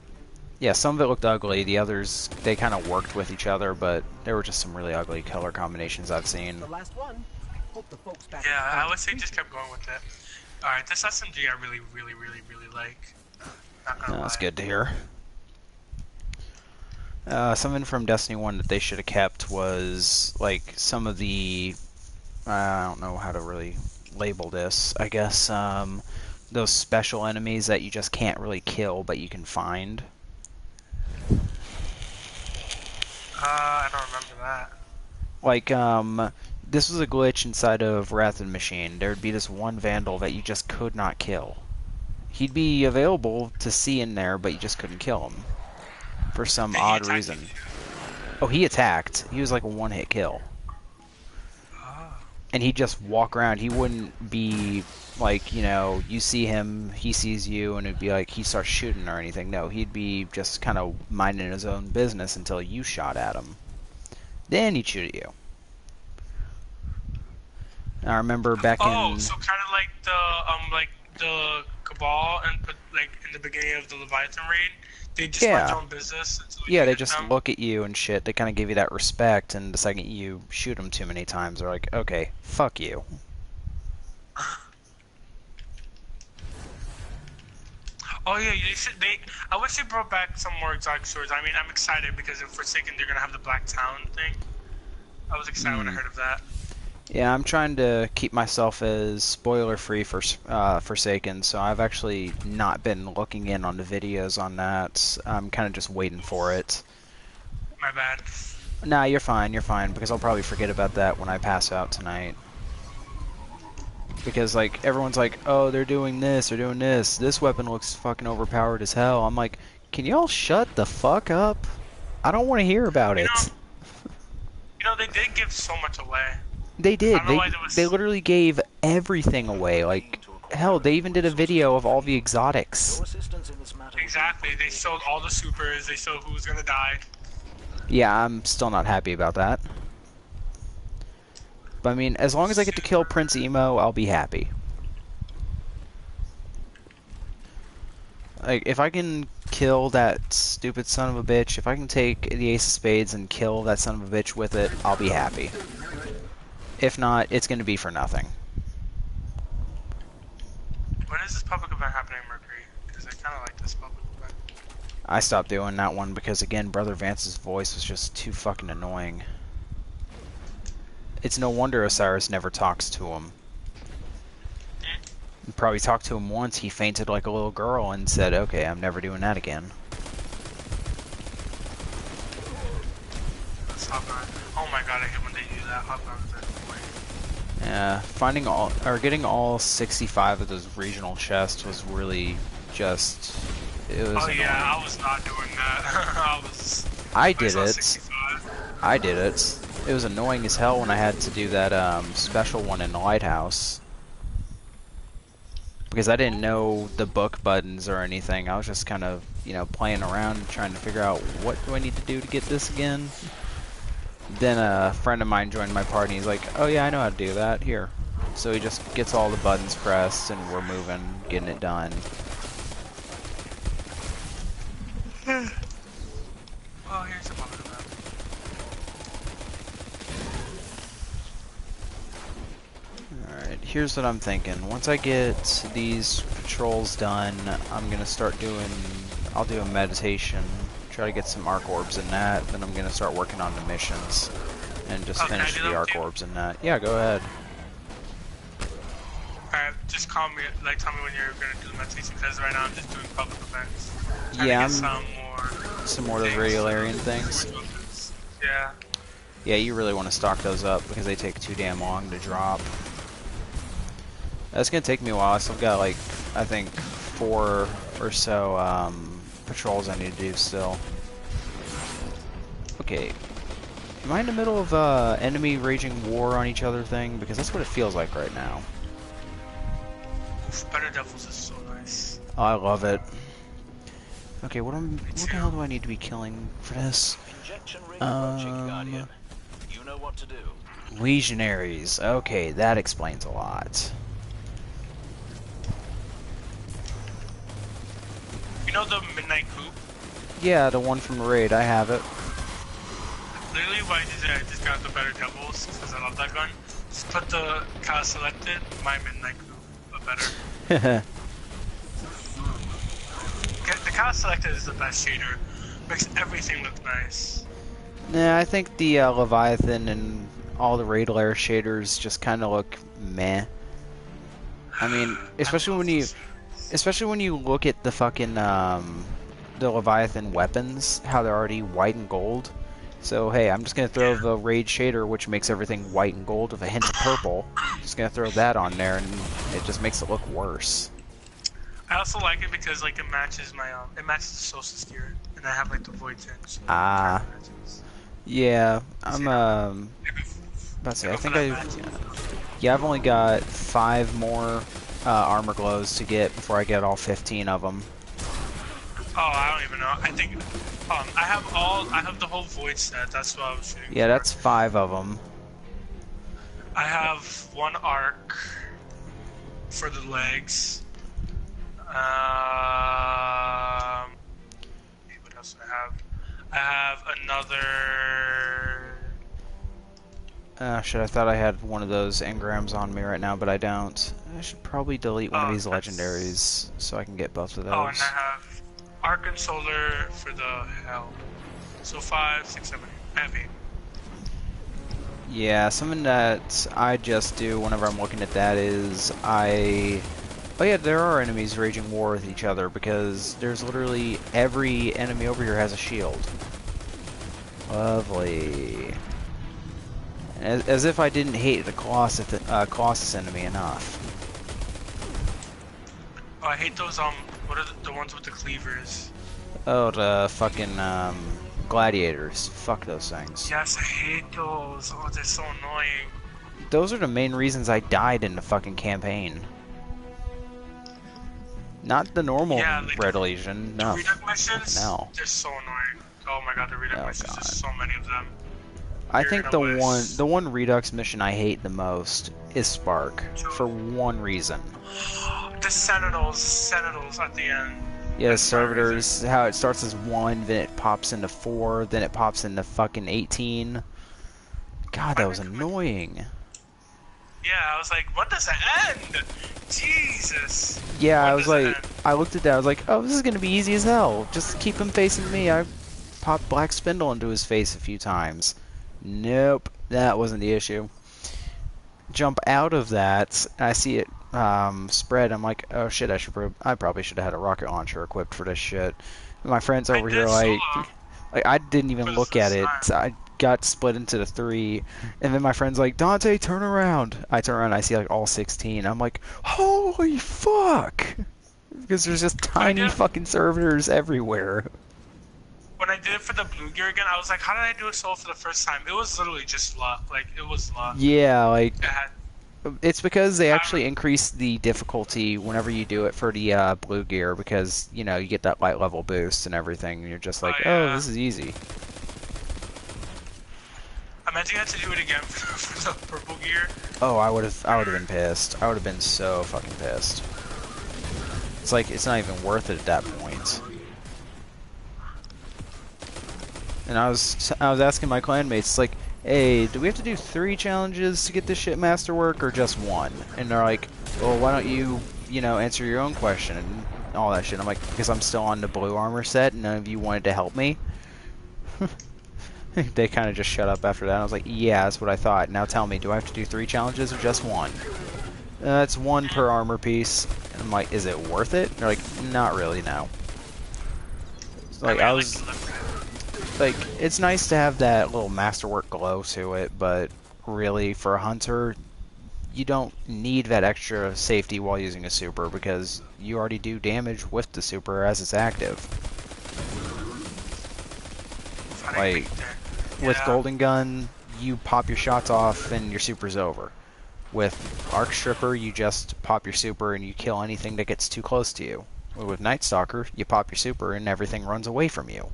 yeah, some of it looked ugly. The others, they kind of worked with each other, but there were just some really ugly color combinations I've seen. The last one. Hope the folks back I wish they just kept going with it. All right, this SMG I really like. Not gonna lie. That's good to hear. Something from Destiny 1 that they should have kept was, like, some of the... I don't know how to really label this. I guess, those special enemies that you just can't really kill, but you can find. I don't remember that. Like, this was a glitch inside of Wrath of the Machine. There would be this one Vandal that you just could not kill. He'd be available to see in there, but you just couldn't kill him. For some odd reason. Oh, he attacked. He was like a one-hit kill. And he'd just walk around. He wouldn't be like, you know, you see him, he sees you, and it'd be like he starts shooting or anything. No, he'd be just kind of minding his own business until you shot at him. Then he'd shoot at you. I remember back in... Oh, so kind of like the Cabal and like in the beginning of the Leviathan raid. They just mind their own business. Yeah, they just look at you and shit. They kind of give you that respect, and the second you shoot them too many times, they're like, okay, fuck you. Oh yeah, I wish they brought back some more exotic swords. I mean, I'm excited because in Forsaken they're gonna have the Black Talon thing. I was excited when I heard of that. Yeah, I'm trying to keep myself as spoiler-free for Forsaken, so I've actually not been looking in on the videos on that. I'm kind of just waiting for it. My bad. Nah, you're fine, because I'll probably forget about that when I pass out tonight. Because, like, everyone's like, oh, they're doing this, this weapon looks fucking overpowered as hell. I'm like, can y'all shut the fuck up? I don't want to hear about You it. know, they did give so much away. They I did. don't know why there was. They literally gave everything away. Like, hell, they even did a video of all the exotics. Your assistance in this matter. Exactly. They showed all the supers. They showed who's gonna die. Yeah, I'm still not happy about that. But I mean, as long as I get to kill Prince Emo, I'll be happy. Like, if I can kill that stupid son of a bitch, if I can take the Ace of Spades and kill that son of a bitch with it, I'll be happy. If not, it's going to be for nothing. When is this public event happening, Mercury? Because I kind of like this public event. I stopped doing that one because, again, Brother Vance's voice was just too fucking annoying. It's no wonder Osiris never talks to him. He probably talked to him once, he fainted like a little girl and said, okay, I'm never doing that again. Let's hop on. Oh my god, I hate when they do that. Hop on that point. Yeah, finding all, or getting all 65 of those regional chests was really just, it was Oh annoying. yeah, I was not doing that. I did saw it. 65. I did it. It was annoying as hell when I had to do that special one in the lighthouse. Because I didn't know the book buttons or anything. I was just kind of, you know, playing around and trying to figure out what do I need to do to get this again. Then a friend of mine joined my party. He's like, oh yeah, I know how to do that. Here. So he just gets all the buttons pressed and we're moving, getting it done. Oh, here's a public event. Alright, here's what I'm thinking. Once I get these patrols done, I'm gonna start doing, I'll do a meditation, try to get some arc orbs in that, then I'm gonna start working on the missions, and just Can I finish do the them arc too? orbs in that. Yeah, go ahead. Alright, just call me, like tell me when you're gonna do the meditation, because right now I'm just doing public events. Trying Yeah, to get I'm some more of those things. radiolarian things. Yeah. Yeah, you really want to stock those up, because they take too damn long to drop. That's gonna take me a while. I still got like, I think 4 or so patrols I need to do still. Okay, am I in the middle of enemy raging war on each other thing? Because that's what it feels like right now. Better Devils is so nice. Oh, I love it. Okay, what the hell do I need to be killing for this? Injection rig approaching, Guardian. You know what to do. Legionaries. Okay, that explains a lot. You know the Midnight Coop? Yeah, the one from the raid. I have it. Literally, why I did it, I just got the Better Devils, because I love that gun. Just put the Kyle selected, my Midnight Coop, but better. The Kyle selected is the best shader. Makes everything look nice. Nah, I think the Leviathan and all the raid layer shaders just kind of look meh. I mean, especially when you look at the fucking the Leviathan weapons, how they're already white and gold. So hey, I'm just gonna throw the raid shader, which makes everything white and gold with a hint of purple. Just gonna throw that on there, and it just makes it look worse. I also like it because like it matches my it matches the Solstice gear, and I have like the Void Tinge. So Ah. Yeah, I'm about to say, I think yeah, I've only got 5 more armor glows to get before I get all 15 of them. Oh, I don't even know. I think I have the whole Void set. That's what I was shooting. Yeah, that's 5 of them. I have 1 arc for the legs. What else do I have? I have another. Shit, I thought I had one of those engrams on me right now, but I don't. I should probably delete one of these legendaries so I can get both of those. Oh, and I have arc and solar for the hell. So 5, 6, 7, 8. I have 8. Yeah, something that I just do whenever I'm looking at that is oh yeah, there are enemies raging war with each other because there's literally every enemy over here has a shield. Lovely. As if I didn't hate the Colossus enemy enough. Oh, I hate those what are the ones with the cleavers? Oh, the fucking gladiators. Fuck those things. Yes, I hate those. Oh, they're so annoying. Those are the main reasons I died in the fucking campaign. Not the normal Yeah, like Red Legion. The No. reduct missions, No. they're so annoying. Oh my god, the reduct Oh, missions, God. there's so many of them. I You're think gonna the one Redux mission I hate the most is Spark for one reason. The Sentinels at the end. Yeah, That's my servitors, how it starts as 1, then it pops into 4, then it pops into fucking 18. God, that was annoying. Yeah, I was like, when does it end? Jesus. Yeah, When I was does it like, end? I looked at that, I was like, oh, this is gonna be easy as hell. Just keep him facing me. I popped Black Spindle into his face a few times. Nope, that wasn't the issue. Jump out of that, I see it spread. I'm like, oh shit, I probably should have had a rocket launcher equipped for this shit. My friends over here like I didn't even look at it. I got split into the 3, and then my friend's like, Dante, turn around. I turn around, I see like all 16. I'm like, holy fuck! Because there's just tiny fucking servitors everywhere. When I did it for the blue gear again, I was like, how did I do it solo for the first time? It was literally just luck. Like, it was luck. Yeah, like, It had, it's because they actually increase the difficulty whenever you do it for the blue gear, because, you know, you get that light level boost and everything, and you're just like, oh, this is easy. imagine you had to do it again for the purple gear. Oh, I would have been pissed. I would have been so fucking pissed. It's like, it's not even worth it at that point. And I was asking my clanmates, like, hey, do we have to do 3 challenges to get this shit masterwork, or just 1? And they're like, well, why don't you, you know, answer your own question and all that shit. I'm like, because I'm still on the blue armor set, and none of you wanted to help me? They kind of just shut up after that. I was like, yeah, that's what I thought. Now tell me, do I have to do 3 challenges or just 1? That's 1 per armor piece. And I'm like, is it worth it? They're like, not really, no. Like, I was... Like, it's nice to have that little masterwork glow to it, but really, for a hunter, you don't need that extra safety while using a super, because you already do damage with the super as it's active. Like, with Golden Gun, you pop your shots off and your super's over. With Arc Stripper, you just pop your super and you kill anything that gets too close to you. With Night Stalker, you pop your super and everything runs away from you.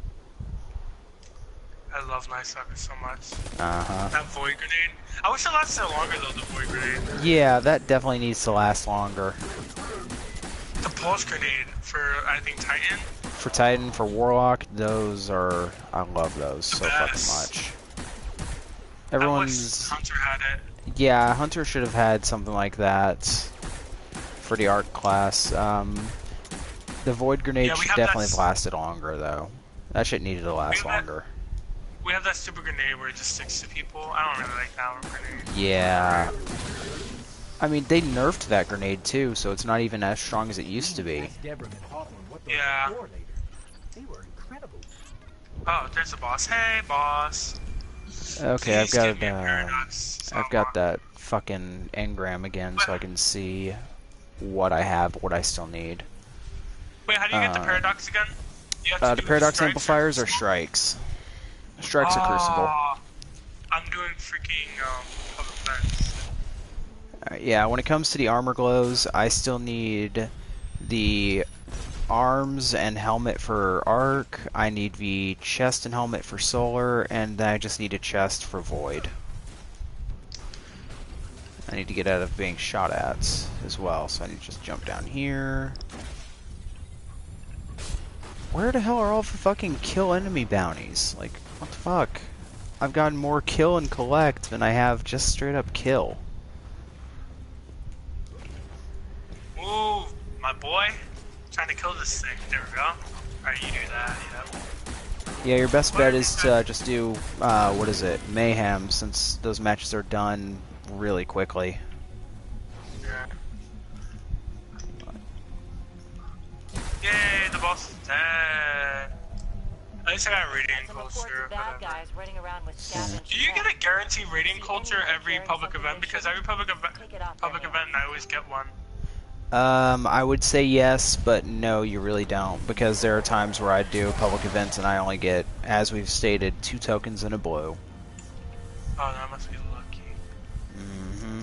I love Night Stalker so much. Uh-huh. That Void Grenade. I wish it lasted longer though, the Void Grenade. Yeah, that definitely needs to last longer. The Pulse Grenade for, I think, Titan. For Titan, for Warlock, those are... I love those so fucking much. Everyone's... I wish Hunter had it. Yeah, Hunter should have had something like that for the Arc class. The Void Grenade should definitely have lasted longer, though. That shit needed to last longer. We have that super grenade where it just sticks to people. I don't really like that grenade. Yeah. I mean, they nerfed that grenade, too, so it's not even as strong as it used to be. Yeah. They were incredible. Oh, there's a boss. Hey, boss. Okay, Please give me a I've got that fucking engram again, so I can see what I have, what I still need. Wait, how do you get the paradox again? You have to The do paradox amplifiers are strikes. Strikes are Crucible. I'm doing freaking public defense. Yeah, when it comes to the armor glows, I still need the arms and helmet for Arc. I need the chest and helmet for Solar, and then I just need a chest for Void. I need to get out of being shot at as well, so I need to just jump down here. Where the hell are all the fucking kill enemy bounties? Like, what the fuck? I've gotten more kill and collect than I have just straight up kill. Ooh, my boy. Trying to kill this thing. There we go. Alright, you do that, yep. Yeah, your best bet is to just do, what is it? Mayhem, since those matches are done really quickly. Yeah. Yay, the boss is dead. At least I got radiant culture. Bad guys running around with scavenged Do you get a guaranteed radiant culture every public event? Because every public event I always get one. I would say yes, but no, you really don't, because there are times where I do public events and I only get, as we've stated, 2 tokens and a blue. Oh, that must be lucky. Mm-hmm.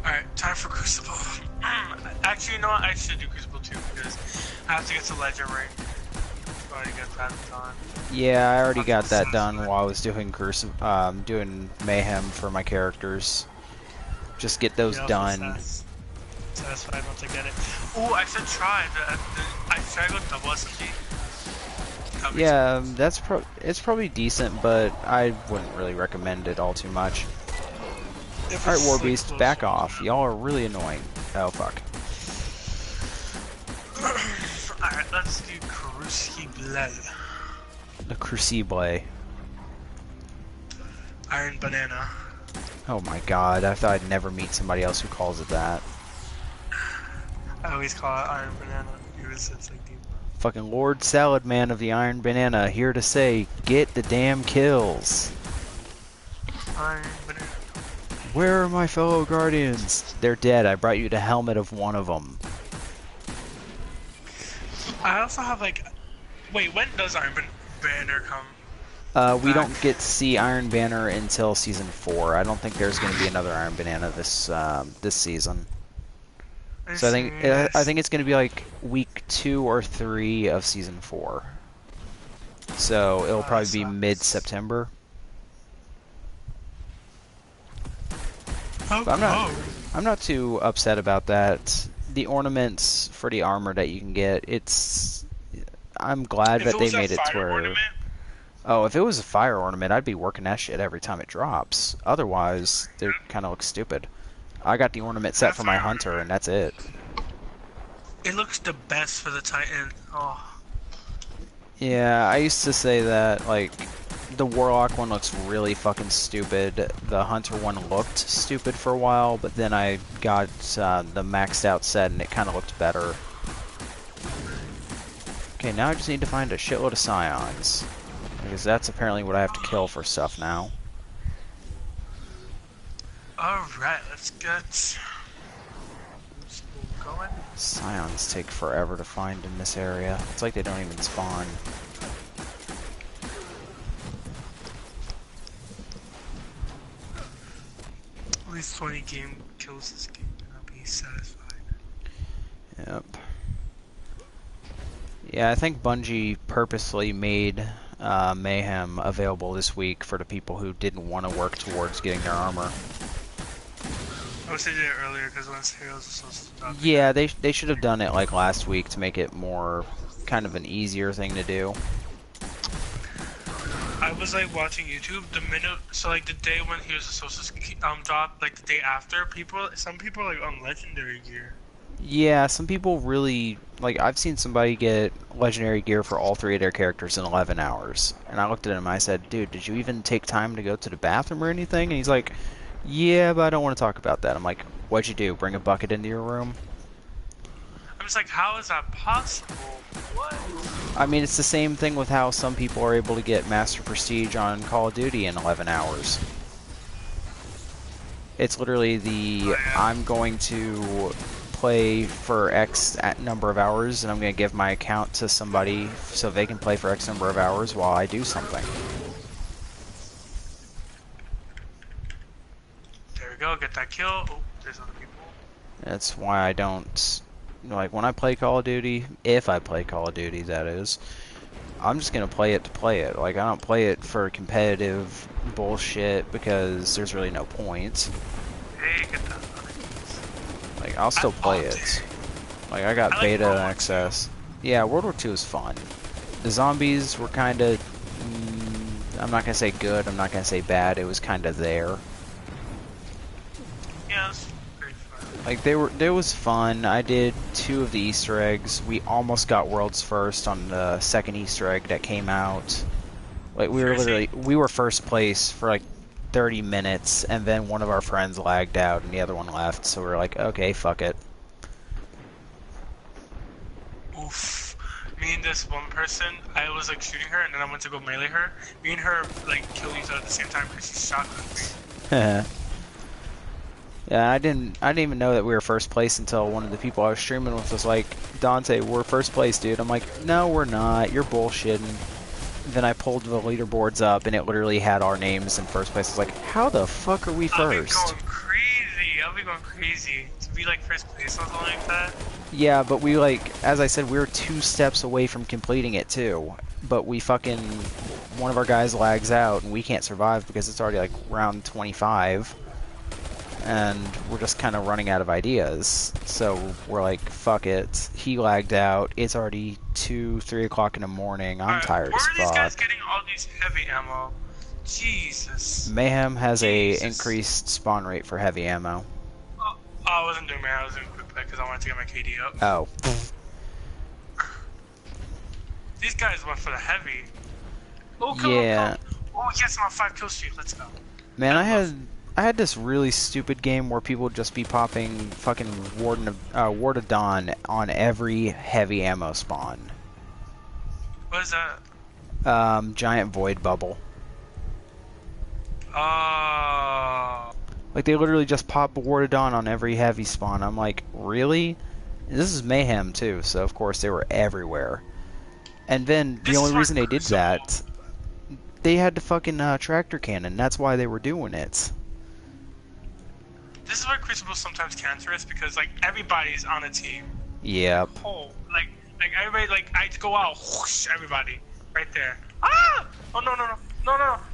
Alright, time for Crucible. Actually, you know what? I should do Crucible too, because I have to get to Legend Ring. Already get that done. Yeah, I already got that done while I was doing doing Mayhem for my characters. Just get those done. Satisfied once I get it. Oh, I should try. I should go double SMG. Yeah, it's probably decent, but I wouldn't really recommend it all too much. Alright, Warbeast, back off. Y'all are really annoying. Oh, fuck. Alright, let's do Crucible. The Crucible. Iron Banana. Oh my god, I thought I'd never meet somebody else who calls it that. I always call it Iron Banana. It's like deep. Fucking Lord Salad Man of the Iron Banana, here to say, get the damn kills. Iron Banana. Where are my fellow Guardians? They're dead. I brought you the helmet of one of them. I also have like... Wait, when does Iron Banner come? We don't get to see Iron Banner until Season 4. I don't think there's going to be another Iron Banana this season. So I think it's going to be like week 2 or 3 of Season 4. So it'll probably be mid-September. But I'm not too upset about that. The ornaments for the armor that you can get, I'm glad that they made it to where... Ornament? Oh, if it was a fire ornament, I'd be working that shit every time it drops. Otherwise, they kind of look stupid. I got the ornament set for my hunter, and that's it. It looks the best for the Titan. Oh. Yeah, I used to say that, like, the Warlock one looks really fucking stupid. The Hunter one looked stupid for a while, but then I got the maxed out set, and it kind of looked better. Okay, now I just need to find a shitload of Scions. Because that's apparently what I have to kill for stuff now. Alright, let's get... going. Scions take forever to find in this area. It's like they don't even spawn. At least 20 game kills this game, and I'll be satisfied. Yep. Yeah, I think Bungie purposely made Mayhem available this week for the people who didn't want to work towards getting their armor. I wish they did it earlier, because once Heroes are supposed to stop. Yeah, they should have done it like last week to make it more kind of an easier thing to do. I was like watching YouTube the minute, so like the day when Heroes of Solstice dropped, like the day after, some people are like on legendary gear. Yeah, some people really, like, I've seen somebody get legendary gear for all 3 of their characters in 11 hours. And I looked at him and I said, dude, did you even take time to go to the bathroom or anything? And he's like, yeah, but I don't want to talk about that. I'm like, what'd you do, bring a bucket into your room? I'm just like, how is that possible? What? I mean, it's the same thing with how some people are able to get Master Prestige on Call of Duty in 11 hours. It's literally the, I'm going to play for X number of hours, and I'm going to give my account to somebody so they can play for X number of hours while I do something. There we go, get that kill. Oh, there's other people. That's why I don't, like, when I play Call of Duty, if I play Call of Duty, that is, I'm just going to play it to play it. Like, I don't play it for competitive bullshit because there's really no point. Hey, get that. Like, I'll still play it. Like, I got beta access. Yeah, World War II is fun. The zombies were kind of, I'm not going to say good, I'm not going to say bad, it was kind of there. Yeah, it's pretty fun. Like, there was fun. I did 2 of the Easter eggs. We almost got World's First on the 2nd Easter egg that came out. Like, we were first place for like 30 minutes, and then one of our friends lagged out and the other one left, so we were like, okay, fuck it. Oof. Me and this one person, I was like shooting her, and then I went to go melee her. Me and her like killed each other at the same time because she shot me. Yeah, I didn't even know that we were first place until one of the people I was streaming with was like, Dante, we're first place, dude. I'm like, no, we're not. You're bullshitting. Then I pulled the leaderboards up, and it literally had our names in first place. I was like, how the fuck are we first? I'll be going crazy. To be like first place or something like that. Yeah, but we like, as I said, we were 2 steps away from completing it too. But we fucking, one of our guys lags out, and we can't survive because it's already like round 25. And we're just kind of running out of ideas. So we're like, fuck it. He lagged out. It's already 2, 3 o'clock in the morning. I'm tired as fuck. Where are these guys getting all these heavy ammo? Jesus. Mayhem has a increased spawn rate for heavy ammo. Oh, I wasn't doing Mayhem. I was doing quick play because I wanted to get my KD up. Oh. These guys went for the heavy. Oh, come yeah. on, come on. Oh, yes, I'm on 5 kill streak. Let's go. Man, I had this really stupid game where people would just be popping fucking Ward of Dawn on every heavy ammo spawn. What is that? Giant void bubble. Oh. Like, they literally just pop Ward of Dawn on every heavy spawn. I'm like, really? And this is Mayhem, too, so of course they were everywhere. And then, the only reason they did that, they had the fucking tractor cannon. That's why they were doing it. This is why Crucible's sometimes cancerous, because, like, everybody's on a team. Yep. Oh, like everybody, like, I go out, whoosh, everybody, right there. Ah! Oh, no,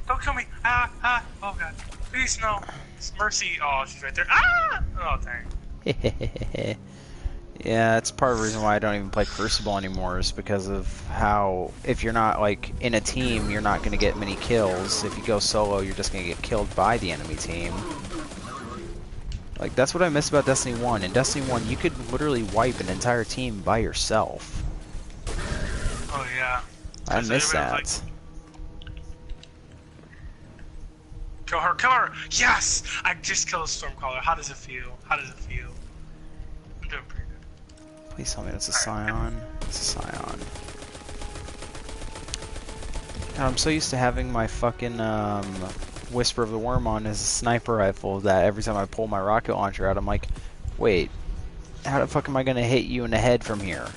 don't kill me. Oh, God. Please, no. It's Mercy. Oh, she's right there. Ah! Oh, dang. Yeah, that's part of the reason why I don't even play Crucible anymore, is because of how, if you're not, like, in a team, you're not going to get many kills. If you go solo, you're just going to get killed by the enemy team. Like, that's what I miss about Destiny 1. In Destiny 1, you could literally wipe an entire team by yourself. Oh, yeah. I miss that. Like, kill her, kill her! Yes! I just killed a Stormcaller. How does it feel? How does it feel? I'm doing pretty good. Please tell me that's a Scion. It's a Scion. God, I'm so used to having my fucking, Whisper of the Worm on as a sniper rifle that every time I pull my rocket launcher out, I'm like, wait, how the fuck am I gonna hit you in the head from here?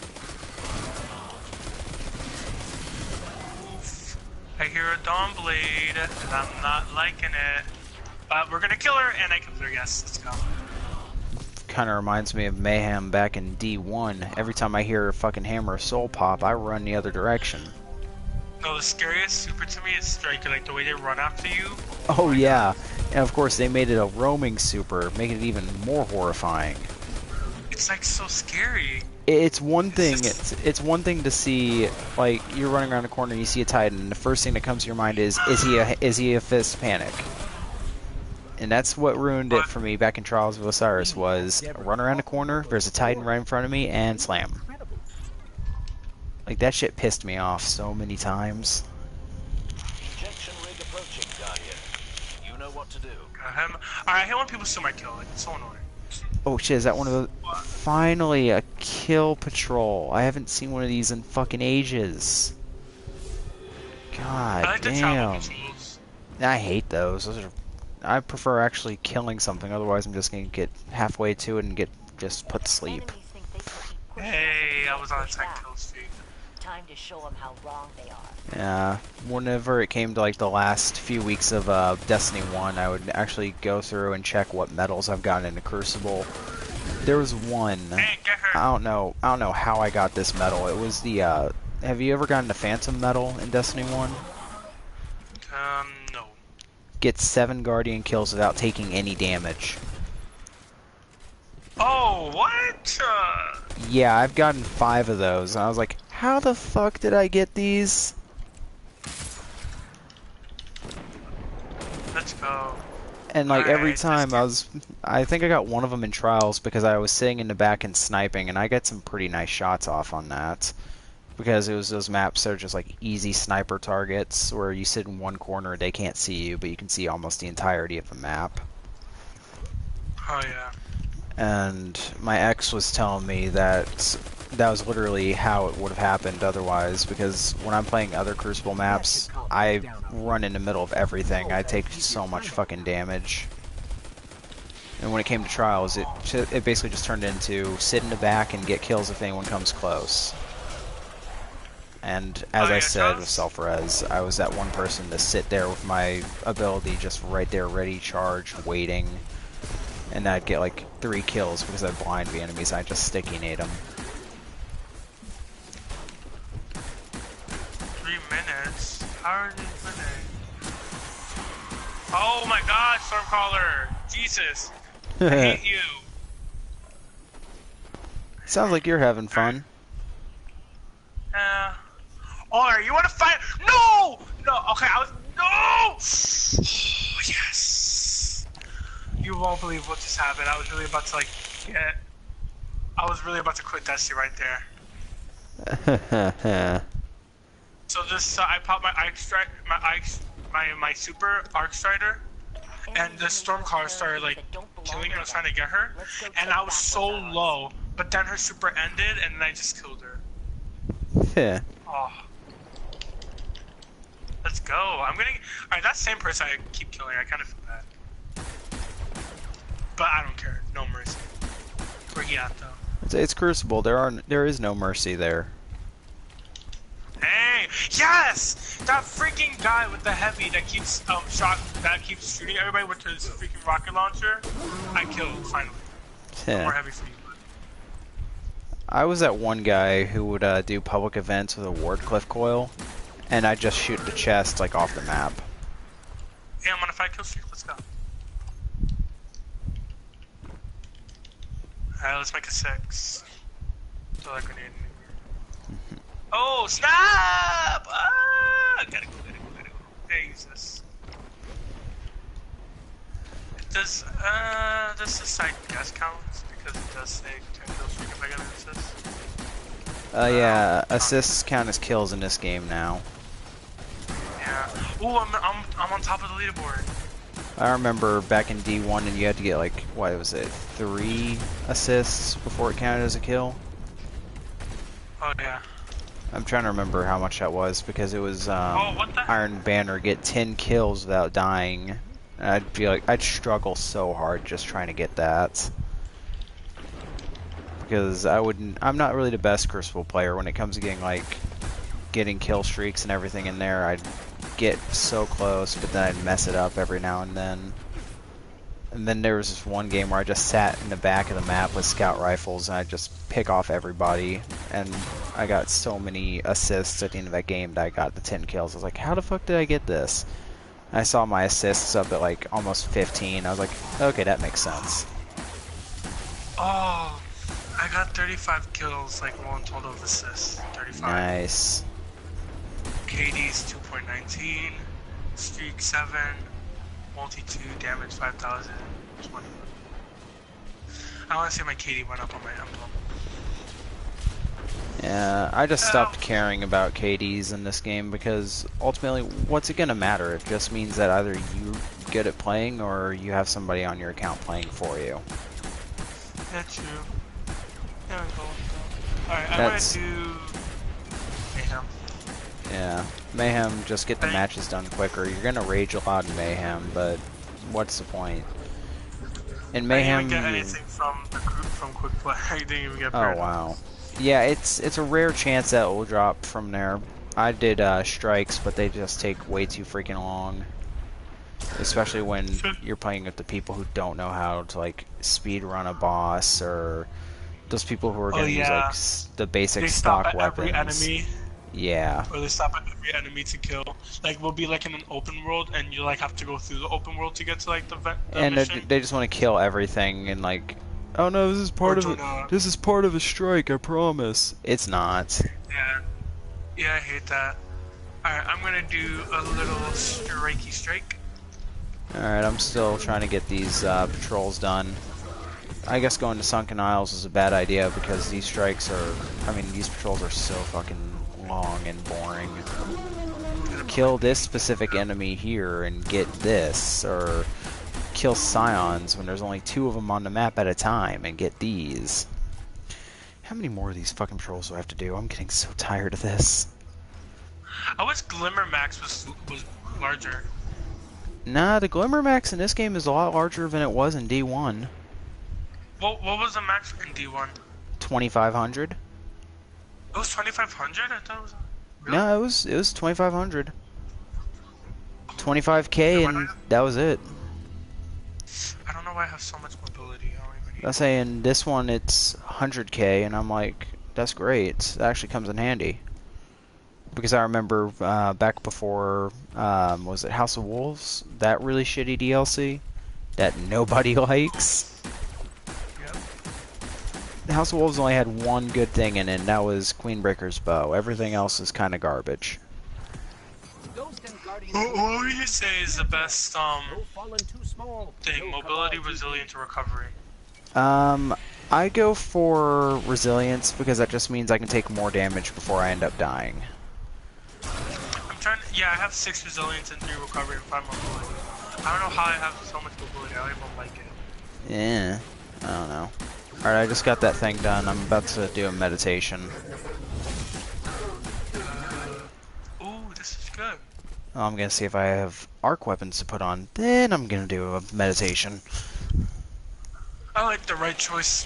Oof. I hear a Dawn Blade, and I'm not liking it. But we're gonna kill her, and I killed her, yes, let's go. Kinda reminds me of Mayhem back in D1. Every time I hear a fucking Hammer of Soul pop, I run the other direction. No, the scariest super to me is Striker, like the way they run after you. Oh yeah, and of course they made it a roaming super, making it even more horrifying. It's like so scary. It's one thing. It's one thing to see, like, you're running around a corner and you see a Titan, and the first thing that comes to your mind is he a fist panic? And that's what ruined it for me back in Trials of Osiris. Was run around a corner, there's a Titan right in front of me, and slam. Like, that shit pissed me off so many times. Injection rig approaching, Guardian. You know what to do. I hate when people steal my kill. Like, it's so annoying. Oh shit, is that one of the... Finally, a kill patrol. I haven't seen one of these in fucking ages. God I like the damn. travel patrols. I hate those. I prefer actually killing something, otherwise I'm just gonna get halfway to it and get just put to sleep. Enemies think they can keep pushing Hey, I was on a push 10 back. kill streak. Time to show them how wrong they are. Yeah, whenever it came to like the last few weeks of Destiny 1, I would actually go through and check what medals I've gotten into Crucible. There was one. Hey, get her! I don't know how I got this medal. It was the have you ever gotten the Phantom medal in Destiny 1? No. Get 7 Guardian kills without taking any damage. Oh, what? Yeah, I've gotten 5 of those, and I was like, how the fuck did I get these? Let's go. And like every Alright, time I think I got one of them in Trials because I was sitting in the back and sniping, and I got some pretty nice shots off on that. Because it was those maps that are just like easy sniper targets where you sit in one corner and they can't see you, but you can see almost the entirety of the map. Oh, yeah. And my ex was telling me that that was literally how it would have happened otherwise, because when I'm playing other Crucible maps, I run in the middle of everything. I take so much fucking damage. And when it came to trials, it basically just turned into sit in the back and get kills if anyone comes close. And as I said with self-res, I was that one person to sit there with my ability just right there, ready, charged, waiting. And I'd get like 3 kills because I'd blind the enemies and I'd just sticky nade them. 3 minutes? How are they winning? Oh my god, Stormcaller! Jesus! I hate you! Sounds like you're having fun. Or you wanna fight? No! No, okay, no! Yes! You won't believe what just happened. I was really about to like I was really about to quit Destiny right there. So this I popped my my super Arc Strider, and the Stormcaller started like killing her. I was trying to get her, and I was so low. But then her super ended, and then I just killed her. Yeah. Oh. Let's go. Alright, that same person I keep killing, I kind of feel bad. But I don't care. No mercy. Where he at, though? It's Crucible. There is no mercy there. Hey! Yes! That freaking guy with the heavy that keeps keeps shooting everybody with his freaking rocket launcher, I killed, finally. No more heavy for you. I was that one guy who would do public events with a Wardcliff coil, and I'd just shoot the chest like off the map. Yeah, I'm on a 5 kill streak. Let's go. Alright, let's make a 6. Throw that grenade in here. Oh, snap! Ah! Gotta go. Hey, use this. Does the side gas count? Because it does say 10 kills streak if I get an assist. Yeah, assists count as kills in this game now. Yeah. Ooh, I'm on top of the leaderboard. I remember back in D1 and you had to get like, what was it, 3 assists before it counted as a kill? Oh yeah. I'm trying to remember how much that was because it was Iron Banner get 10 kills without dying. And I'd struggle so hard just trying to get that. Because I'm not really the best Crucible player when it comes to getting kill streaks and everything in there. I'd get so close, but then I'd mess it up every now and then. And then there was this one game where I just sat in the back of the map with scout rifles and I'd just pick off everybody. And I got so many assists at the end of that game that I got the 10 kills. I was like, how the fuck did I get this? And I saw my assists up at like almost 15. I was like, okay, that makes sense. Oh, I got 35 kills, like one total of assists. 35. Nice. KD's 2.19, streak 7, multi 2, damage 5,000, 20. I want to say my KD went up on my emblem. Yeah, I just stopped caring about KDs in this game because ultimately, what's it gonna matter? It just means that either you're good at playing or you have somebody on your account playing for you. Yeah, true. Yeah, alright, I'm gonna do Mayhem. Yeah, Mayhem, just get the matches done quicker. You're gonna rage a lot in Mayhem, but what's the point? In Mayhem, I didn't even get anything from the group from Quick Play. I didn't even get Oh wow. Yeah, it's a rare chance that will drop from there. I did strikes, but they just take way too freaking long. Especially when you're playing with the people who don't know how to like speed run a boss, or those people who are gonna use like the basic stock weapons. Every enemy. Yeah. Or they stop at every enemy to kill. Like we'll be like in an open world, and you like have to go through the open world to get to like the and mission. They just want to kill everything and like, oh no, this is part of it. This is part of a strike, I promise. It's not. Yeah, I hate that. Alright, I'm gonna do a little strikey strike. Alright, I'm still trying to get these patrols done. I guess going to Sunken Isles is a bad idea because these strikes are, these patrols are so fucking long and boring. Kill this specific enemy here and get this, or kill Scions when there's only 2 of them on the map at a time and get these. How many more of these fucking patrols do I have to do? I'm getting so tired of this. I wish Glimmer Max was larger. Nah, the Glimmer Max in this game is a lot larger than it was in D1. What was the max in D1? 2,500. It was 2,500. I thought it was. Really? No, it was 2,500. Yeah, 25k, why do and that was it. I don't know why I have so much mobility. I don't even need I'm saying this one it's 100k, and I'm like, that's great. It actually comes in handy. Because I remember back before, was it House of Wolves? That really shitty DLC that nobody likes. Yep. House of Wolves only had one good thing in it, and that was Queenbreaker's bow. Everything else is kind of garbage. Ghost and Guardian. What would you say is the best No fallen too small. thing? No Mobility, cabal too resilience, or recovery? I go for resilience because that just means I can take more damage before I end up dying. I'm trying. Yeah, I have 6 resilience and 3 recovery and 5 mobility. I don't know how I have so much mobility. I don't even like it. Yeah, I don't know. Alright, I just got that thing done. I'm about to do a meditation. Ooh, this is good. I'm gonna see if I have arc weapons to put on. Then I'm gonna do a meditation. I like the right choice.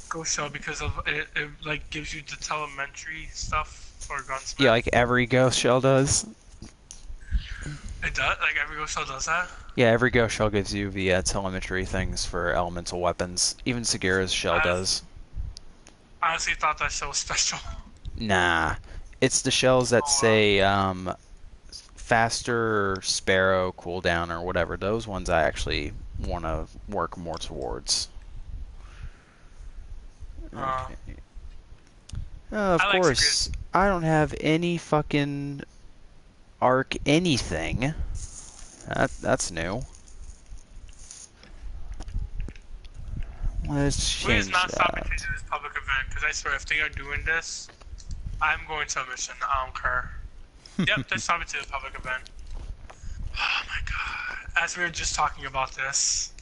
Ghost shell because of it. It like gives you the telemetry stuff for gunsmith. Yeah, like every ghost shell does. It does. Like every ghost shell does that. Yeah, every ghost shell gives you the telemetry things for elemental weapons. Even Sagira's shell does. I honestly thought that shell was special. Nah. It's the shells that say faster sparrow cooldown or whatever. Those ones I actually want to work more towards. Okay. Of I like course, I don't have any fucking arc anything. That's new. Let's change Please not stop me that. to do this public event, because I swear if they are doing this, I'm going to a mission. I don't care. Yep, they stop me to the public event. Oh my god. As we were just talking about this.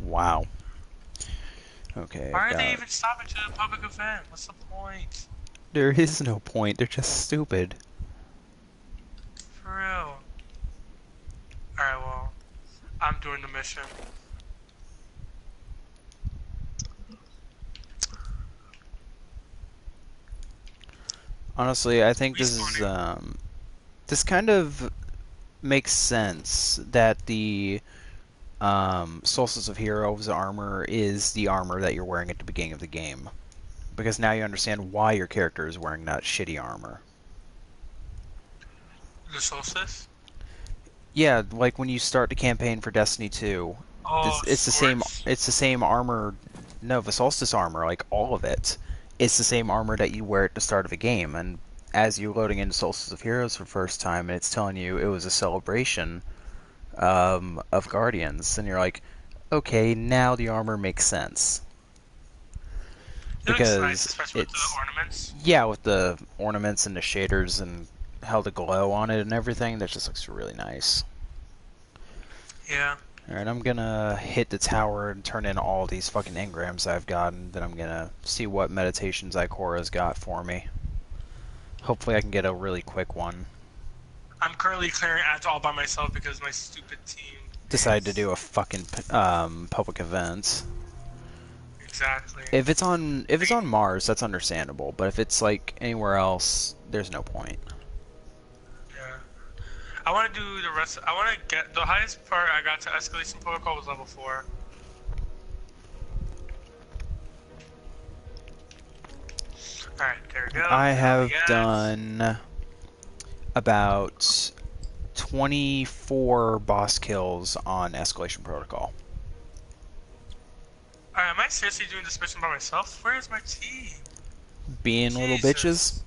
Wow. Okay. Why are they even stopping to the public event? What's the point? There is no point. They're just stupid. For real. Alright, well, I'm doing the mission. Honestly, I think this is this kind of makes sense that the Solstice of Heroes armor is the armor that you're wearing at the beginning of the game. Because now you understand why your character is wearing that shitty armor. The Solstice? Yeah, like when you start the campaign for Destiny 2, Oh, it's the same armor. No, the Solstice armor, like all of it, it's the same armor that you wear at the start of a game. And as you're loading into Solstice of Heroes for the first time, and it's telling you it was a celebration of Guardians, and you're like, okay, now the armor makes sense. Because nice, especially with the ornaments. Yeah, with the ornaments and the shaders and how the glow on it and everything, that just looks really nice. Yeah. Alright, I'm gonna hit the tower and turn in all these fucking engrams I've got, and then I'm gonna see what meditations Ikora's got for me. Hopefully I can get a really quick one. I'm currently clearing ads all by myself because my stupid team Decided to do a fucking public event. Exactly. If it's on Mars, that's understandable, but if it's like anywhere else, there's no point. Yeah. I want to do the rest. I want to get the highest part I got to escalation protocol was level 4. Alright, there we go. I have Yes. done about 24 boss kills on escalation protocol. Alright, am I seriously doing this mission by myself? Where is my team? Being little Jesus. bitches.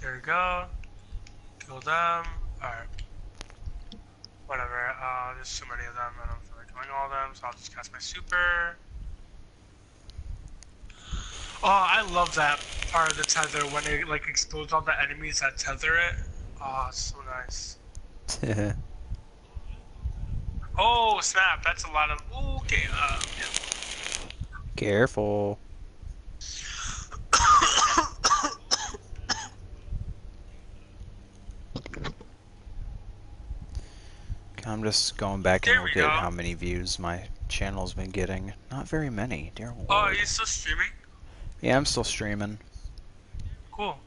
There we go. Kill them. Alright. Whatever. There's too many of them. I don't feel like killing all of them, so I'll just cast my super. Oh, I love that part of the tether when it like explodes all the enemies that tether it. Oh, it's so nice. Oh, snap. That's a lot of... Ooh, okay, yeah. Careful. I'm just going back and There we look at go. how many views my channel's been getting. Not very many, dear lord. Oh, are you still streaming? Yeah, I'm still streaming. Cool.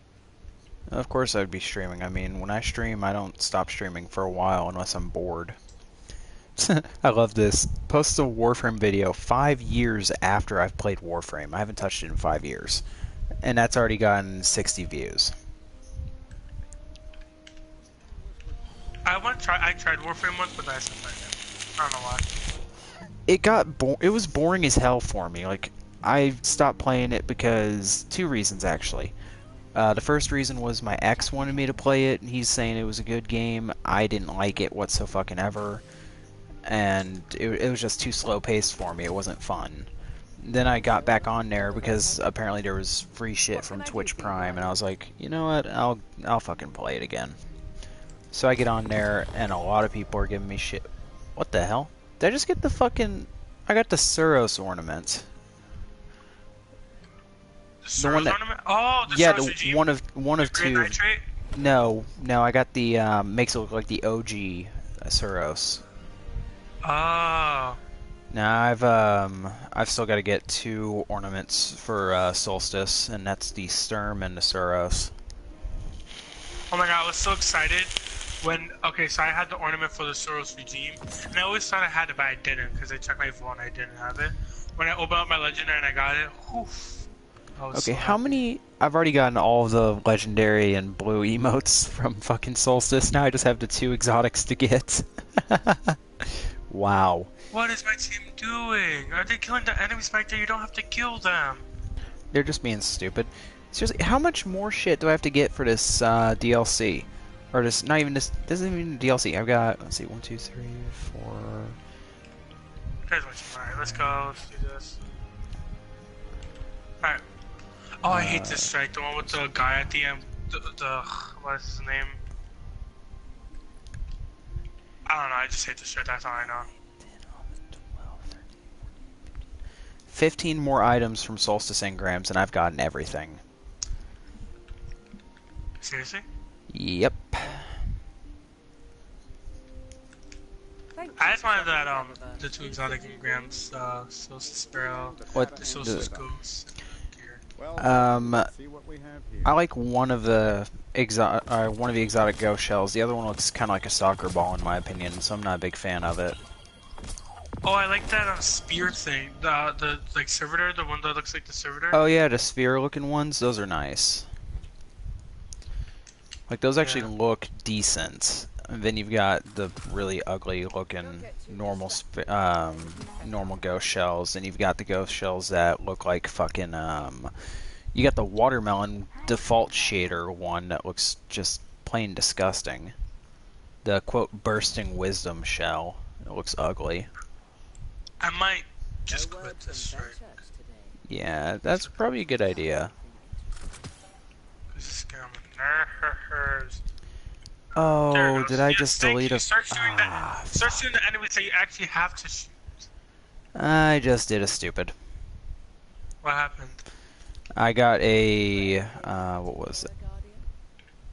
Of course I'd be streaming. I mean, when I stream, I don't stop streaming for a while unless I'm bored. I love this. Post a Warframe video 5 years after I've played Warframe. I haven't touched it in 5 years. And that's already gotten 60 views. I tried Warframe once, but I stopped playing it. I don't know why. It was boring as hell for me. Like, I stopped playing it because 2 reasons actually. The first reason was my ex wanted me to play it, and he's saying it was a good game. I didn't like it whatsoever, and it was just too slow paced for me. It wasn't fun. Then I got back on there because apparently there was free shit from Twitch Prime, and I was like, you know what? I'll fucking play it again. So I get on there, and a lot of people are giving me shit. What the hell? Did I just get the fucking... I got the Suros ornament. The Suros ornament? Oh, the yeah, Suros regime? one of Green two. Nitrate? No, I got the makes it look like the OG Suros. Oh. Now I've still got to get 2 ornaments for Solstice, and that's the Sturm and the Suros. Oh my god, I was so excited when, okay, so I had the ornament for the Suros regime, and I always thought I had it, but I didn't, because I checked my phone and I didn't have it. When I opened up my legendary and I got it, whew, I was Okay, so how happy. many... I've already gotten all of the legendary and blue emotes from fucking Solstice, now I just have the 2 exotics to get. Wow. What is my team doing? Are they killing the enemies back there? You don't have to kill them. They're just being stupid. Seriously, how much more shit do I have to get for this DLC? Or this, not even this isn't even DLC. I've got, let's see, 1, 2, 3, 4... There's my team. Alright, let's go. Let's do this. Alright. Oh, I hate this strike. The one with the guy at the end. What is his name? I don't know. I just hate this strike. That's all I know. 15 more items from Solstice Engrams, and I've gotten everything. Seriously? Yep. Thank I you just for wanted dropping that, in with us. the 2 exotic engrams, Solstice Sparrow, What? the Solstice Ghost. See what we have here. I like one of the exotic ghost shells. The other one looks kind of like a soccer ball, in my opinion, so I'm not a big fan of it. Oh, I like that spear thing. The like servitor, the one that looks like the servitor. Oh yeah, the sphere-looking ones. Those are nice. Like those actually look decent. And then you've got the really ugly-looking normal normal ghost shells, and you've got the ghost shells that look like fucking You got the watermelon default shader one that looks just plain disgusting. The quote bursting wisdom shell. It looks ugly. I might just No quit word this from strike. Fenchurch today. Yeah, that's probably a good idea. This is getting on my nerves. There Oh, it goes. did I Yes, just thank delete you. a... Start shooting Ah, start shooting the enemies that you actually have to shoot. I just did a stupid. What happened? I got a... what was it?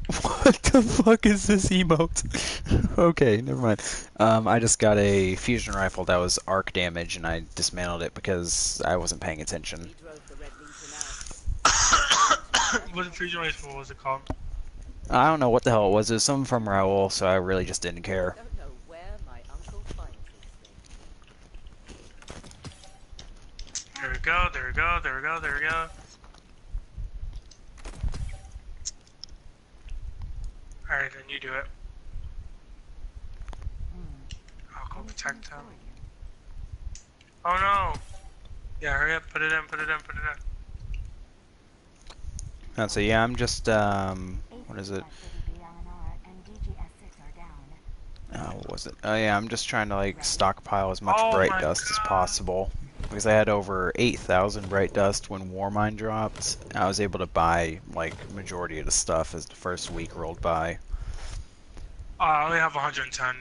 The Guardian? What the fuck is this emote? Okay, never mind. I just got a fusion rifle that was arc damage, and I dismantled it because I wasn't paying attention. He drove the Red Legion out. What fusion rifle? What was it called? I don't know what the hell it was. It was something from Raoul, so I really just didn't care. Don't know where my uncle finds these things. There we go. There we go. There we go. There we go. Alright, then you do it. I'll go protect them. Oh no! Yeah, hurry up, put it in, put it in, put it in. So yeah, I'm just, what is it? What was it? Oh yeah, I'm just trying to like stockpile as much Oh bright my dust as God. possible. Because I had over 8,000 bright dust when Warmind dropped. I was able to buy like majority of the stuff as the first week rolled by. I only have 110.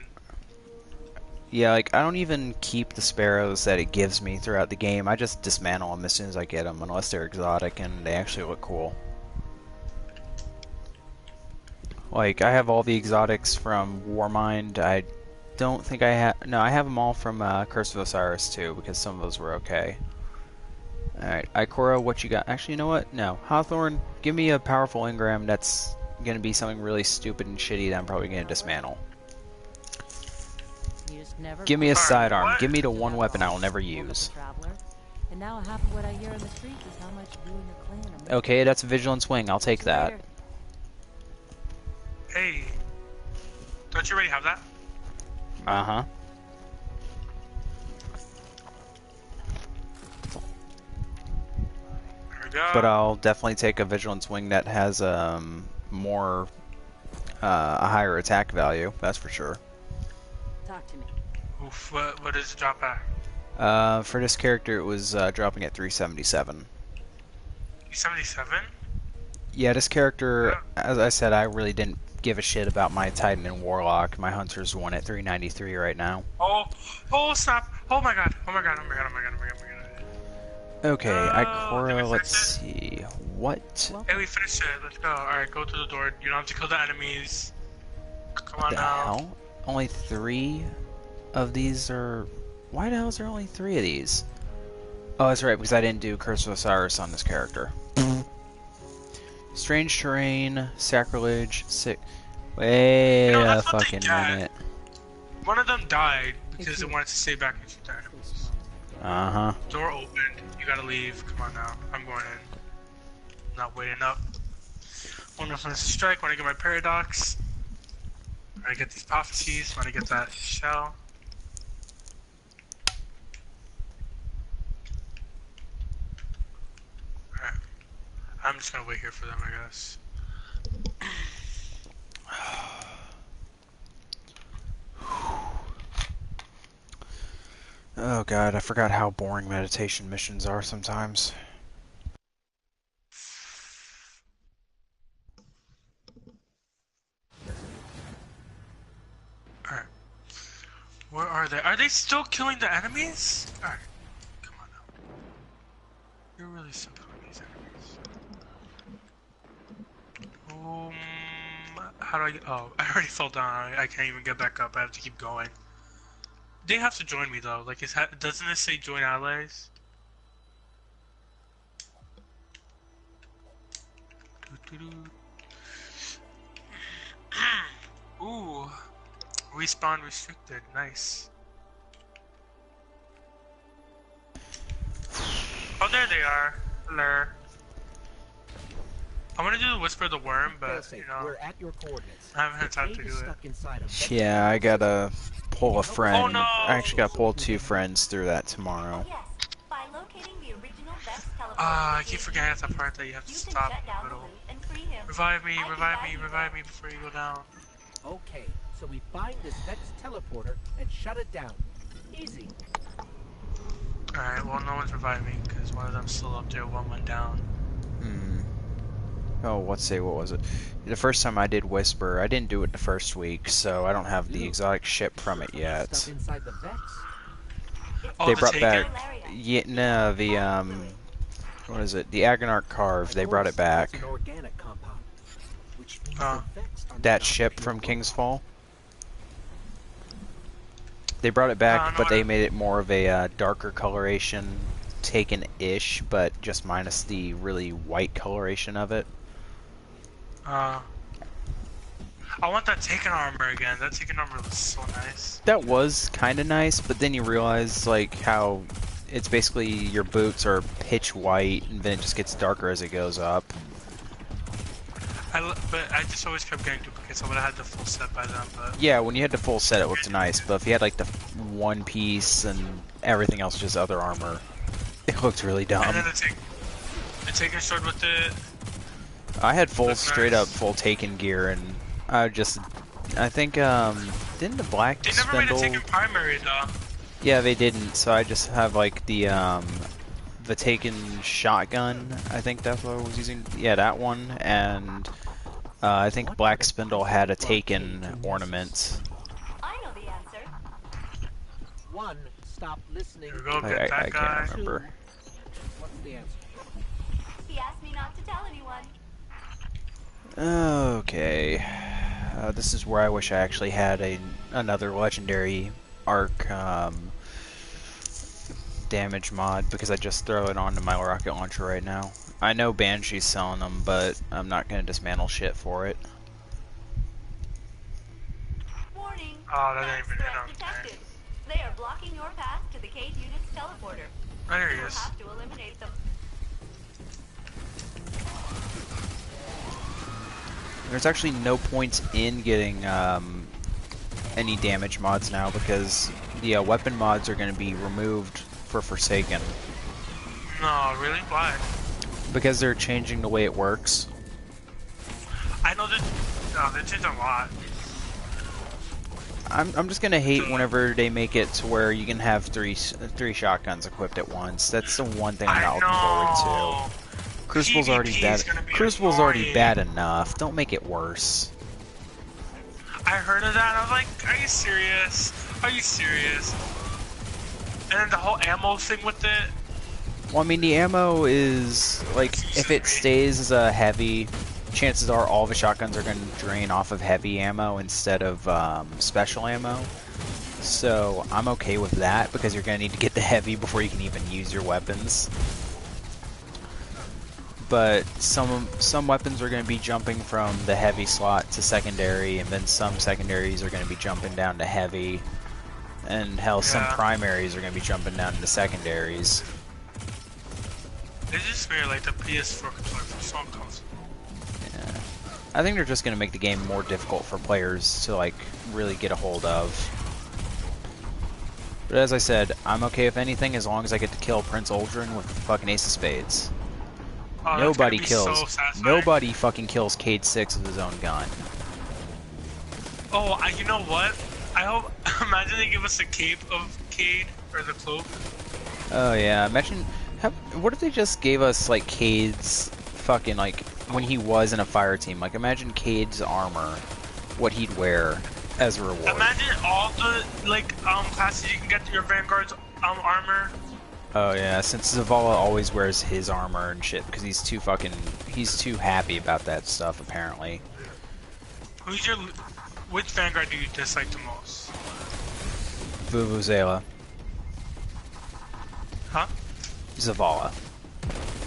Yeah, like I don't even keep the sparrows that it gives me throughout the game. I just dismantle them as soon as I get them, unless they're exotic and they actually look cool. Like I have all the exotics from Warmind. don't think I have... No, I have them all from Curse of Osiris, too, because some of those were okay. Alright, Ikora, what you got? Actually, you know what? No. Hawthorne, give me a powerful engram that's going to be something really stupid and shitty that I'm probably going to dismantle. You just never Give me a sidearm. what? Give me the one weapon I will never use. Traveler. And now half of what I hear in the streets is how much you and your clan are missing. Okay, that's a Vigilance Wing. I'll take that. Hey, don't you already have that? Uh-huh. There we go. But I'll definitely take a Vigilance Wing that has more... a higher attack value. That's for sure. Talk to me. Oof, what does it drop at? For this character, it was dropping at 377. 77? Yeah, this character, as I said, I really didn't give a shit about my Titan and Warlock. My Hunter's one at 393 right now. Oh, snap! Oh my god! Oh my god! Oh my god! Oh my god! Oh my god! Oh my god! Okay, did we Ikora, let's finish see. What? Hey, we finished it. Let's go. Alright, go to the door. You don't have to kill the enemies. Come on The now. hell? Only 3 of these are... Why the hell is there only 3 of these? Oh, that's right, because I didn't do Curse of Osiris on this character. Strange terrain, sacrilege, sick. Wait a that's what they fucking get. minute. One of them died because it wanted to stay back and shoot the enemies. Uh-huh. Door opened. You gotta leave. Come on now. I'm going in. Not waiting up. Wanna finish the strike. Wanna get my paradox. Wanna get these prophecies. Wanna get that shell. Alright. I'm just gonna wait here for them, I guess. Oh god, I forgot how boring meditation missions are sometimes. Alright. Where are they? Are they still killing the enemies? Alright. Come on now. You're really still killing these enemies. How do I get... Oh, I already fell down. I can't even get back up. I have to keep going. They have to join me though. Like, doesn't it say join allies? Ooh, respawn restricted. Nice. Oh, there they are. Hello. I want to do the Whisper of the Worm, but you know, we're at your coordinates. I haven't had time to Cave do is it. stuck inside a Yeah, I gotta pull a friend. Oh, no! I actually gotta pull 2 friends through that tomorrow. Yes, by locating the original Vex teleporter I keep location, forgetting that's the part that you have to you can stop shut in the down the middle. loop and free him. Revive me, I can revive guide me, you revive there. me before you go down. Okay, so we find this Vex teleporter and shut it down. Easy. Alright, well, no one's reviving because one of them's still up there, one went down. Oh, what was it? The first time I did Whisper, I didn't do it the first week, so I don't have the exotic ship from it yet. Stuff inside the Vex. Oh, They the brought Taken? back... Yeah, no, the, what is it? The Agonarch Carve, they brought it back. It's an organic compound, which means Oh. the Vex are That not ship from pure. King's Fall. They brought it back, but they made it more of a darker coloration, Taken-ish, but just minus the really white coloration of it. I want that Taken armor again. That Taken armor looks so nice. That was kind of nice, but then you realize, like, how it's basically your boots are pitch white, and then it just gets darker as it goes up. But I just always kept getting duplicates. I would have had the full set by then, but... Yeah, when you had the full set, it looked nice, but if you had, like, the one piece and everything else just other armor, it looked really dumb. And then the Taken sword with it. I had full, That's straight nice. up full Taken gear, and I think, didn't the Black They never made a Spindle... Taken primary, though. Yeah, they didn't, so I just have, like, the Taken shotgun, I think that's what I was using. Yeah, that one, and I think Black Spindle had a Taken ornament. I know the answer. 1. Stop listening. Here we go, I get that can't guy. remember. What's the answer? He asked me not to tell anyone. Okay. This is where I wish I actually had another legendary arc damage mod, because I just throw it onto my rocket launcher right now. I know Banshee's selling them, but I'm not going to dismantle shit for it. Warning. Oh, that Vex ain't even threat hit on detected. They are blocking your path to the Cade unit's teleporter. There he You will is. have to eliminate them. There's actually no point in getting any damage mods now, because the weapon mods are going to be removed for Forsaken. No, really? Why? Because they're changing the way it works. I know that. No, they changed a lot. I'm just gonna hate whenever they make it to where you can have three shotguns equipped at once. That's the one thing I'm not looking forward to. Crucible's already bad. Crucible's already bad enough. Don't make it worse. I heard of that and I was like, are you serious? Are you serious? And then the whole ammo thing with it. Well, I mean, the ammo is, like, if it stays as a heavy, chances are all the shotguns are going to drain off of heavy ammo instead of special ammo. So I'm okay with that, because you're going to need to get the heavy before you can even use your weapons. But some weapons are going to be jumping from the heavy slot to secondary, and then some secondaries are going to be jumping down to heavy. And hell, some primaries are going to be jumping down to secondaries. It just made like the PS4 controller for so uncomfortable. Yeah. I think they're just going to make the game more difficult for players to, like, really get a hold of. But as I said, I'm okay with anything as long as I get to kill Prince Uldren with the fucking Ace of Spades. Oh, Nobody so fucking kills Cade 6 with his own gun. Oh, you know what? I hope. Imagine they give us a cape of Cade, or the cloak. Oh yeah, imagine. What if they just gave us, like, Cade's fucking, like, when he was in a fire team? Like, imagine Cade's armor, what he'd wear as a reward. Imagine all the, like, classes you can get to your Vanguard's armor. Oh yeah, since Zavala always wears his armor and shit, because he's too happy about that stuff, apparently. Which Vanguard do you dislike the most? Vuvuzela. Huh? Zavala.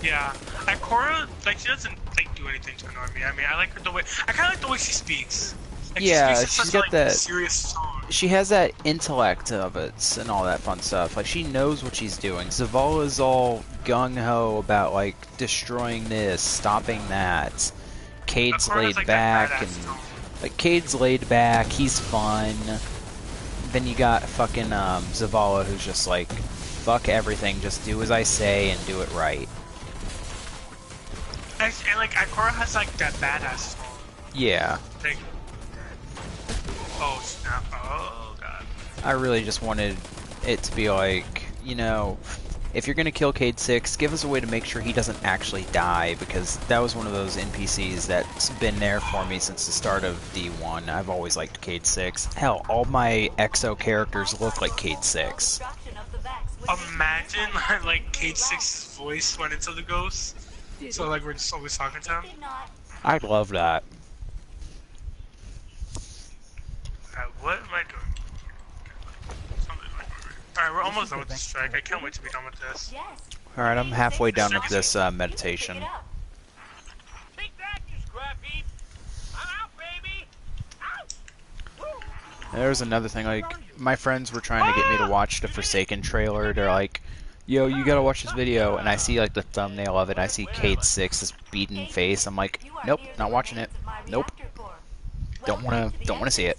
Yeah, Ikora, like, she doesn't like do anything to annoy me. I mean, I like her the way. I kind of like the way she speaks. Like, Yeah, she speaks in she's such got a, like, that. serious tone. She has that intellect of it and all that fun stuff. Like, she knows what she's doing. Zavala's all gung ho about, like, destroying this, stopping that. Cade's Ikora's laid like back, that and badass tone. like Cade's laid back. He's fun. Then you got fucking Zavala, who's just like, fuck everything, just do as I say and do it right. And like Ikora has like that badass tone. Yeah. Like, oh snap! Oh god. I really just wanted it to be like, you know, if you're gonna kill Cade 6, give us a way to make sure he doesn't actually die, because that was one of those NPCs that's been there for me since the start of D1. I've always liked Cade 6. Hell, all my EXO characters look like Cade 6. Imagine like Cade 6's voice went into the ghost. So like we're just always talking to him. I'd love that. What am I doing? Alright, we're almost done with this strike. I can't wait to be done with this. Alright, I'm halfway done with this meditation. There's another thing, like, my friends were trying to get me to watch the Forsaken trailer. They're like, yo, you gotta watch this video, and I see, like, the thumbnail of it, I see Cade 6, this beaten face. I'm like, nope, not watching it. Nope. Don't wanna see it.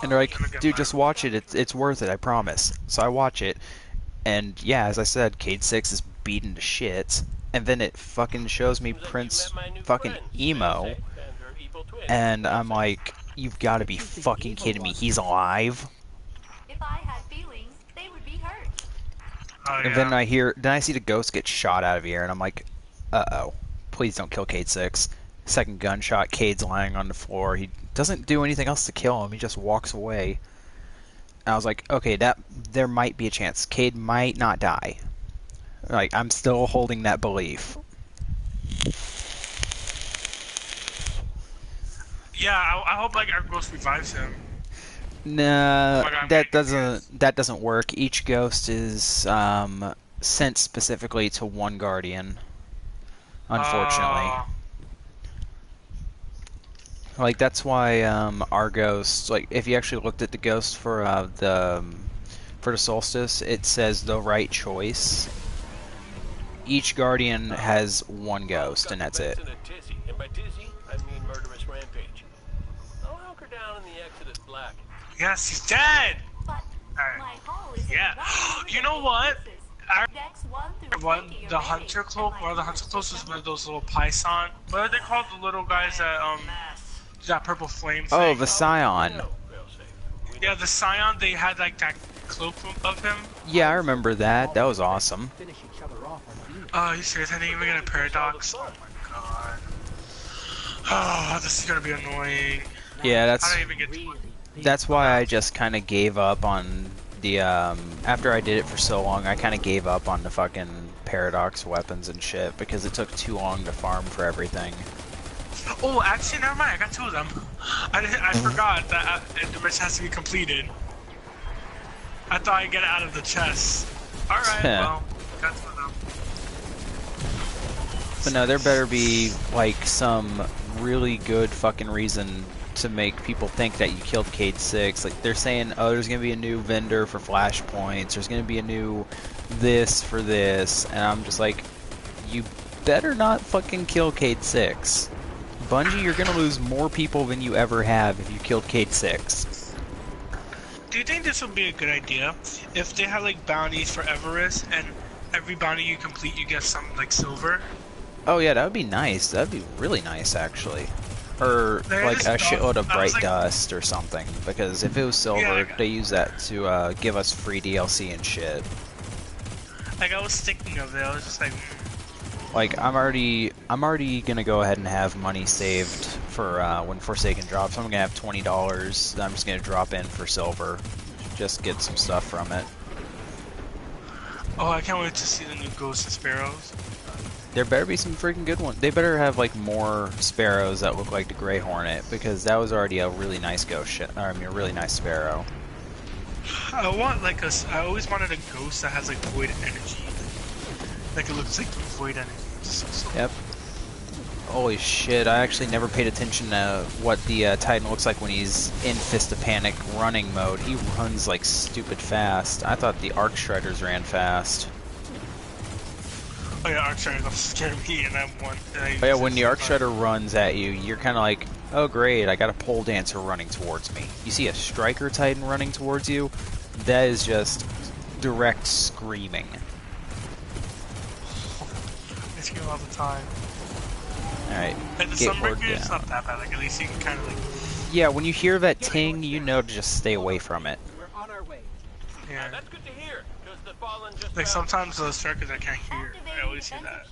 And they're like, dude, just watch it, it's worth it, I promise. So I watch it, and yeah, as I said, Cade 6 is beaten to shit, and then it fucking shows me Prince fucking emo, and I'm like, you've gotta be fucking kidding me, he's alive? If I had feelings, they would be hurt. Oh, And then I see the ghost get shot out of the air, and I'm like, uh-oh, please don't kill Cade 6. Second gunshot, Cade's lying on the floor. He doesn't do anything else to kill him. He just walks away. And I was like, okay, there might be a chance. Cade might not die. Like, I'm still holding that belief. Yeah, I hope like our ghost revives him. Nah, Oh my God, I'm that getting confused. doesn't work. Each ghost is sent specifically to one guardian. Unfortunately, Oh. like that's why our ghost, like if you actually looked at the ghost for the solstice, it says the right choice. Each guardian has one ghost, and that's it. In a tizzy, and by tizzy, I mean murderous rampage. I'll hunker down in the Exodus Black. Yes, he's dead! But Alright. my hull is Yeah. divided You into know 8 what? pieces. Our Decks 1 through one, 20 are the ready, hunter cloak, and one of the my hunter crew cloaks will is one of assemble. those little python. What are they called? The little guys that that purple flame Oh, thing. the Scion. Yeah, the Scion. They had like that cloak of him. Yeah, I remember that. That was awesome. Finish each other off on Venus. Oh, you serious? I didn't even get a paradox. Oh my god. Oh, this is gonna be annoying. Yeah, I don't even get. that's why I just kind of gave up on the after I did it for so long, I kind of gave up on the fucking paradox weapons and shit because it took too long to farm for everything. Oh, actually, never mind. I got 2 of them. I forgot that the mission has to be completed. I thought I'd get it out of the chest. Alright, well, got 2 of them. But no, there better be like some really good fucking reason to make people think that you killed Cade 6. Like they're saying, oh, there's gonna be a new vendor for flashpoints. There's gonna be a new this for this, and I'm just like, you better not fucking kill Cade 6. Bungie, you're gonna lose more people than you ever have if you killed Cade 6. Do you think this would be a good idea if they had like bounties for Everest and every bounty you complete you get some like silver? Oh yeah, that would be nice. That'd be really nice actually. Or like a shitload of bright dust or something. Because if it was silver, they use that to give us free DLC and shit. Like I was thinking of it, I was just like. Like I'm already gonna go ahead and have money saved for when Forsaken drops. I'm gonna have $20 that I'm just gonna drop in for silver, just get some stuff from it. Oh, I can't wait to see the new Ghosts and Sparrows. There better be some freaking good ones. They better have like more sparrows that look like the Grey Hornet because that was already a really nice a really nice sparrow. I want like I always wanted a ghost that has like void energy. Like it looks like void energy. Yep. Holy shit, I actually never paid attention to what the Titan looks like when he's in Fist of Panic running mode. He runs like stupid fast. I thought the Arc Shredders ran fast. Oh yeah, Arc Shredder scared me and I won. Oh yeah, when the Arc Shredder runs at you, you're kind of like, oh great, I got a pole dancer running towards me. You see a Striker Titan running towards you, that is just direct screaming. I scream all the time. Alright, and the Sunbreaker is not that bad, like at least you can kind of like... Yeah, when you hear that ting, you know to just stay away from it. We're on our way. Yeah. That's good to hear, because the fallen just like sometimes those strikers I can't hear. I always hear that.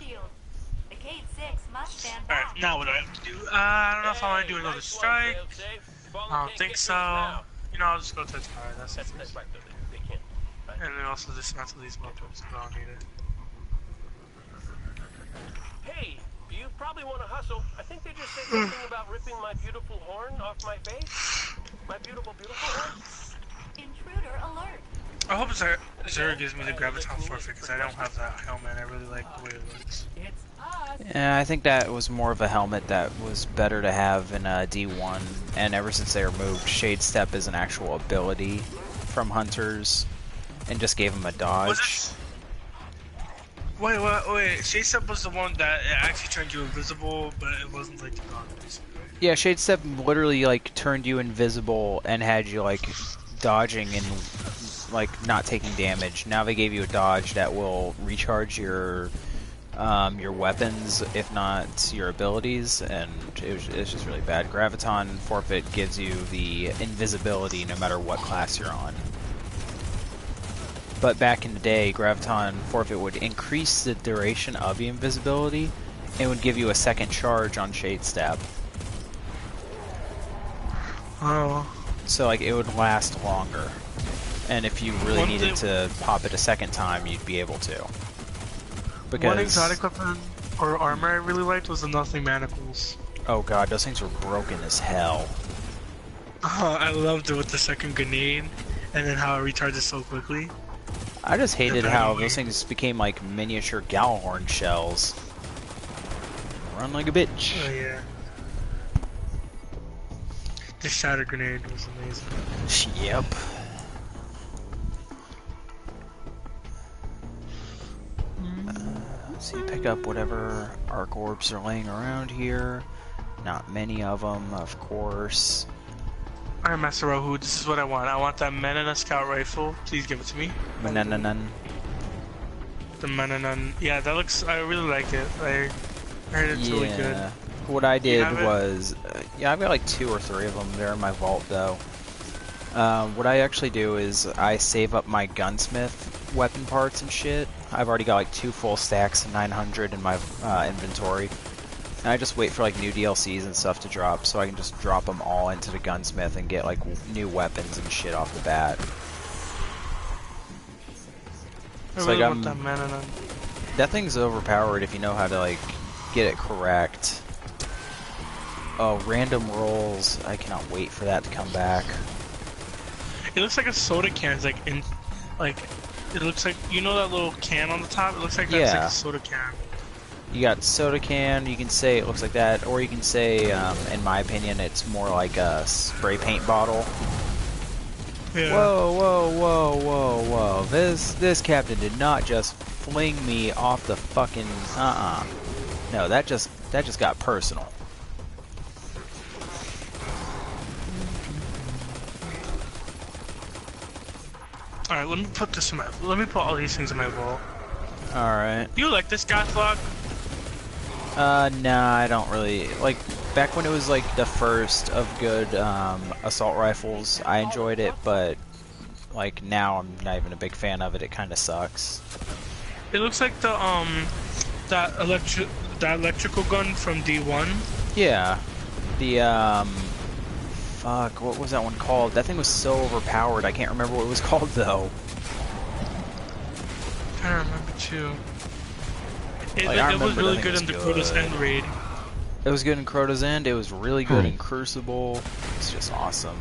The Cade 6 must stand Alright, back. now what do I have to do? I don't know if I want to do another strike. I don't think so. You know, I'll just go to the tower. That's right, they can't. Right. And then also dismantle these weapons. I don't need it. Hey, you probably want to hustle. I think they just said something about ripping my beautiful horn off my face. My beautiful, beautiful horn. Intruder alert. I hope Zerg gives me the graviton forfeit because I don't have that helmet. I really like the way it looks. It's us. Yeah, I think that was more of a helmet that was better to have in D1, and ever since they removed Shade Step as an actual ability from Hunters, and just gave them a dodge. Wait, Shade Step was the one that actually turned you invisible, but it wasn't like the dodge, basically. Yeah, Shade Step literally like turned you invisible and had you like dodging and like not taking damage. Now they gave you a dodge that will recharge your weapons, if not your abilities, and it's just really bad. Graviton Forfeit gives you the invisibility no matter what class you're on. But back in the day, Graviton Forfeit would increase the duration of the invisibility and would give you a second charge on Shade Step. Oh. So like it would last longer. And if you really needed to pop it a second time, you'd be able to. Because one exotic weapon or armor I really liked was the Nothing Manacles. Oh god, those things were broken as hell. I loved it with the second grenade, and then how it recharges so quickly. I just hated how those things became like miniature Gallhorn shells. Run like a bitch. Oh yeah. The shatter grenade was amazing. Yep. So you pick up whatever arc orbs are laying around here. Not many of them, of course. Alright, Master Rahu, this is what I want. I want that Manana scout rifle. Please give it to me. Mananan. The Mananan. Yeah, that looks. I really like it. I heard it's really good. What I did was, yeah, I've got like 2 or 3 of them. They're in my vault though. What I actually do is I save up my gunsmith weapon parts and shit. I've already got like 2 full stacks of 900 in my inventory. And I just wait for like new DLCs and stuff to drop, so I can just drop them all into the gunsmith and get like new weapons and shit off the bat. I really want that Mananan. That thing's overpowered if you know how to like get it correct. Oh, random rolls. I cannot wait for that to come back. It looks like a soda can. It's like in, like, it looks like, you know that little can on the top? It looks like that's like a soda can. You got soda can, you can say it looks like that, or you can say, in my opinion, it's more like a spray paint bottle. Yeah. Whoa, whoa, whoa, whoa, whoa. This captain did not just fling me off the fucking, No, that just got personal. Alright, let me put this in my, let me put all these things in my vault. Alright. You like this gas log? Nah, I don't really, like, back when it was like the first of good, assault rifles, I enjoyed it, but, like, now I'm not even a big fan of it, it kinda sucks. It looks like the, that electrical gun from D1. Yeah. The, fuck, what was that one called? That thing was so overpowered, I can't remember what it was called, though. I don't remember, too. It was really good in the Crota's End raid. It was good in Crota's End, it was really good in Crucible. It's just awesome.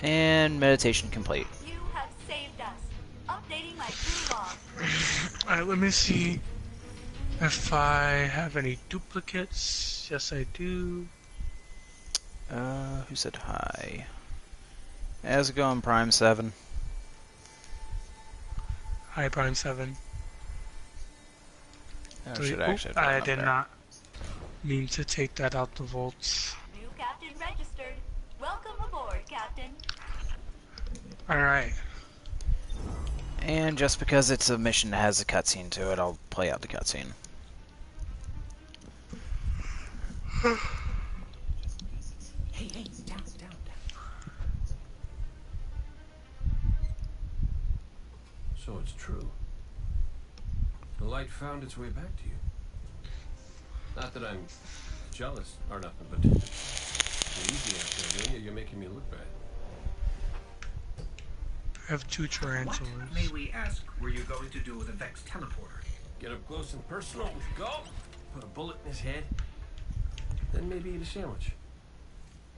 And meditation complete. You have saved us. Updating my crew log. Alright, let me see if I have any duplicates. Yes, I do. Who said hi? How's it going, Prime 7? Hi, Prime 7. I did not mean to take that out the vaults. New captain registered. Welcome aboard, Captain. Alright. And just because it's a mission that has a cutscene to it, I'll play out the cutscene. Hey, down. So it's true. The light found its way back to you. Not that I'm jealous or nothing, but you're easy after you're making me look bad. I have 2 tarantulas. What, may we ask, were you going to do with the Vex teleporter? Get up close and personal with Go. Put a bullet in his head. Then maybe eat a sandwich.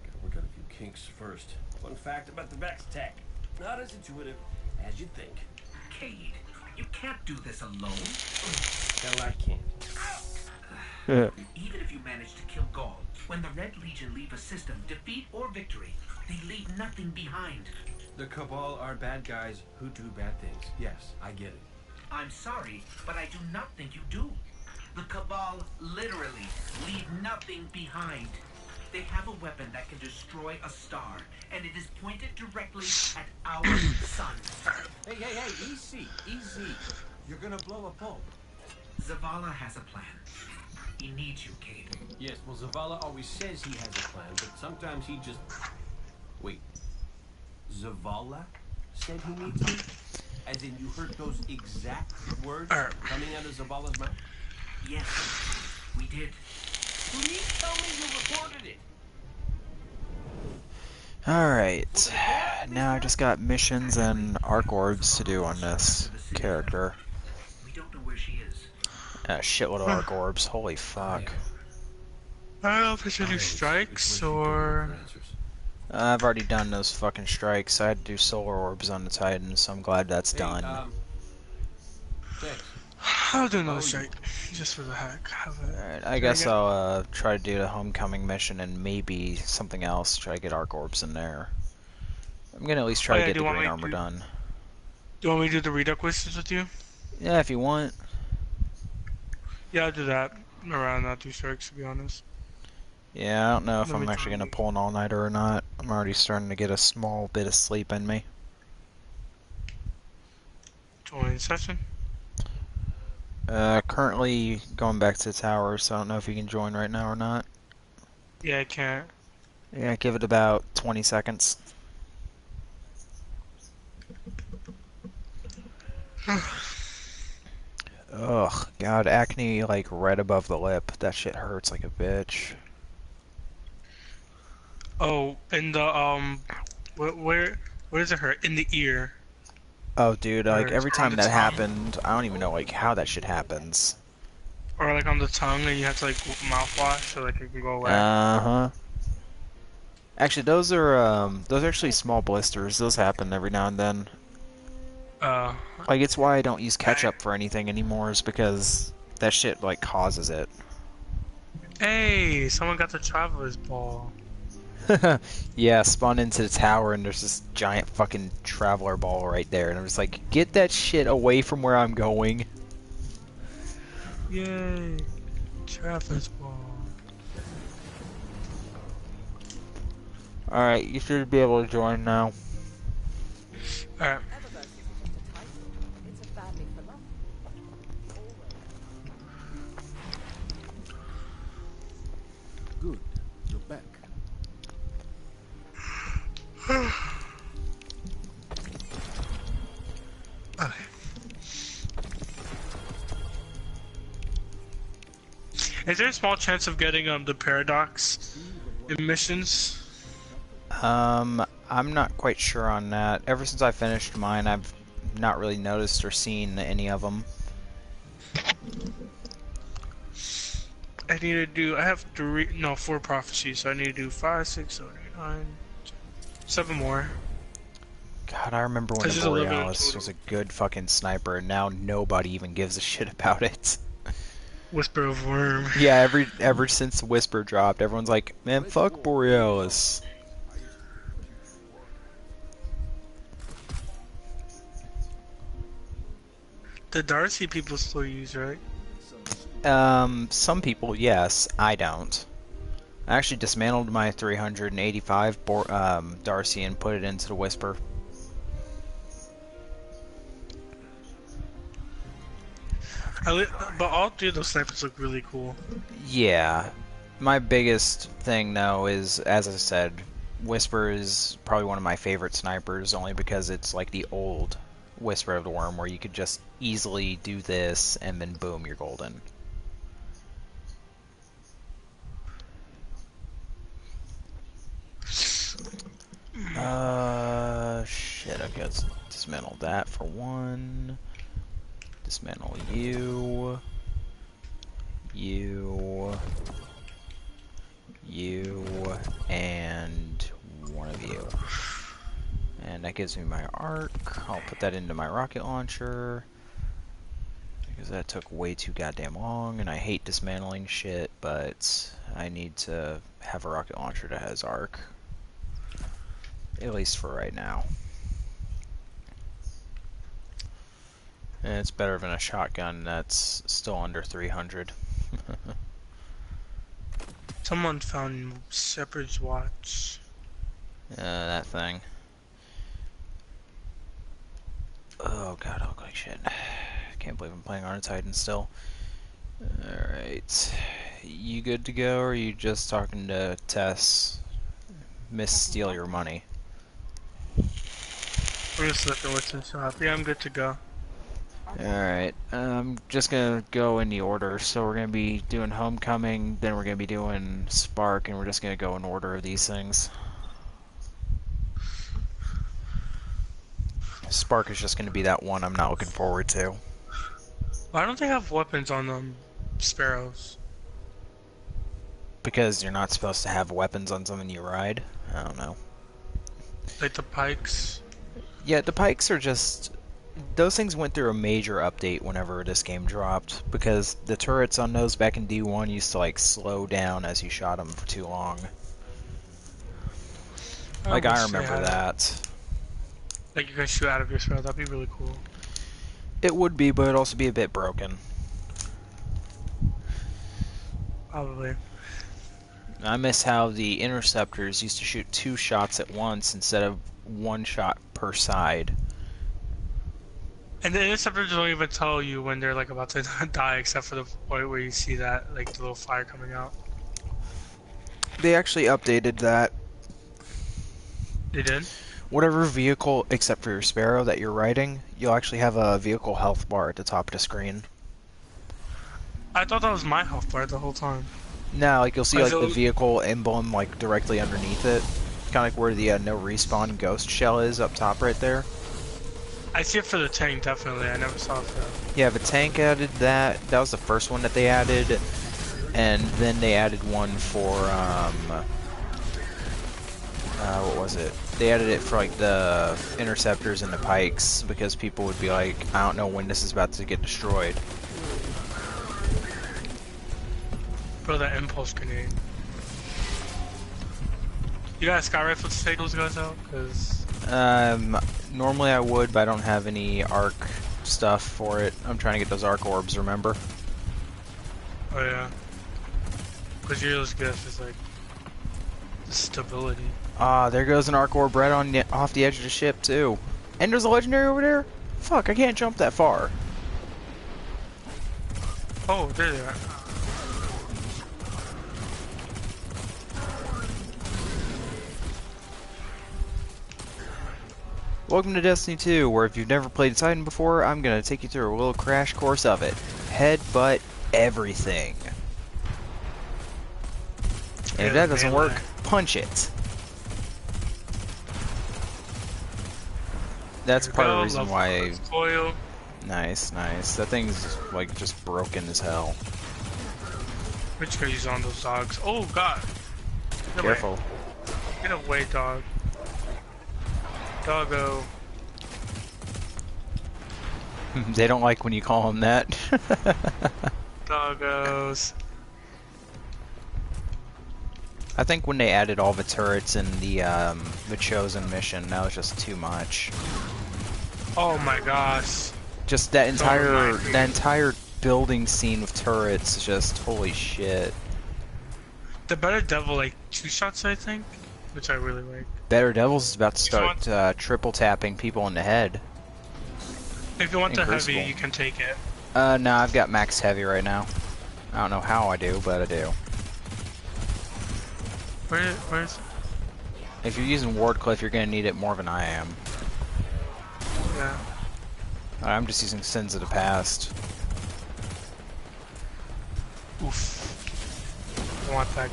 Gotta work out a few kinks first. Fun fact about the Vex tech. Not as intuitive as you'd think. Cade, you can't do this alone. Hell, I can't. Even if you manage to kill Gaul, when the Red Legion leave a system, defeat or victory, they leave nothing behind. The Cabal are bad guys who do bad things. Yes, I get it. I'm sorry, but I do not think you do. The Cabal literally leave nothing behind. They have a weapon that can destroy a star, and it is pointed directly at our sun. Hey, easy. You're gonna blow a bulb. Zavala has a plan. He needs you, Cade. Yes, well, Zavala always says he has a plan, but sometimes he just... Wait. Zavala said he needs me? As in you heard those exact words coming out of Zavala's mouth? Yes, we did. Please tell me you reported it. Alright. Now I just got missions and arc orbs to do on this character. We don't know where she A shitload of arc orbs. Holy fuck. I don't know if it's any strikes or... I've already done those fucking strikes. I had to do solar orbs on the Titan, so I'm glad that's done. I'll do another strike, just for the heck of it. Alright, I guess I'll try to do the homecoming mission and maybe something else. Try to get arc orbs in there. I'm gonna at least try to get the green armor done. Do you want me to do the reduct wishes with you? Yeah, if you want. Yeah, I'll do that. Around not 2 strikes, to be honest. Yeah, I don't know if I'm actually gonna pull an all-nighter or not. I'm already starting to get a small bit of sleep in me. Join session. Currently going back to the tower, so I don't know if you can join right now or not. Yeah, I can't. Yeah, give it about 20 seconds. Ugh, God, acne like right above the lip. That shit hurts like a bitch. Oh, in the where does it hurt? In the ear. Oh, dude, like every time that tongue? happened, I don't even know like how that shit happens. Or like on the tongue, and you have to like mouthwash so like it can go away. Uh-huh. Actually, those are actually small blisters. Those happen every now and then. Like it's why I don't use ketchup for anything anymore, is because that shit like causes it. Hey, someone got the traveler's ball. Yeah, spawned into the tower and there's this giant fucking traveler ball right there, and I'm just like, get that shit away from where I'm going. Yay, traveler's ball. Alright, you should be able to join now. Alright. Good, you're back. Okay. Is there a small chance of getting the paradox in missions? I'm not quite sure on that. Ever since I finished mine, I've not really noticed or seen any of them. I need to do. I have 4 prophecies, so I need to do 5, 6, 7, 8, 9, 7 more. God, I remember when the Borealis was a good fucking sniper, and now nobody even gives a shit about it. Whisper of Worm. Yeah, ever since Whisper dropped, everyone's like, man, fuck Borealis. The Darcy people still use, right? Some people, yes. I don't. I actually dismantled my 385 Darcy and put it into the Whisper. But all 3 of those snipers look really cool. Yeah. My biggest thing, though, is, as I said, Whisper is probably one of my favorite snipers, only because it's like the old Whisper of the Worm, where you could just easily do this, and then boom, you're golden. Shit, okay, let's dismantle that for one. Dismantle you. You, and one of you. And that gives me my arc. I'll put that into my rocket launcher, because that took way too goddamn long, and I hate dismantling shit, but I need to have a rocket launcher that has arc. At least for right now. And it's better than a shotgun that's still under 300. Someone found Shepherd's Watch. That thing. Oh god, I look like shit. Can't believe I'm playing on a Titan still. Alright. You good to go, or are you just talking to Tess? Miss Steal Your Money. I'm just looking what's in shop. Yeah, I'm good to go. Alright, I'm just gonna go in the order. So we're gonna be doing Homecoming, then we're gonna be doing Spark, and we're just gonna go in order of these things. Spark is just gonna be that one I'm not looking forward to. Why don't they have weapons on them, sparrows? Because you're not supposed to have weapons on someone you ride. I don't know. Like the pikes? Yeah, the pikes are just... Those things went through a major update whenever this game dropped, because the turrets on those back in D1 used to, like, slow down as you shot them for too long. Like, I remember that. Like you can shoot out of your sparrow, that'd be really cool. It would be, but it'd also be a bit broken. Probably. I miss how the interceptors used to shoot 2 shots at once instead of 1 shot per side. And the interceptors don't even tell you when they're like about to die, except for the point where you see that like the little fire coming out. They actually updated that. They did? Whatever vehicle, except for your Sparrow, that you're riding, you'll actually have a vehicle health bar at the top of the screen. I thought that was my health bar the whole time. No, like you'll see like the vehicle emblem like directly underneath it. Kind of like where the no respawn ghost shell is up top right there. I see it for the tank, definitely. I never saw it for that. Yeah, the tank added that. That was the first one that they added. And then they added one for, what was it? They added it for like the interceptors and the pikes because people would be like, I don't know when this is about to get destroyed. Bro, that impulse grenade. You got a sky rifle to take those guys out? Cause normally I would, but I don't have any arc stuff for it. I'm trying to get those arc orbs, remember? Oh yeah. Cause Euro's gift is like stability. Ah, there goes an arc orb right on off the edge of the ship too. And there's a legendary over there? Fuck, I can't jump that far. Oh, there they are. Welcome to Destiny 2, where if you've never played Titan before, I'm gonna take you through a little crash course of it. Headbutt everything. And if that doesn't work, punch it. That's part of the reason why... Nice, nice. That thing's like just broken as hell. Which guy use on those dogs? Oh god! Get Careful. Away. Get away, dog. Doggo. They don't like when you call them that. Doggos. I think when they added all the turrets in the Chosen mission, that was just too much. Oh my gosh. Just that entire building scene with turrets is just holy shit. The Better Devil like 2 shots, I think, which I really like. Better Devils is about to start triple tapping people in the head. If you want the heavy, you can take it. No, I've got max heavy right now. I don't know how I do, but I do. Where is it? If you're using Wardcliff, you're gonna need it more than I am. Yeah. I'm just using Sins of the Past. Oof. I want that.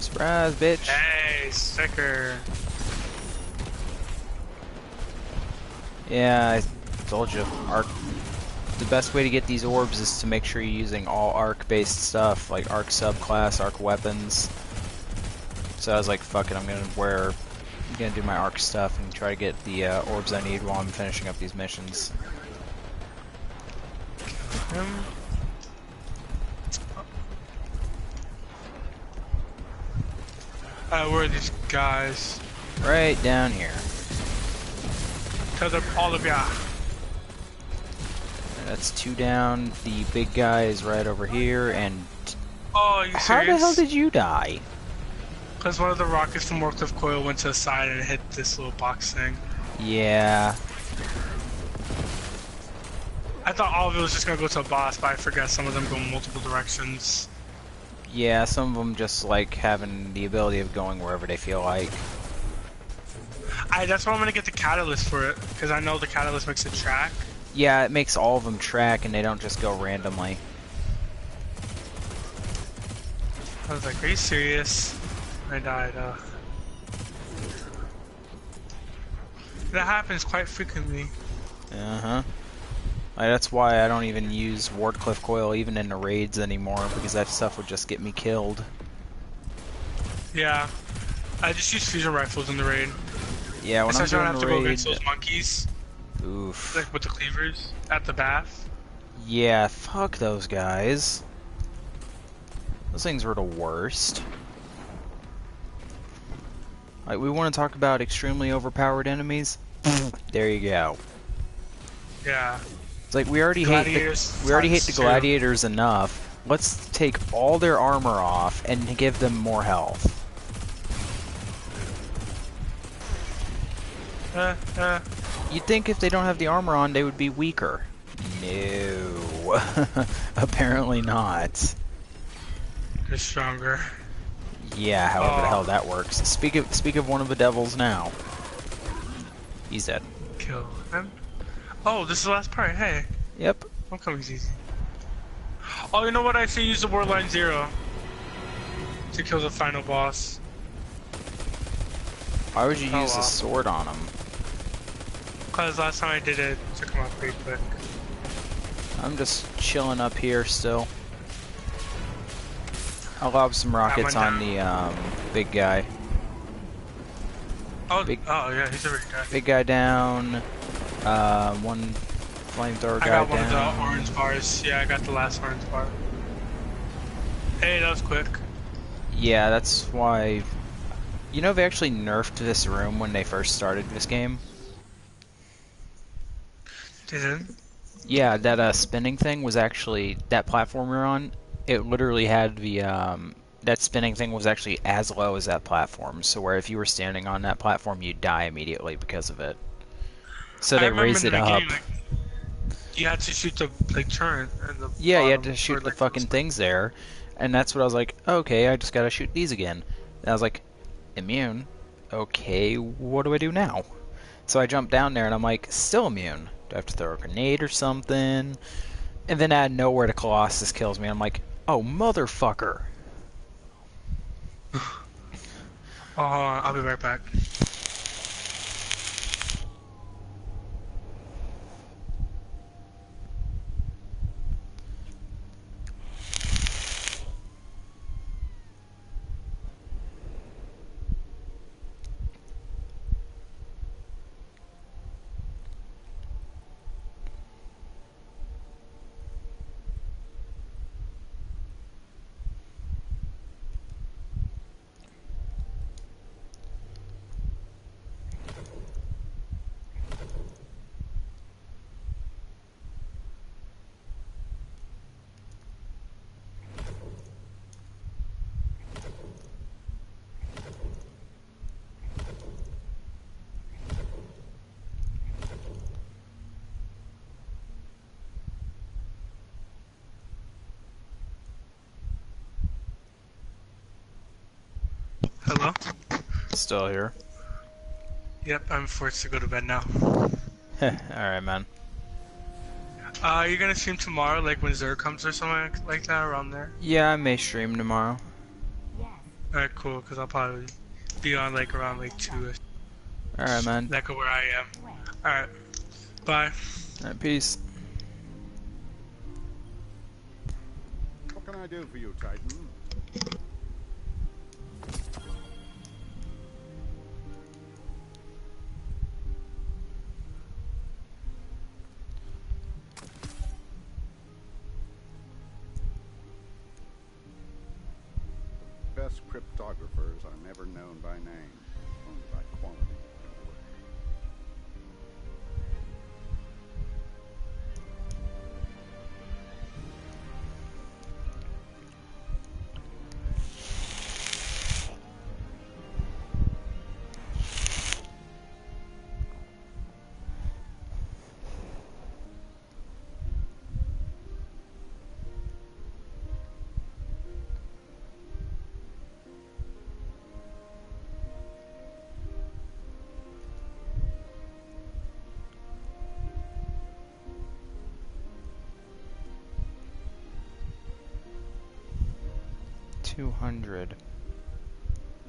Surprise, bitch. Hey, sticker. Yeah, I told you. The best way to get these orbs is to make sure you're using all arc-based stuff, like arc subclass, arc weapons. So I was like, fuck it, I'm gonna do my arc stuff and try to get the orbs I need while I'm finishing up these missions. Where are these guys? Right down here. Tether all of ya. That's 2 down. The big guy is right over here, and... Oh, are you serious? How the hell did you die? Because one of the rockets from Warcliff Coil went to the side and hit this little box thing. Yeah. I thought all of it was just going to go to a boss, but I forget some of them go multiple directions. Yeah, some of them just like having the ability of going wherever they feel like. That's why I'm going to get the catalyst for it, because I know the catalyst makes it track. Yeah, it makes all of them track and they don't just go randomly. I was like, are you serious? I died, That happens quite frequently. Uh-huh. That's why I don't even use Wardcliff Coil even in the raids anymore, because that stuff would just get me killed. Yeah. I just use fusion rifles in the raid. Yeah, when I'm Especially when I doing have the to go raid... against those monkeys. Oof. Like with the cleavers at the bath. Yeah, fuck those guys. Those things were the worst. Like, we want to talk about extremely overpowered enemies? There you go. Yeah. It's like, we already hate the gladiators enough. Let's take all their armor off and give them more health. You'd think if they don't have the armor on, they would be weaker. No. Apparently not. They're stronger. Yeah, however the hell that works. Speak of one of the devils now. He's dead. Kill him. Oh, this is the last part. Hey. Yep. Homecoming's easy. Oh, you know what? I say use the Warline 0 to kill the final boss. Why would you use a sword on him? Because last time I did it, took him off pretty quick. I'm just chilling up here still. I'll lob some rockets on the big guy. Oh, yeah, he's already dead. Big guy down. One flamethrower guy down. I got one of the orange bars. Yeah, I got the last orange bar. Hey, that was quick. Yeah, that's why... You know, they actually nerfed this room when they first started this game? They did? Yeah, that spinning thing was actually... That platform we were on, it literally had the... that spinning thing was actually as low as that platform, so where if you were standing on that platform, you'd die immediately because of it. So they raised it up. Game, like, you had to shoot the turret. And the yeah, you had to shoot the fucking things there, and that's what I was like, okay, I just gotta shoot these again. And I was like, immune? Okay, what do I do now? So I jumped down there, and I'm like, still immune. Do I have to throw a grenade or something? And then out of nowhere, the Colossus kills me. I'm like, oh, motherfucker. Oh, I'll be right back. Hello? Still here. Yep, I'm forced to go to bed now. Alright, man. Are you gonna stream tomorrow, like when Zer comes or something like that, around there? Yeah, I may stream tomorrow. Alright, cool, because I'll probably be on like around like 2ish. Alright, man. Like where I am. Alright. Bye. Alright, peace. What can I do for you, Titan? Best cryptographers are never known by name, only by quality of work.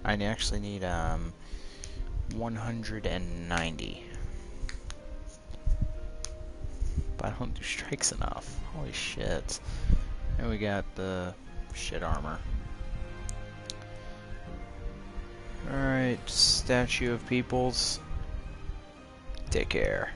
I actually need 190. I don't do strikes enough. Holy shit. And we got the shit armor. Alright, Statue of Peoples. Take care.